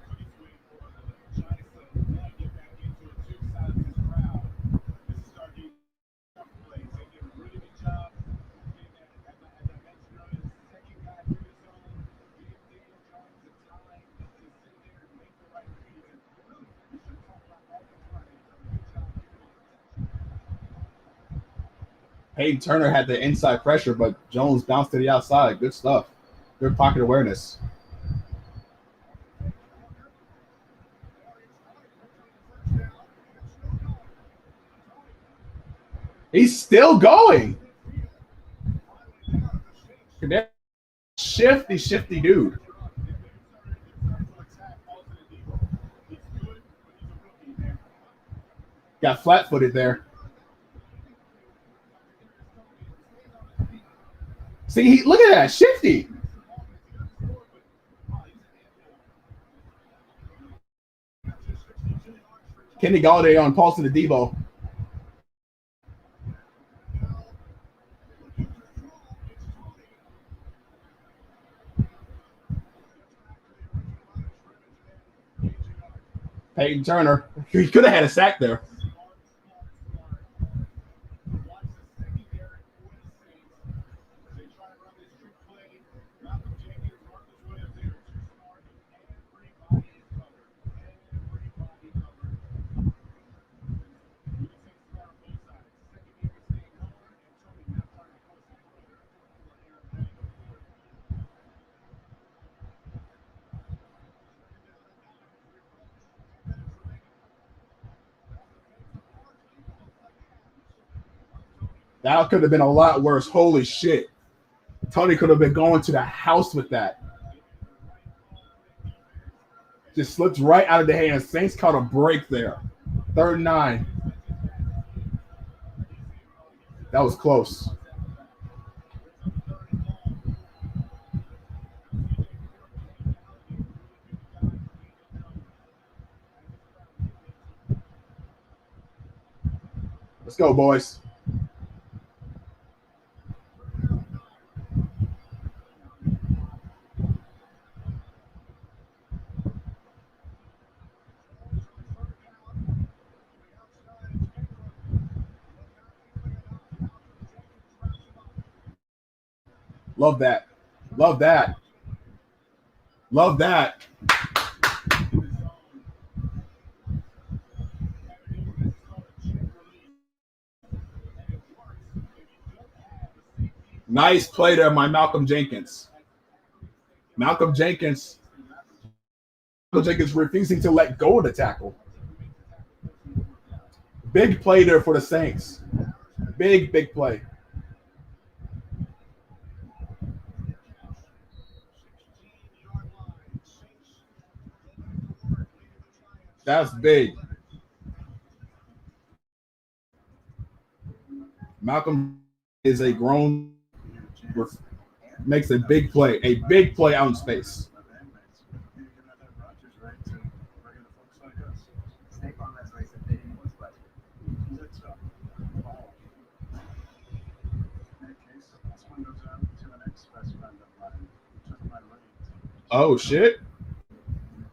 S2: Peyton Turner had the inside pressure, but Jones bounced to the outside. Good stuff. Good pocket awareness. He's still going. Shifty dude. Got flat-footed there. See, look at that. Shifty. Kenny Galladay on Paulson to Debo. Peyton Turner. He could have had a sack there. That could have been a lot worse. Holy shit. Tony could have been going to the house with that. Just slipped right out of the hands. Saints caught a break there. 3rd and 9. That was close. Let's go, boys. Love that. Love that. Love that. Nice play there by Malcolm Jenkins. Malcolm Jenkins refusing to let go of the tackle. Big play there for the Saints. Big play. That's big. Malcolm is a grown, makes a big play out in space. Oh shit.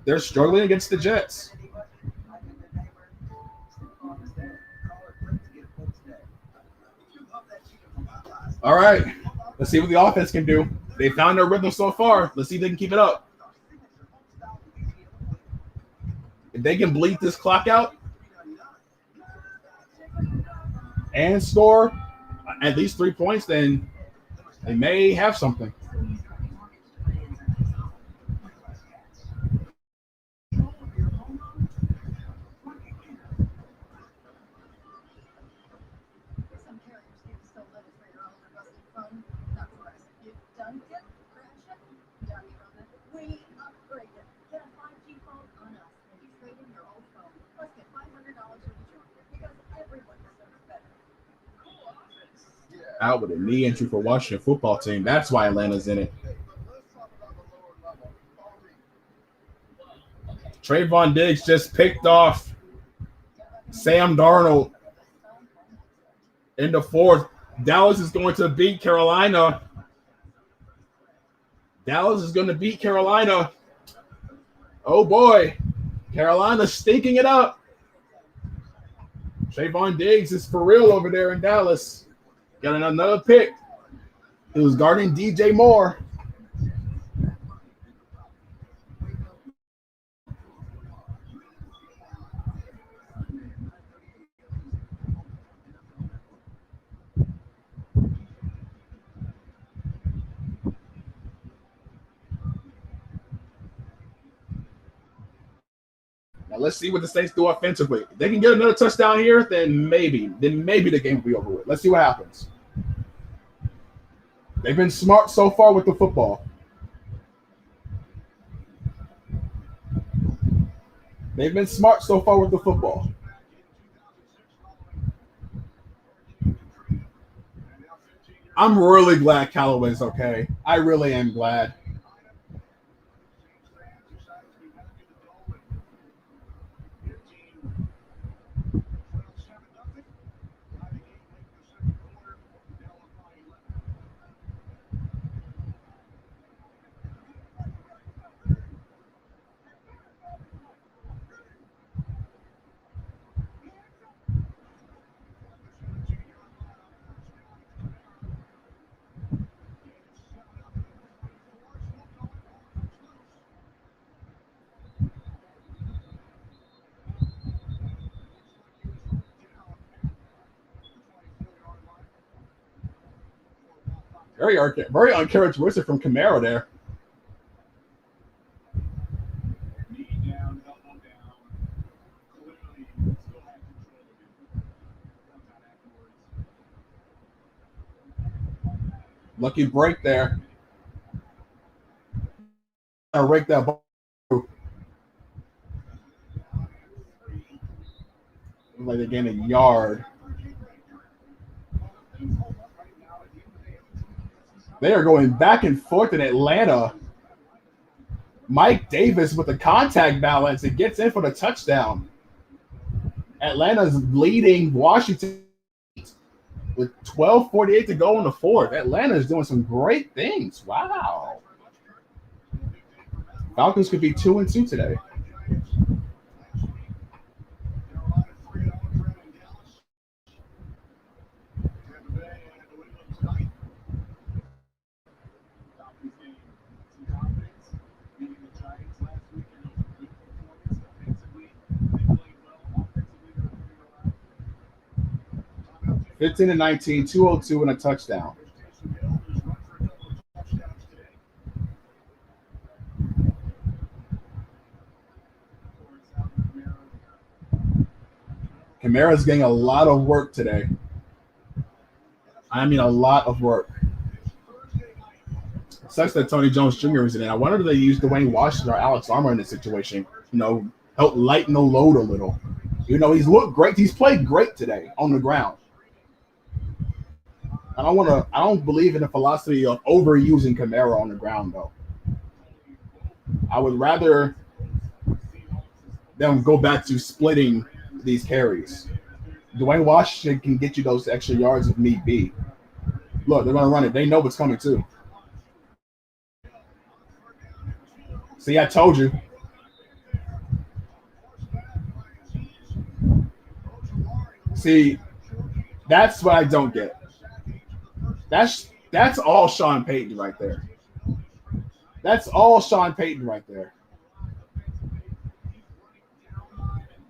S2: They're struggling against the Jets. All right. Let's see what the offense can do. They found their rhythm so far. Let's see if they can keep it up. If they can bleed this clock out and score at least 3 points, then they may have something. Out with a knee injury for Washington football team. That's why Atlanta's in it. Trayvon Diggs just picked off Sam Darnold in the 4th. Dallas is going to beat Carolina. Dallas is going to beat Carolina. Oh boy. Carolina's stinking it up. Trayvon Diggs is for real over there in Dallas. Got another pick. He was guarding DJ Moore. Now let's see what the Saints do offensively. If they can get another touchdown here, then maybe the game will be over with. Let's see what happens. They've been smart so far with the football. They've been smart so far with the football. I'm really glad Callaway's okay. I really am glad. Very uncharacteristic from Camaro there. Lucky break there. I rake that ball. Like they gained a yard. They are going back and forth in Atlanta. Mike Davis with the contact balance. It gets in for the touchdown. Atlanta's leading Washington with 12:48 to go in the fourth. Atlanta is doing some great things. Wow. Falcons could be 2-2 today. (15 to 19), 202 and a touchdown. Kamara's getting a lot of work today. I mean, a lot of work. It sucks that Tony Jones Jr. is in it. I wonder if they use Dwayne Washington or Alex Armour in this situation. You know, help lighten the load a little. You know, he's looked great. He's played great today on the ground. I don't believe in the philosophy of overusing Kamara on the ground, though. I would rather them go back to splitting these carries. Dwayne Washington can get you those extra yards if need be. Look, they're going to run it. They know what's coming, too. See, I told you. See, that's what I don't get. That's all Sean Payton right there. That's all Sean Payton right there.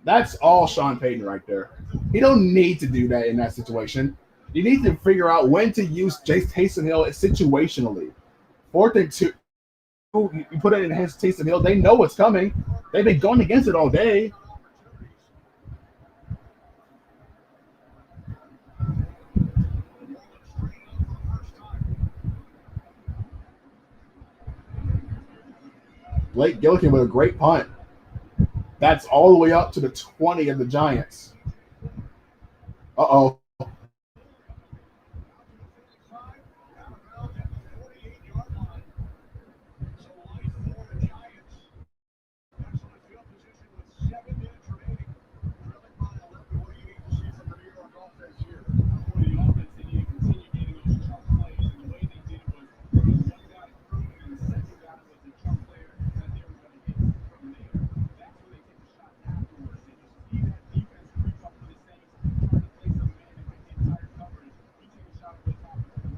S2: That's all Sean Payton right there. He don't need to do that in that situation. You need to figure out when to use Taysom Hill situationally. 4th and 2, you put it in hands of Taysom Hill. They know what's coming. They've been going against it all day. Blake Gillikin with a great punt. That's all the way up to the 20 of the Giants. Uh-oh.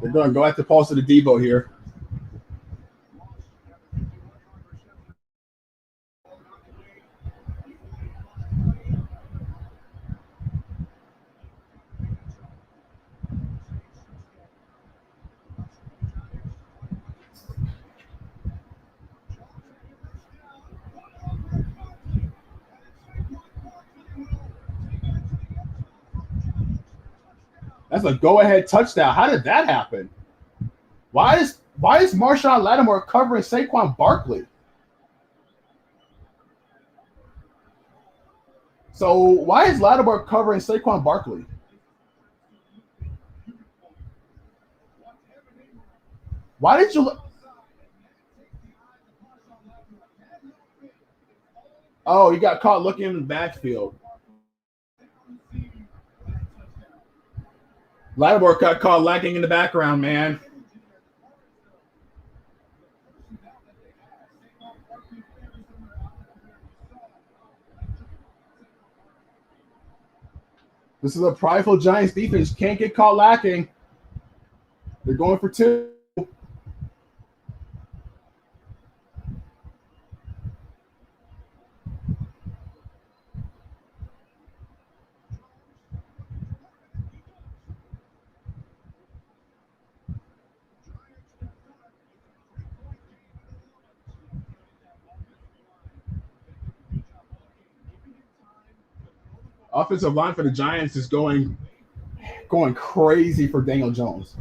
S2: They're going to go after Paulson to Debo here. That's a go-ahead touchdown. How did that happen? Why is Marshawn Lattimore covering Saquon Barkley? So why is Lattimore covering Saquon Barkley? Why did you? Oh, he got caught looking in the backfield. Lattimore got caught lacking in the background, man. This is a prideful Giants defense. Can't get caught lacking. They're going for 2. Offensive line for the Giants is going crazy for Daniel Jones.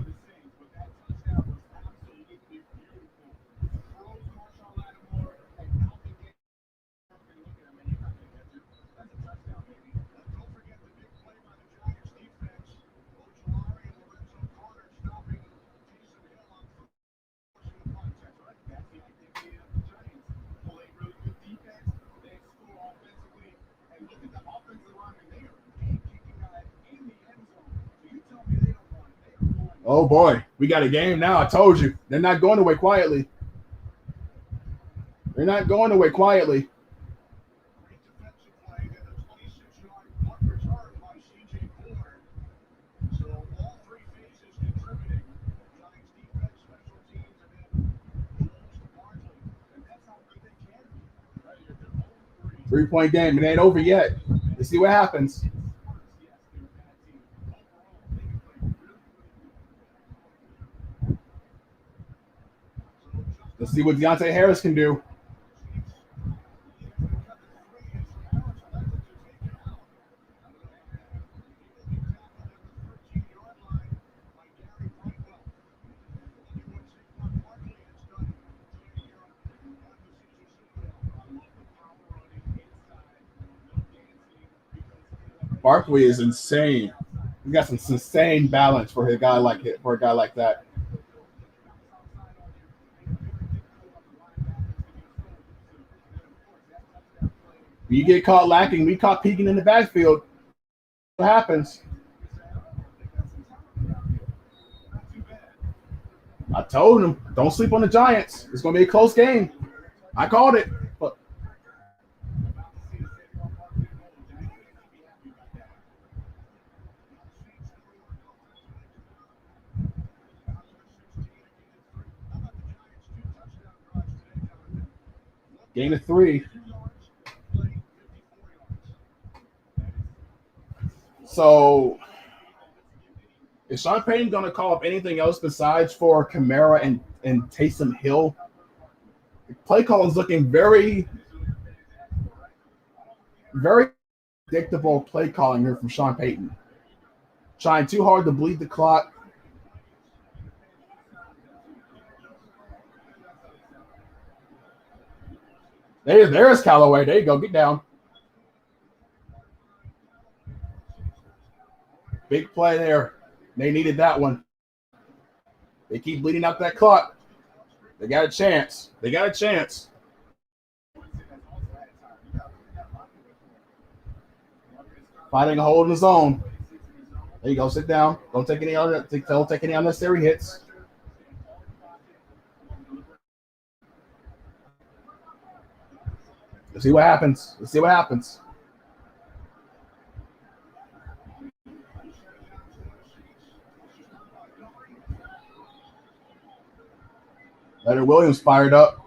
S2: Oh boy, we got a game now. I told you. They're not going away quietly. They're not going away quietly. Three-point game. It ain't over yet. Let's see what happens. Let's see what Deontay Harris can do. Barkley is insane. He got some insane balance for a guy like that. You get caught lacking. We caught peeking in the backfield. What happens? I told him, don't sleep on the Giants. It's going to be a close game. I called it. But gain of 3. So is Sean Payton going to call up anything else besides for Kamara and Taysom Hill? Play calling is looking very, very predictable play calling here from Sean Payton. Trying too hard to bleed the clock. There's Callaway. There you go. Get down. Big play there. They needed that one. They keep bleeding out that clock. They got a chance. Fighting a hole in the zone. There you go. Sit down. Don't take any unnecessary hits. Let's see what happens. Leonard Williams fired up.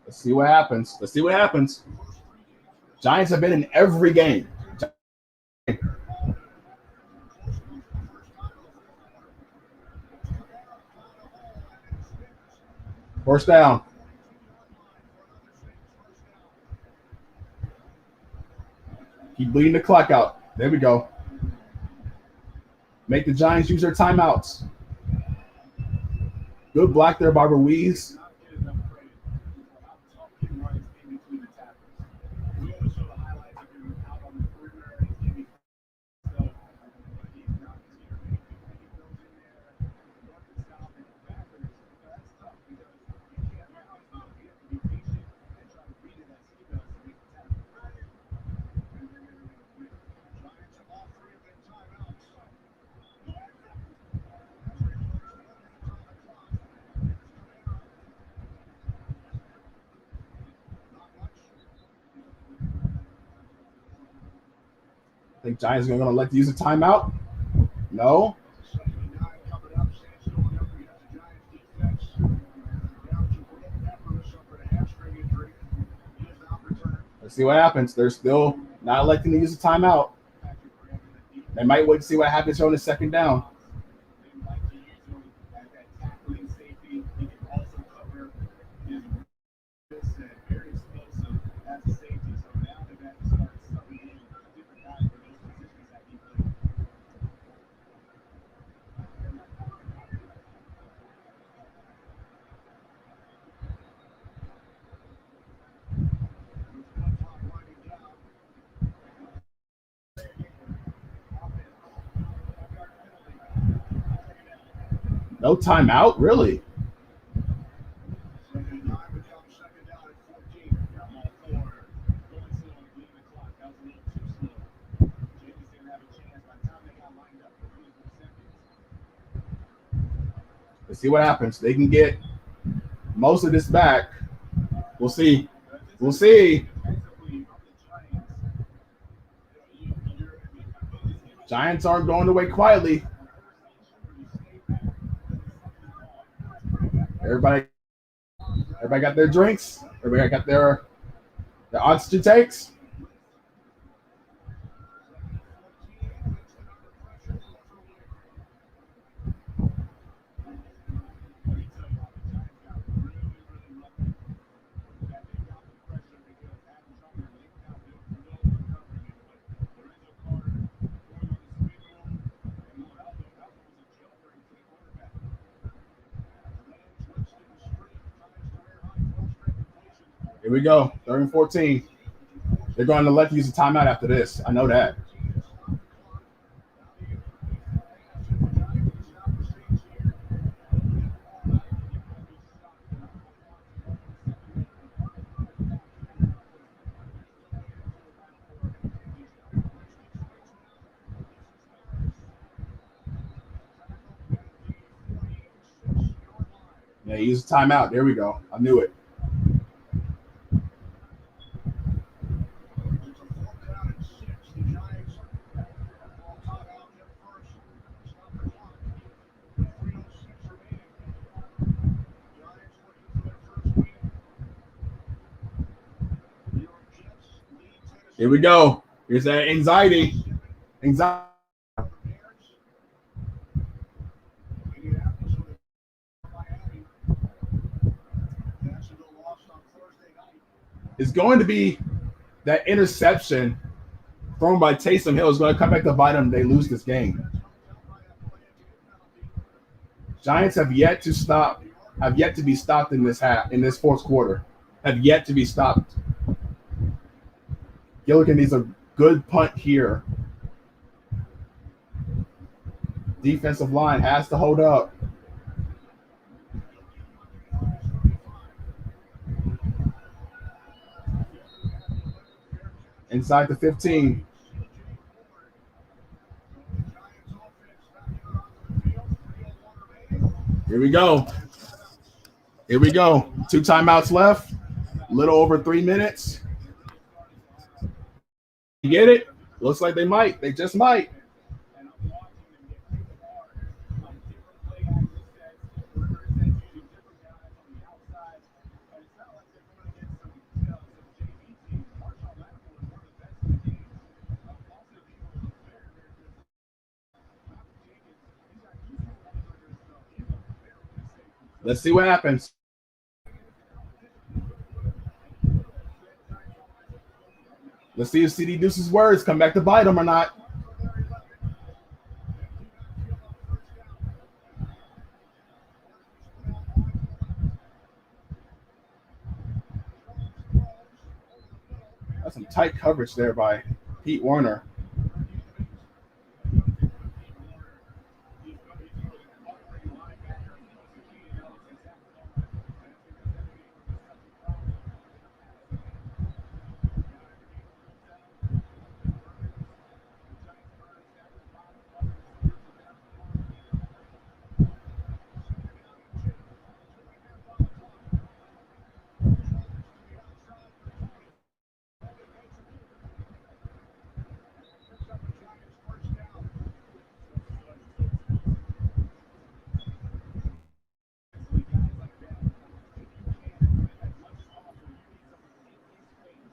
S2: Let's see what happens. Giants have been in every game. First down. Keep bleeding the clock out. There we go. Make the Giants use their timeouts. Good block there by Ruiz. I think Giants are going to let to use a timeout. No. Let's see what happens. They're still not electing to use a timeout. They might wait to see what happens here on the second down. No timeout, really? Let's see what happens. They can get most of this back. We'll see. We'll see. Giants aren't going away quietly. Everybody got their drinks. Everybody got their oxygen tanks. Here we go. 3rd and 14. They're going to let you use a timeout after this. I know that. Yeah, use a timeout. There we go. I knew it. Here we go. Here's that anxiety. Anxiety. It's going to be that interception thrown by Taysom Hill is going to come back to bite them. They lose this game. Giants have yet to stop. Have yet to be stopped in this fourth quarter. Have yet to be stopped. Gilligan needs a good punt here. Defensive line has to hold up. Inside the 15. Here we go. Here we go. 2 timeouts left. A little over 3 minutes. You get it? Looks like they might. They just might. Let's see what happens. Let's see if CD Deuce's words come back to bite him or not. That's some tight coverage there by Pete Warner.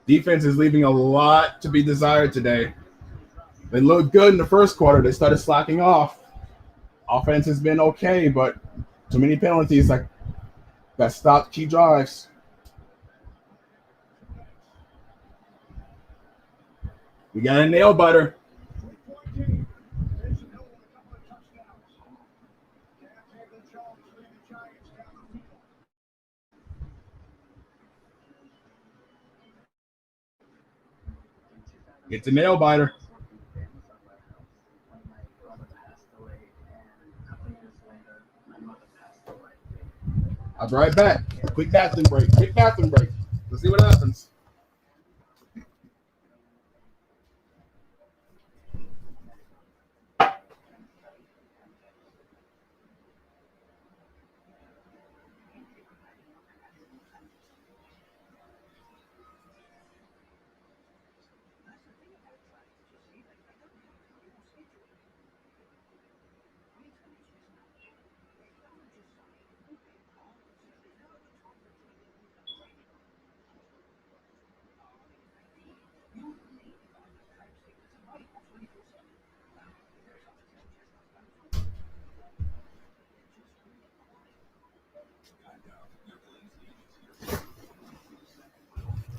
S2: Defense is leaving a lot to be desired today. They looked good in the first quarter. They started slacking off. Offense has been okay, but too many penalties that stopped key drives. We got a nail biter. It's a nail biter. I'll be right back. Quick bathroom break. Quick bathroom break. Let's see what happens.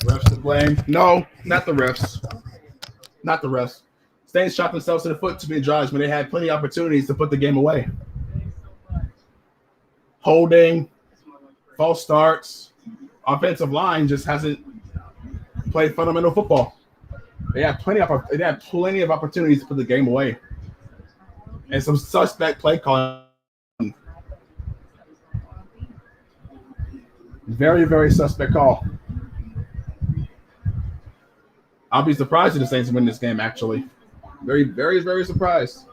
S2: Refs to blame? No, not the refs. Not the refs. Saints shot themselves in the foot to be judged when they had plenty of opportunities to put the game away. Holding, false starts, offensive line just hasn't played fundamental football. They had plenty of opportunities to put the game away, and some suspect play calling. Very, very suspect call. I'll be surprised if the Saints win this game. Actually, very, very, very surprised.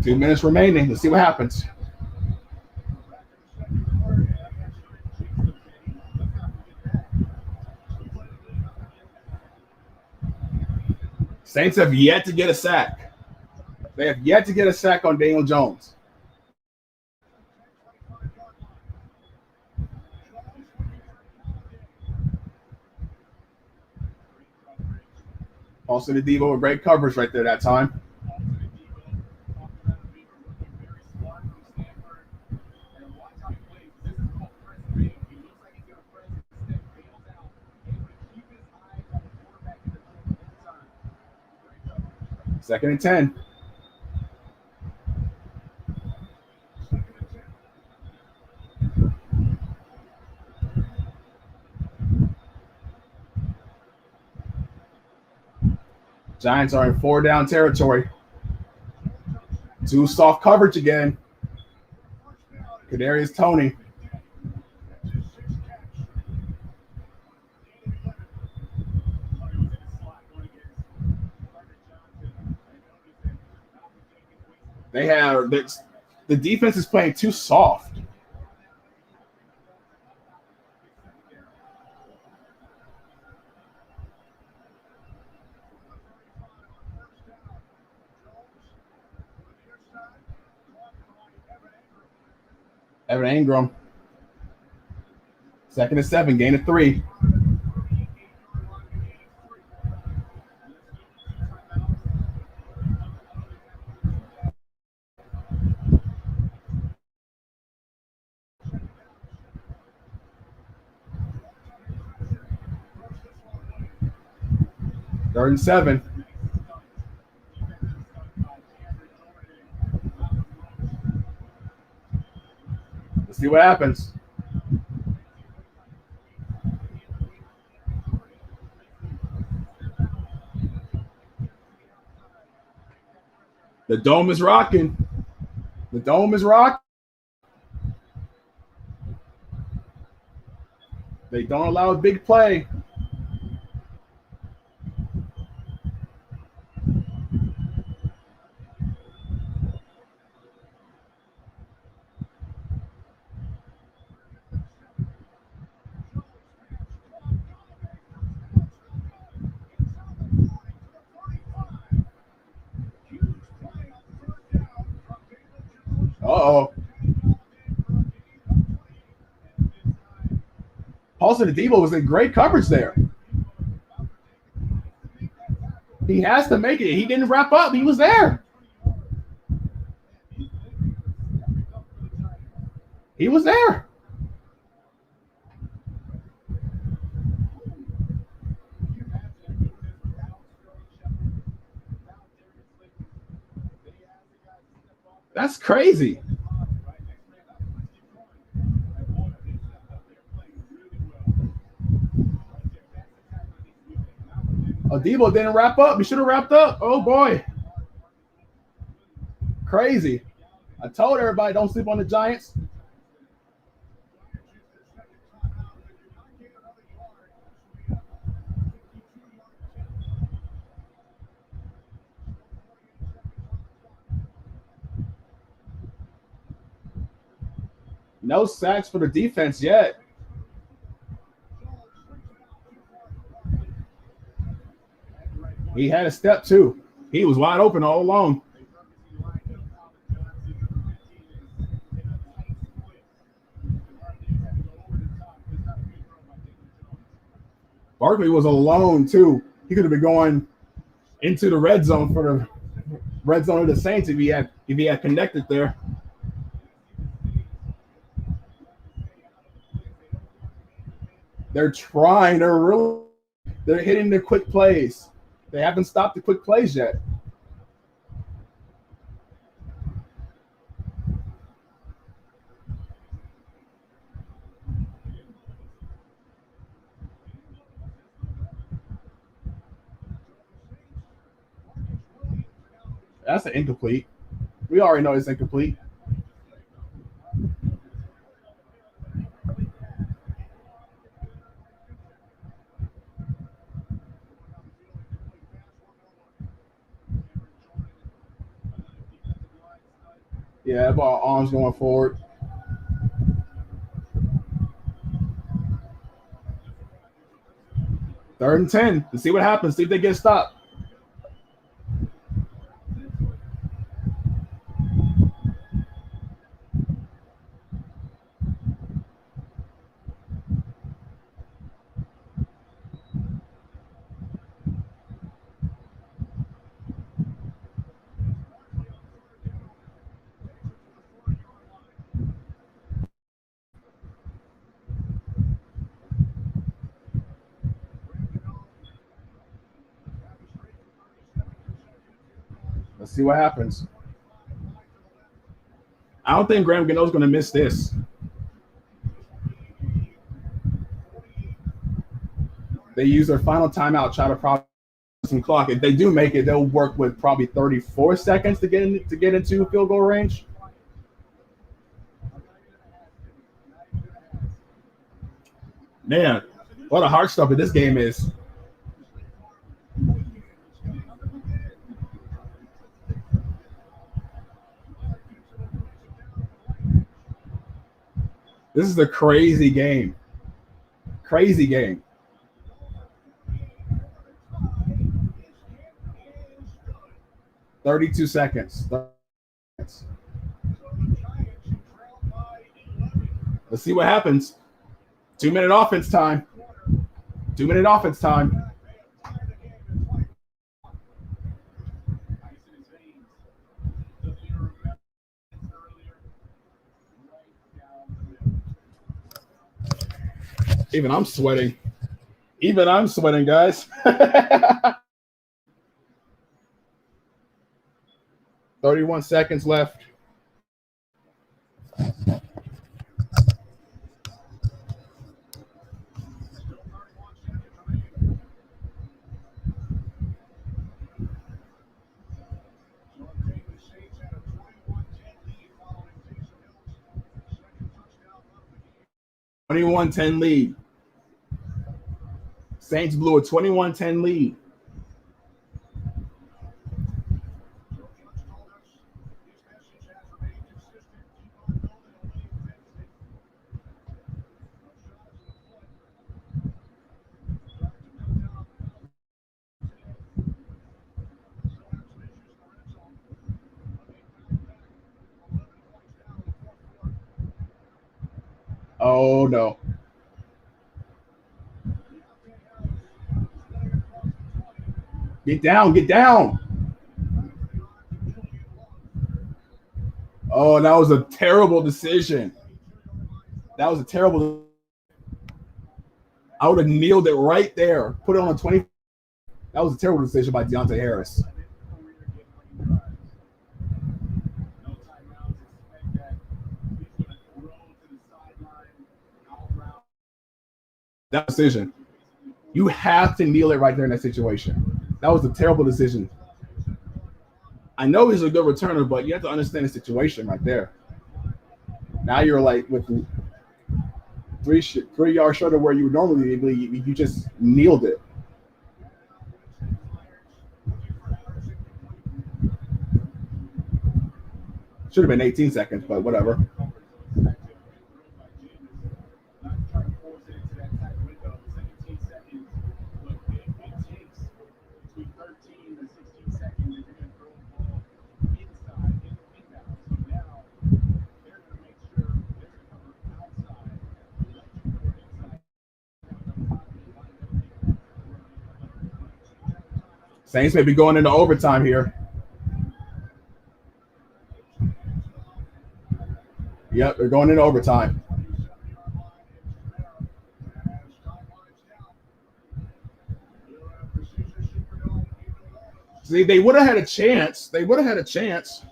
S2: Two minutes remaining. Let's see what happens. Saints have yet to get a sack. They have yet to get a sack on Daniel Jones. Also, the Devo with great coverage right there that time. Second and 10. Giants are in 4-down territory. Two soft coverage again. Kadarius Toney. They have the defense is playing too soft. Evan Ingram. Second and 7, gain of 3. Third and 7. Let's see what happens. The dome is rocking. The dome is rocking. They don't allow a big play. Uh-oh. Paulson Adebo was in great coverage there. He has to make it. He didn't wrap up. He was there. He was there. That's crazy. Adebo didn't wrap up. He should have wrapped up. Oh, boy. Crazy. I told everybody don't sleep on the Giants. No sacks for the defense yet. He had a step, too. He was wide open all along. Barkley was alone, too. He could have been going into the red zone for the red zone of the Saints if he had connected there. They're trying. They're hitting the quick plays. They haven't stopped the quick plays yet. That's an incomplete. We already know it's incomplete. Yeah, ball arms going forward. Third and 10. Let's see what happens. See if they get stopped. Let's see what happens. I don't think Graham Gano's going to miss this. They use their final timeout, try to process some clock. If they do make it, they'll work with probably 34 seconds to get into field goal range. Man, what a hard stopper this game is. This is a crazy game. Crazy game. $32 seconds. Let's see what happens. 2-minute offense time. 2-minute offense time. Even I'm sweating. Even I'm sweating, guys. 31 seconds left. $21-10 lead. Saints blew a 21-10 lead. Oh, no. Get down, get down. Oh, that was a terrible decision. That was a terrible. I would have kneeled it right there. Put it on a 20. That was a terrible decision by Deontay Harris. That decision. You have to kneel it right there in that situation. That was a terrible decision. I know he's a good returner, but you have to understand the situation right there. Now you're like with the 3 yards short of where you would normally be. You just kneeled it. Should have been 18 seconds, but whatever. Saints may be going into overtime here. Yep, they're going into overtime. See, they would have had a chance. They would have had a chance.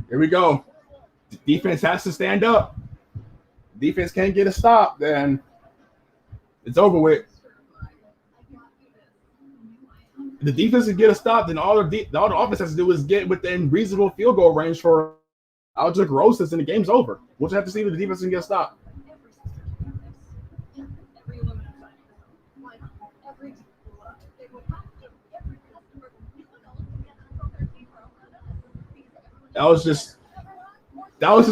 S2: Here we go. Defense has to stand up. Defense can't get a stop, then it's over with. If the defense can get a stop, then all the offense has to do is get within reasonable field goal range for Aldrich Rosas, and the game's over. We'll just have to see if the defense can get a stop. That was just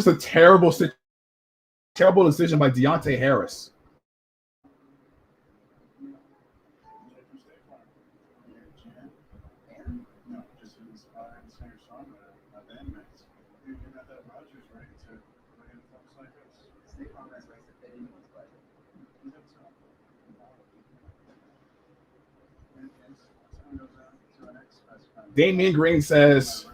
S2: a terrible decision by Deontay Harris. Damian Green says,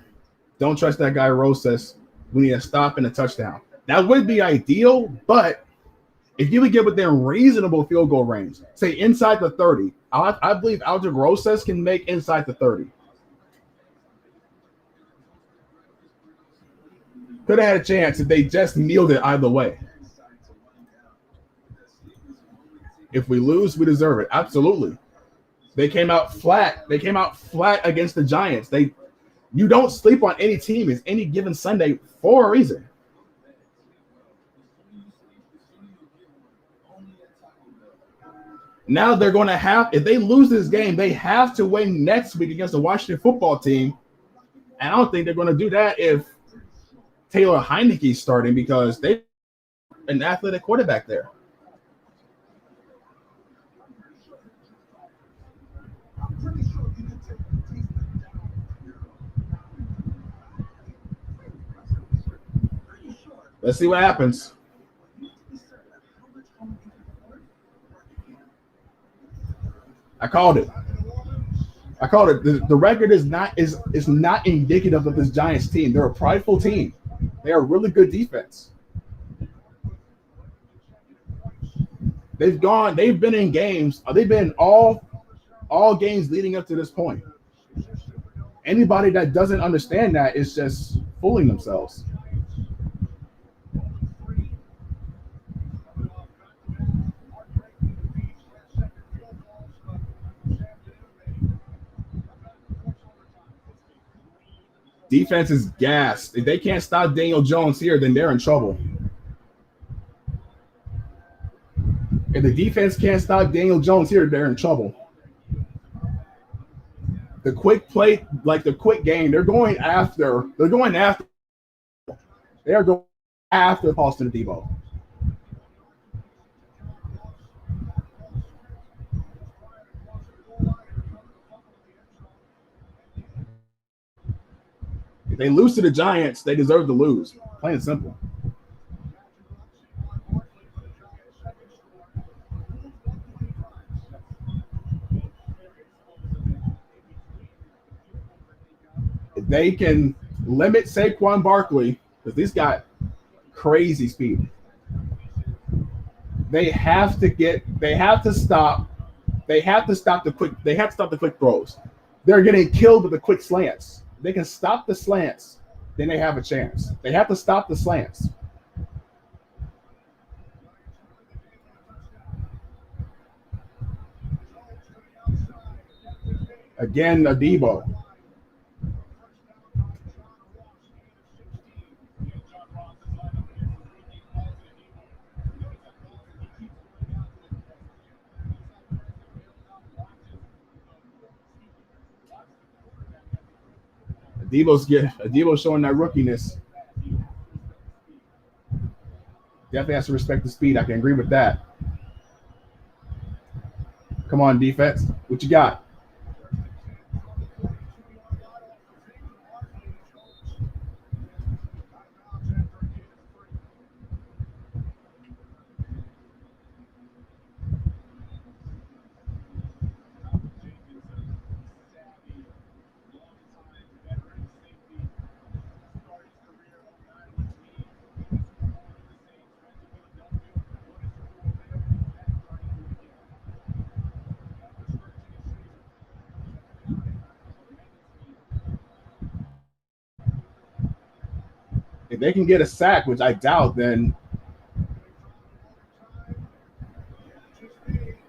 S2: don't trust that guy Rosas. We need a stop and a touchdown. That would be ideal, but if you would get within reasonable field goal range, say inside the 30, I believe Aldrich Rosas can make inside the 30. Could have had a chance if they just kneeled it either way. If we lose, we deserve it. Absolutely. They came out flat. They came out flat against the Giants. You don't sleep on any team. It's any given Sunday for a reason. Now they're going to have, if they lose this game, they have to win next week against the Washington football team. And I don't think they're going to do that if Taylor Heineke's starting, because they an athletic quarterback there. Let's see what happens. I called it. I called it. The record is not indicative of this Giants team. They're a prideful team. They are really good defense. They've gone. They've been in games. They've been all games leading up to this point. Anybody that doesn't understand that is just fooling themselves. Defense is gassed. If they can't stop Daniel Jones here, then they're in trouble. If the defense can't stop Daniel Jones here, they're in trouble. The quick play, like the quick game, they're going after. They are going after Paulson Debo. If they lose to the Giants, they deserve to lose. Plain and simple. If they can limit Saquon Barkley, because he's got crazy speed, they have to stop the quick throws. They're getting killed with the quick slants. They can stop the slants, then they have a chance. They have to stop the slants. Again, Debo. Debo's showing that rookiness. Definitely has to respect the speed. I can agree with that. Come on, defense. What you got? If they can get a sack, which I doubt, then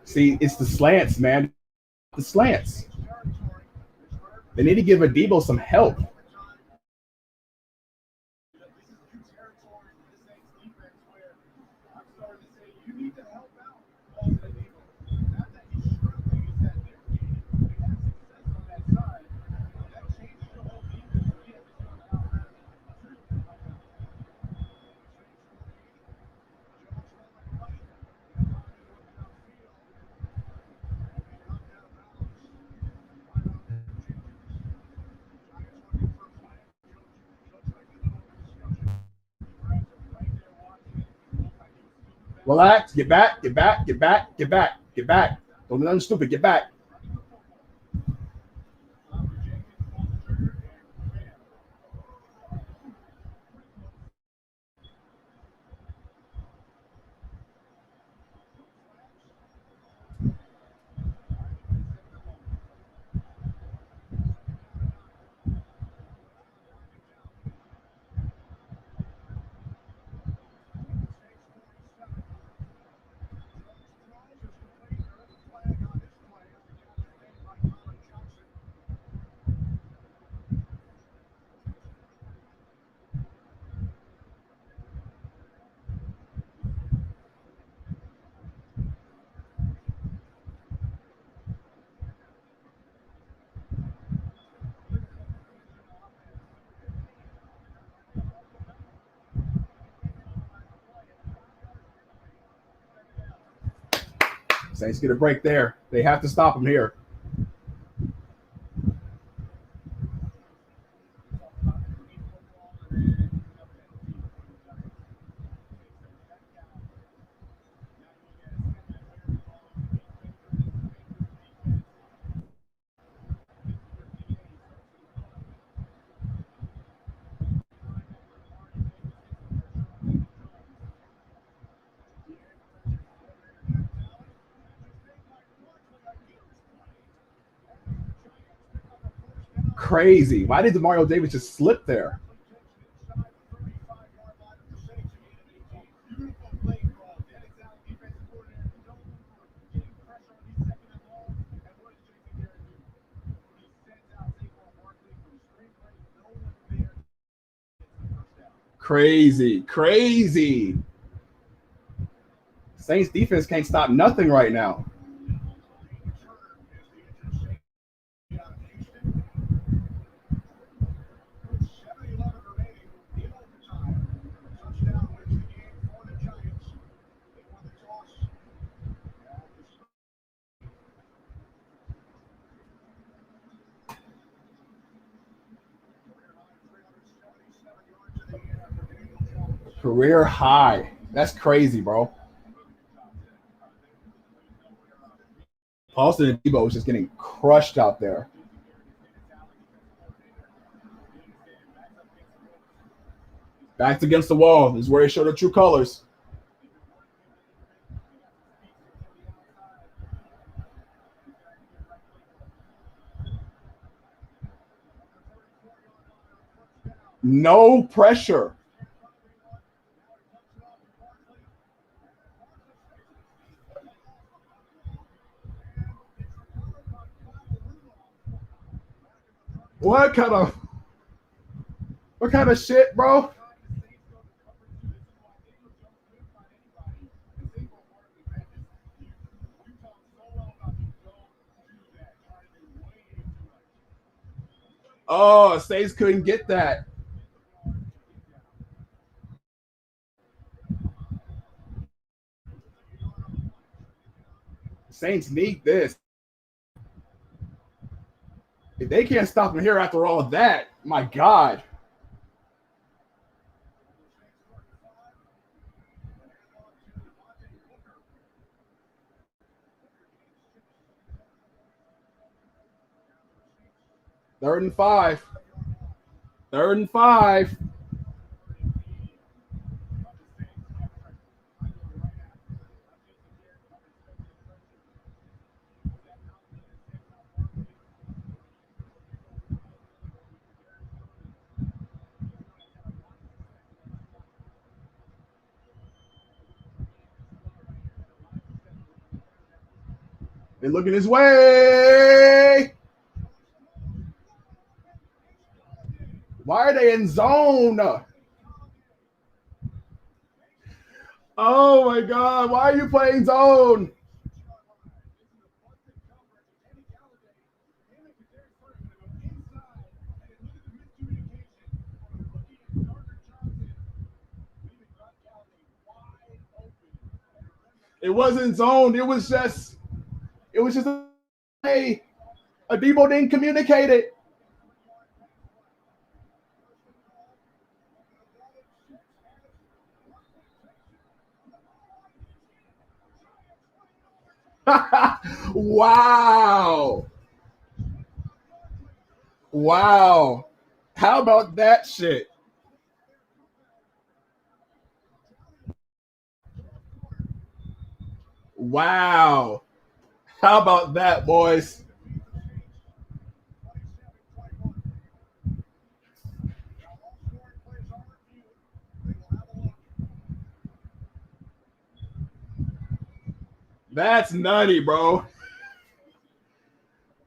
S2: see, it's the slants, man. The slants. They need to give Debo some help. Relax. Get back. Get back. Get back. Get back. Get back. Don't do nothing stupid. Get back. Saints get a break there. They have to stop him here. crazy. Why did Demario Davis just slip there? Crazy, crazy. Saints defense can't stop nothing right now. Career high. That's crazy, bro. Paulson and Debo was just getting crushed out there. Backed against the wall. This is where he showed the true colors. No pressure. What kind of shit, bro? Oh, Saints couldn't get that. Saints need this. If they can't stop him here after all of that, my God. Third and 5. Third and 5. They're looking his way. Why are they in zone? Oh my God. Why are you playing zone? It wasn't zoned. It was just hey, Adebo didn't communicate it. Wow. Wow. How about that shit? Wow. How about that, boys? That's nutty, bro.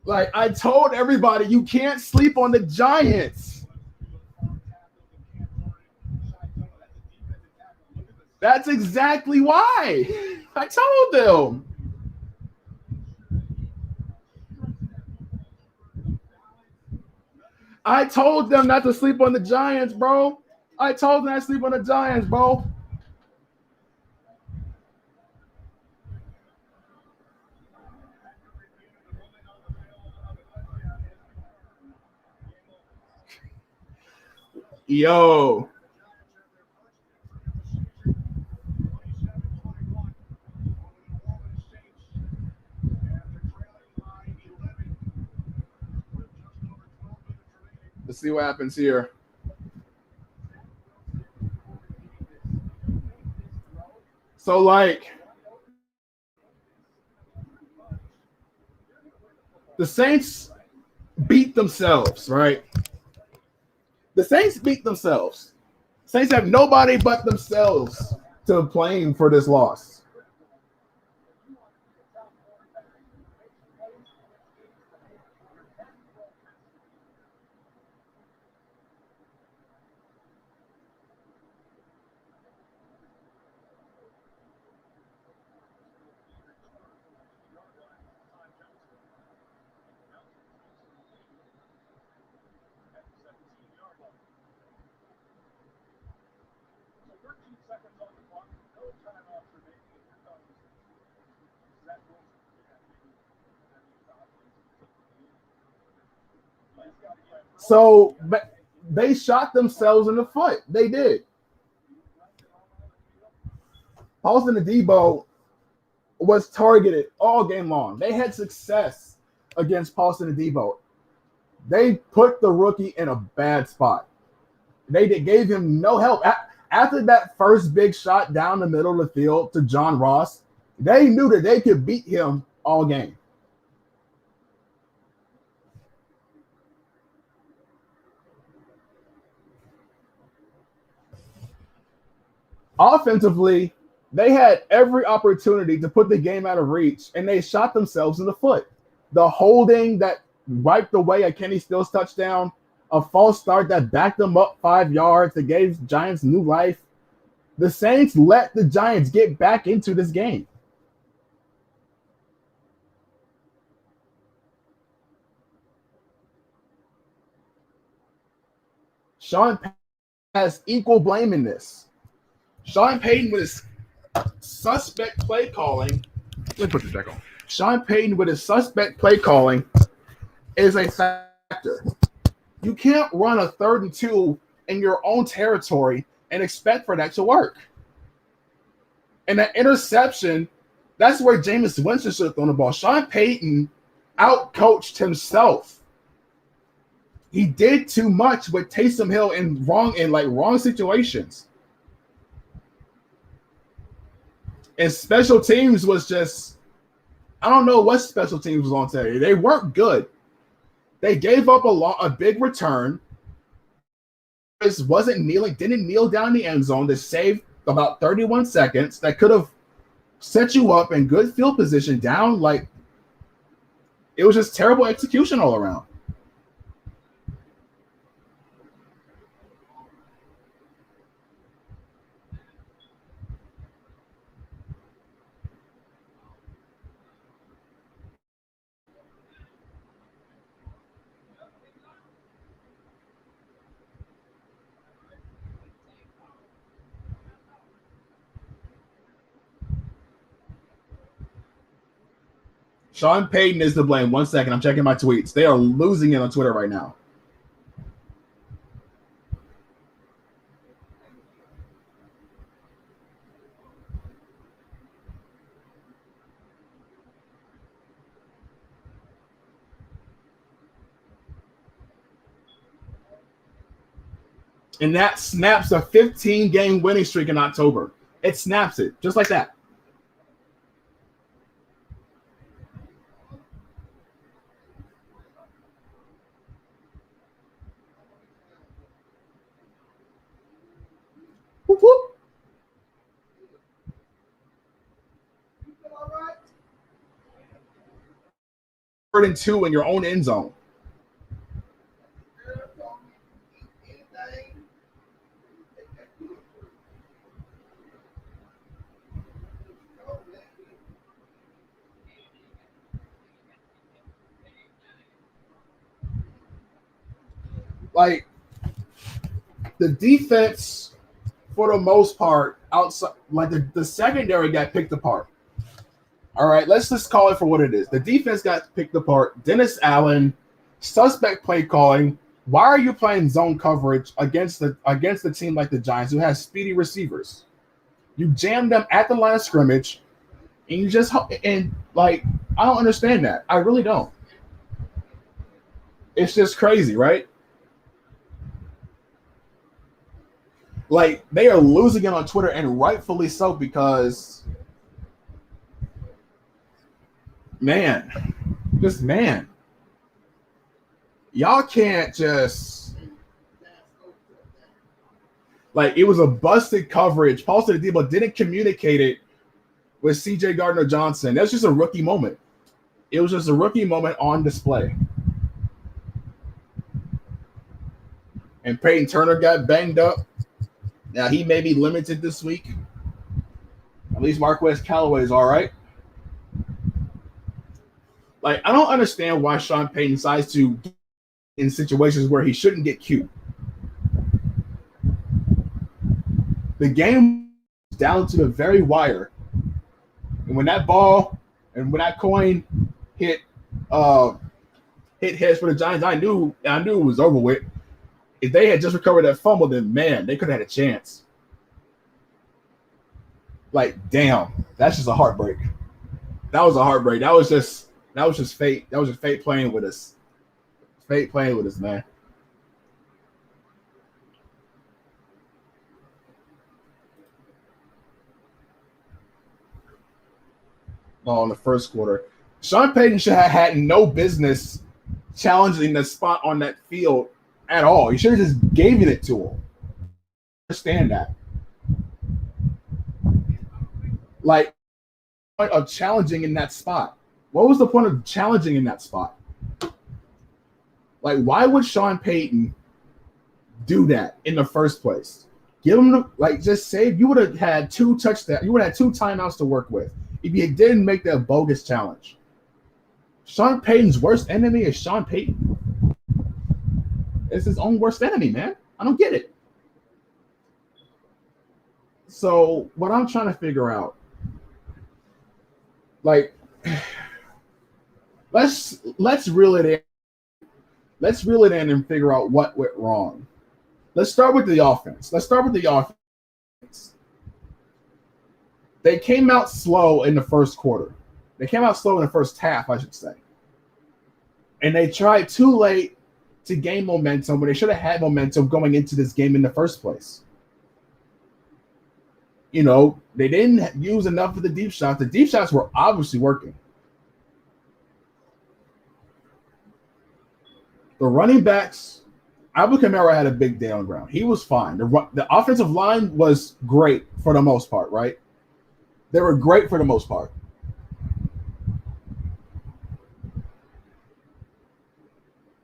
S2: Like, I told everybody, you can't sleep on the Giants. That's exactly why. I told them. I told them not to sleep on the Giants, bro. I told them not to sleep on the Giants, bro. Yo. Let's see what happens here. So, like, the Saints beat themselves, right? The Saints beat themselves. Saints have nobody but themselves to blame for this loss. So they shot themselves in the foot. They did. Paulson Adebo was targeted all game long. They had success against Paulson Adebo. They put the rookie in a bad spot. They gave him no help. After that first big shot down the middle of the field to John Ross, they knew that they could beat him all game. Offensively, they had every opportunity to put the game out of reach, and they shot themselves in the foot. The holding that wiped away a Kenny Stills touchdown, a false start that backed them up 5 yards, that gave Giants new life. The Saints let the Giants get back into this game. Sean Payton has equal blame in this. Sean Payton with his suspect play calling. Let me put this back on. Sean Payton with his suspect play calling is a factor. You can't run a 3rd and 2 in your own territory and expect for that to work. And that interception, that's where Jameis Winston should have thrown the ball. Sean Payton outcoached himself. He did too much with Taysom Hill in wrong situations. And special teams was just, I don't know what special teams was on today. They weren't good. They gave up a big return. This didn't kneel down in the end zone to save about 31 seconds that could have set you up in good field position down. Like, it was just terrible execution all around. Sean Payton is to blame. 1 second. I'm checking my tweets. They are losing it on Twitter right now. And that snaps a 15-game winning streak in October. It snaps it, just like that. Whoop, whoop. Third and 2 in your own end zone. Like, the defense, for the most part, outside, like the secondary got picked apart. All right, let's just call it for what it is. The defense got picked apart. Dennis Allen, suspect play calling. Why are you playing zone coverage against a team like the Giants who has speedy receivers? You jam them at the line of scrimmage, and I don't understand that. I really don't. It's just crazy, right? Like, they are losing it on Twitter, and rightfully so, because, man. y'all can't just like it was a busted coverage. Paul Debo didn't communicate it with CJ Gardner Johnson. That's just a rookie moment. It was just a rookie moment on display. And Peyton Turner got banged up. Now he may be limited this week. At least Marquez Callaway is all right. Like, I don't understand why Sean Payton decides to get in situations where he shouldn't get cute. The game is down to the very wire. And when that coin hit heads for the Giants, I knew it was over with. If they had just recovered that fumble, then man, they could have had a chance. Like, damn, that's just a heartbreak. That was a heartbreak. That was just fate. That was just fate playing with us. Fate playing with us, man. Oh, in the first quarter, Sean Payton should have had no business challenging the spot on that field at all. He should have just gave it to him. I understand that. Like, point of challenging in that spot. What was the point of challenging in that spot? Like, why would Sean Payton do that in the first place? Give him just say you would have had 2 touchdowns. You would have had 2 timeouts to work with if you didn't make that bogus challenge. Sean Payton's worst enemy is Sean Payton. It's his own worst enemy, man. I don't get it. So what I'm trying to figure out, like, let's reel it in. Let's reel it in and figure out what went wrong. Let's start with the offense. They came out slow in the first quarter. They came out slow in the first half, I should say. And they tried too late to gain momentum when they should have had momentum going into this game in the first place. You know, they didn't use enough of the deep shots. The deep shots were obviously working. The running backs, Alvin Kamara had a big day on the ground. He was fine. The offensive line was great for the most part, right? They were great for the most part.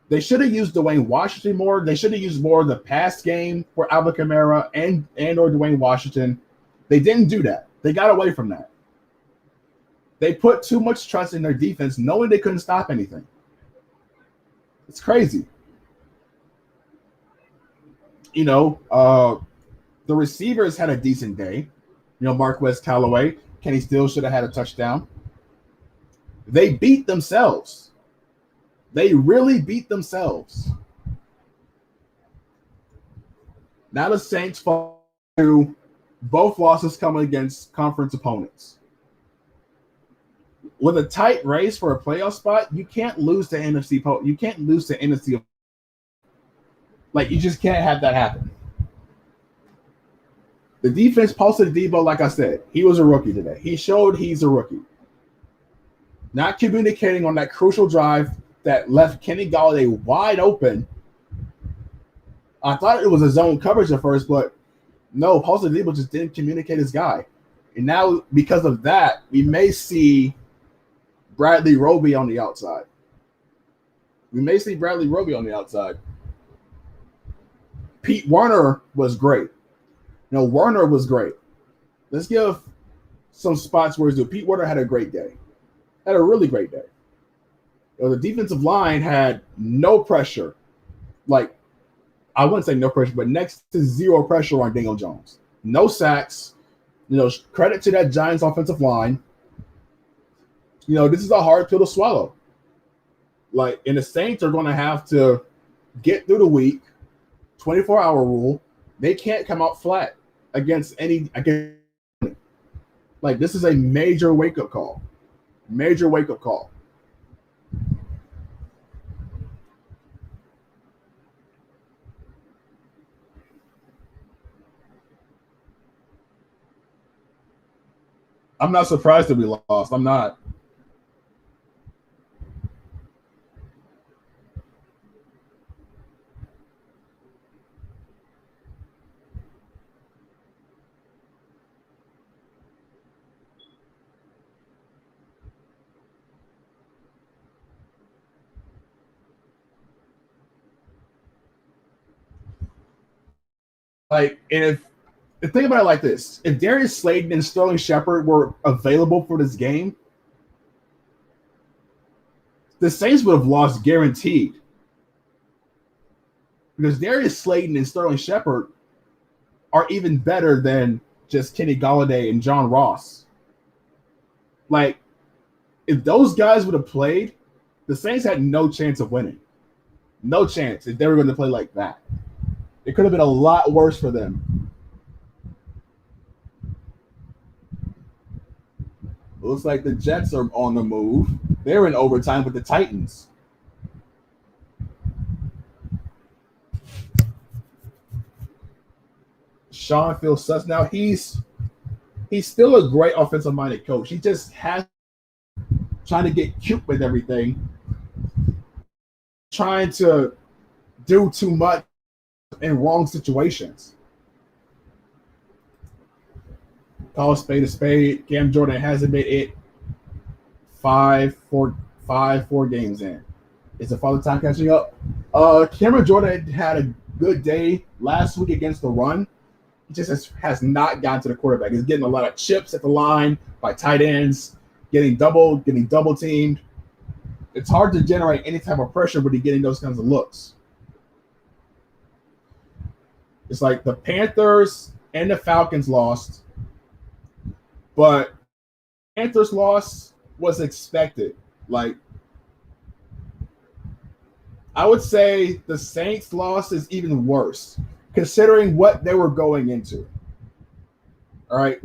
S2: They should have used Dwayne Washington more. They should have used more of the pass game for Alvin Kamara and or Dwayne Washington. They didn't do that. They got away from that. They put too much trust in their defense, knowing they couldn't stop anything. It's crazy. You know, the receivers had a decent day. You know, Marquez Callaway, Kenny Steele should have had a touchdown. They beat themselves. They really beat themselves. Now the Saints fall to both losses coming against conference opponents. With a tight race for a playoff spot, you can't lose to NFC. You can't lose to NFC. Like, you just can't have that happen. The defense posted Debo, like I said, he was a rookie today. He showed he's a rookie. Not communicating on that crucial drive that left Kenny Golladay wide open. I thought it was a zone coverage at first, but no, Paulson Debo just didn't communicate his guy. And now, because of that, we may see Bradley Roby on the outside. Pete Werner was great. You know, Werner was great. Let's give some spots where he's due. Pete Werner had a great day. Had a really great day. You know, the defensive line had no pressure. Like, I wouldn't say no pressure, but next to zero pressure on Daniel Jones. No sacks. You know, credit to that Giants offensive line. You know, this is a hard pill to swallow. Like, and the Saints are going to have to get through the week, 24-hour rule. They can't come out flat against like, this is a major wake-up call. Major wake-up call. I'm not surprised that we lost. I'm not. Like, and if think about it like this, if Darius Slayton and Sterling Shepard were available for this game, the Saints would have lost guaranteed. Because Darius Slayton and Sterling Shepard are even better than just Kenny Golladay and John Ross. Like, if those guys would have played, the Saints had no chance of winning. No chance if they were going to play like that. It could have been a lot worse for them. It looks like the Jets are on the move. They're in overtime with the Titans. Sean Phil Suss. Now he's still a great offensive minded coach. He just has trying to get cute with everything, trying to do too much in wrong situations. Call a spade. Cam Jordan hasn't made it 4 games in. Is the Father Time catching up? Cameron Jordan had a good day last week against the run. He just has not gotten to the quarterback. He's getting a lot of chips at the line by tight ends, getting double teamed. It's hard to generate any type of pressure when you're getting those kinds of looks. It's like the Panthers and the Falcons lost, but Panthers loss was expected. Like, I would say the Saints loss is even worse, considering what they were going into. All right.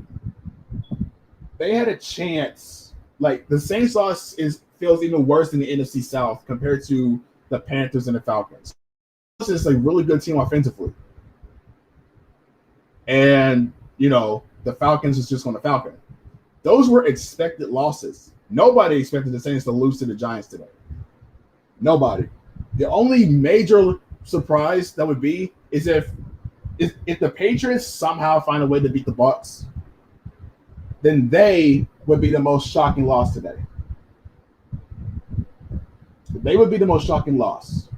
S2: They had a chance. Like, the Saints loss feels even worse than the NFC South compared to the Panthers and the Falcons. This is a really good team offensively. And, the Falcons is just going to Falcon. Those were expected losses. Nobody expected the Saints to lose to the Giants today. Nobody. The only major surprise that would be is if the Patriots somehow find a way to beat the Bucs, then they would be the most shocking loss today. They would be the most shocking loss.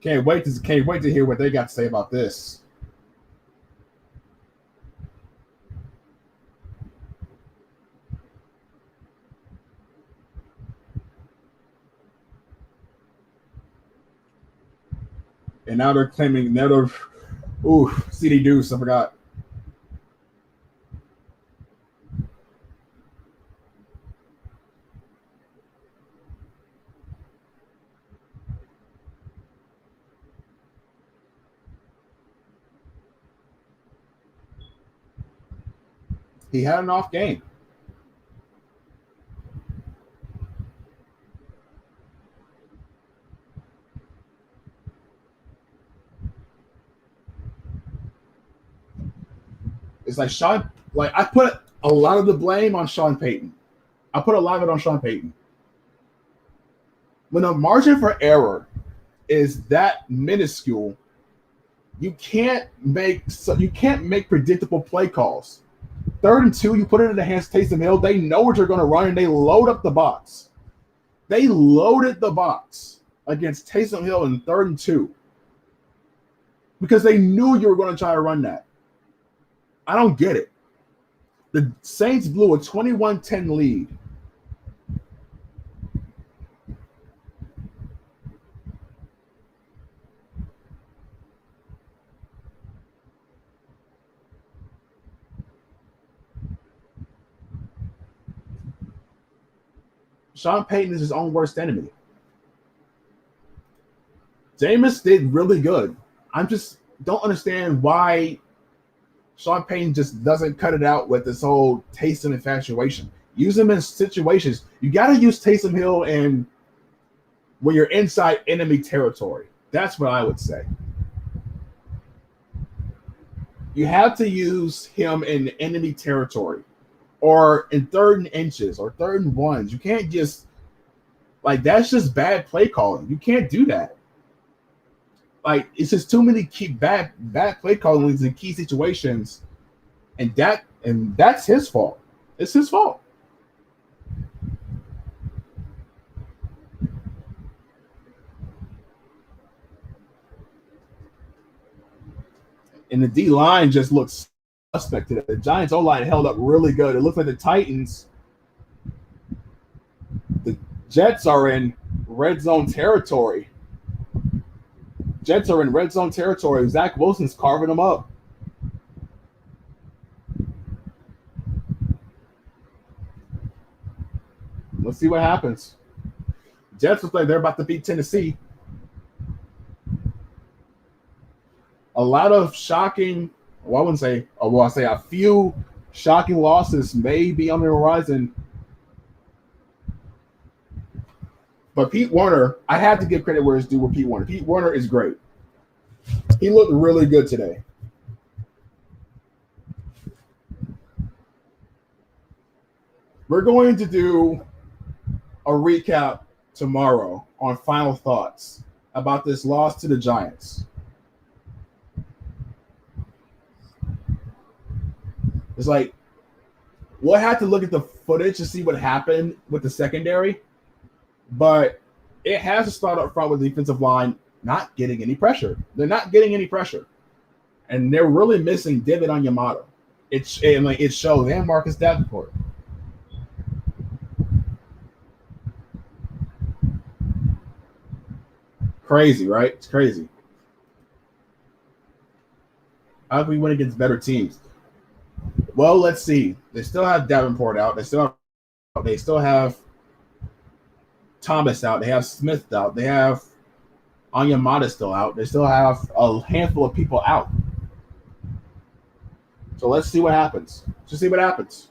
S2: Can't wait to hear what they got to say about this. And now they're claiming CD Deuce, I forgot. He had an off game. It's like I put a lot of the blame on Sean Payton. I put a lot of it on Sean Payton. When the margin for error is that minuscule, you can't make predictable play calls. 3rd and 2, you put it in the hands of Taysom Hill. They know what you're going to run, and they load up the box. They loaded the box against Taysom Hill in 3rd and 2 because they knew you were going to try to run that. I don't get it. The Saints blew a 21-10 lead. Sean Payton is his own worst enemy. Jameis did really good. I just don't understand why Sean Payton just doesn't cut it out with this whole Taysom infatuation. Use him in situations. You got to use Taysom Hill when you're inside enemy territory. That's what I would say. You have to use him in enemy territory or in 3rd and inches or 3rd and 1s. You can't just that's just bad play calling. You can't do that. It's just too many bad play callings in key situations, and that's his fault. It's his fault. And the D line just looks suspect today. The Giants O line held up really good. It looks like the Titans, the Jets are in red zone territory. Jets are in red zone territory. Zach Wilson's carving them up. Let's see what happens. Jets look like they're about to beat Tennessee. A lot of shocking, well, I wouldn't say, well, I say a few shocking losses may be on the horizon. But Pete Werner, I have to give credit where it's due with Pete Werner. Pete Werner is great. He looked really good today. We're going to do a recap tomorrow on final thoughts about this loss to the Giants. It's like, we'll have to look at the footage to see what happened with the secondary, but it has to start up front with the defensive line not getting any pressure. They're not getting any pressure, and they're really missing David on Yamato. It shows, and Marcus Davenport. Crazy, right? It's crazy. How can we win against better teams? Well, let's see. They still have Davenport out. They still have Thomas out. They have Smith out. They have Onyemata still out. They still have a handful of people out. So let's see what happens. Just see what happens.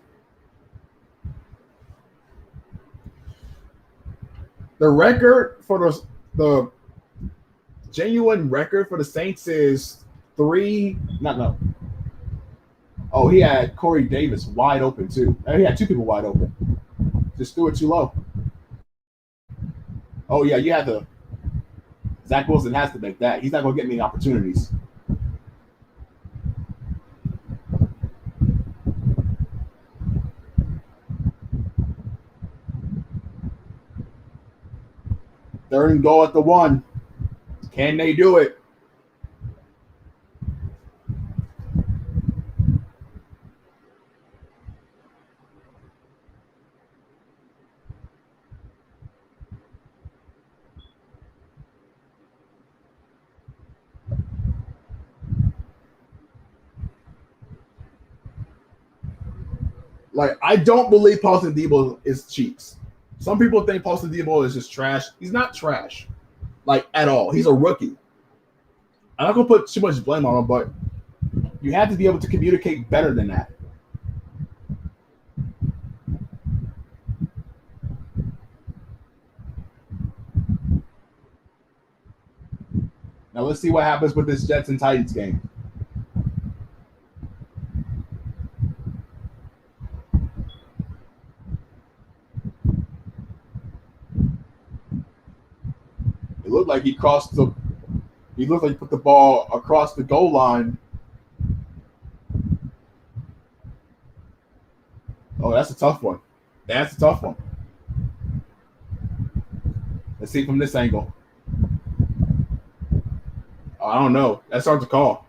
S2: The record for the genuine record for the Saints is Oh, he had Corey Davis wide open too. He had two people wide open. Just threw it too low. Oh yeah, you had to. Zach Wilson has to make that. He's not going to get any opportunities. Third and goal at the 1. Can they do it? Like, I don't believe Paulson Debo is cheats. Some people think Paulson Debo is just trash. He's not trash, like, at all. He's a rookie. I'm not going to put too much blame on him, but you have to be able to communicate better than that. Now, let's see what happens with this Jets and Titans game. It looked like he put the ball across the goal line. Oh, that's a tough one. That's a tough one. Let's see from this angle. I don't know. That's hard to call.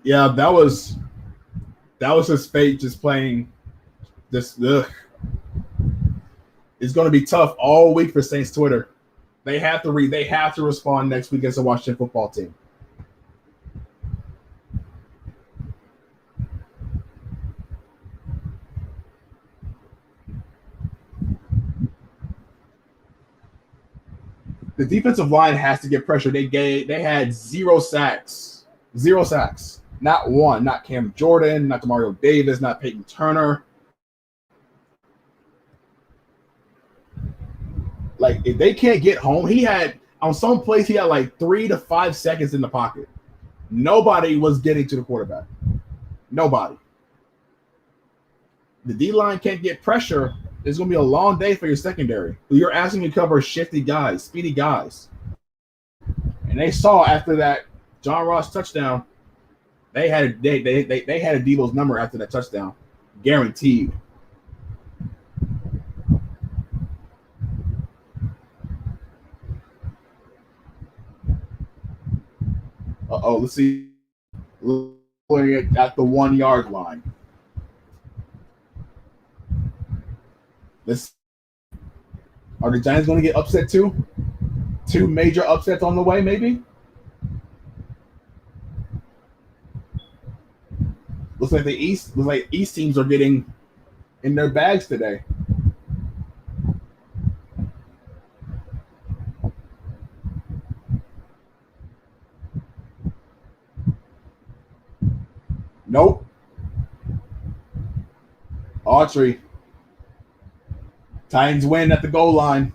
S2: Yeah, that was his fate just playing this. It's going to be tough all week for Saints Twitter. They have to respond next week against the Washington football team. The defensive line has to get pressure. They had 0 sacks. 0 sacks. Not one. Not Cam Jordan, not Demario Davis, not Peyton Turner. Like, if they can't get home, on some plays he had like 3 to 5 seconds in the pocket. Nobody was getting to the quarterback. Nobody. The D-line can't get pressure. It's going to be a long day for your secondary. You're asking to cover shifty guys, speedy guys. And they saw after that John Ross touchdown, they had a Debo's number after that touchdown, guaranteed. Let's see. Looking at the 1 yard line. Are the Giants going to get upset too? 2 major upsets on the way, maybe? Looks like East teams are getting in their bags today. Nope. Autry. Titans win at the goal line.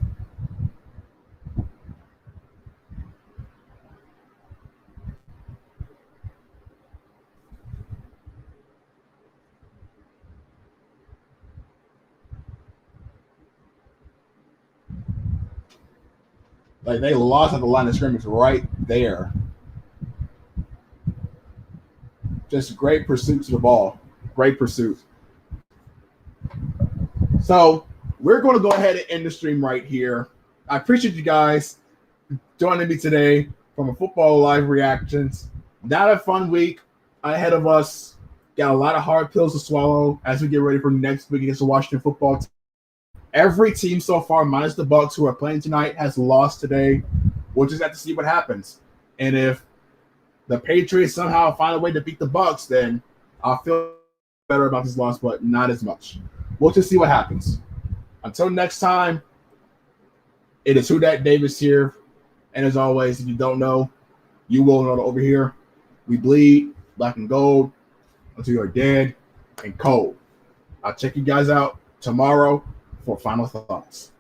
S2: Like they lost at the line of scrimmage right there. Just great pursuit to the ball. Great pursuit. So we're going to go ahead and end the stream right here. I appreciate you guys joining me today from a Football Live Reactions. Not a fun week ahead of us. Got a lot of hard pills to swallow as we get ready for next week against the Washington football team. Every team so far, minus the Bucs, who are playing tonight, has lost today. We'll just have to see what happens. And if the Patriots somehow find a way to beat the Bucs, then I'll feel better about this loss, but not as much. We'll just see what happens. Until next time, it is Who Dat Davis here. And as always, if you don't know, you will know over here. We bleed black and gold until you're dead and cold. I'll check you guys out tomorrow for final thoughts.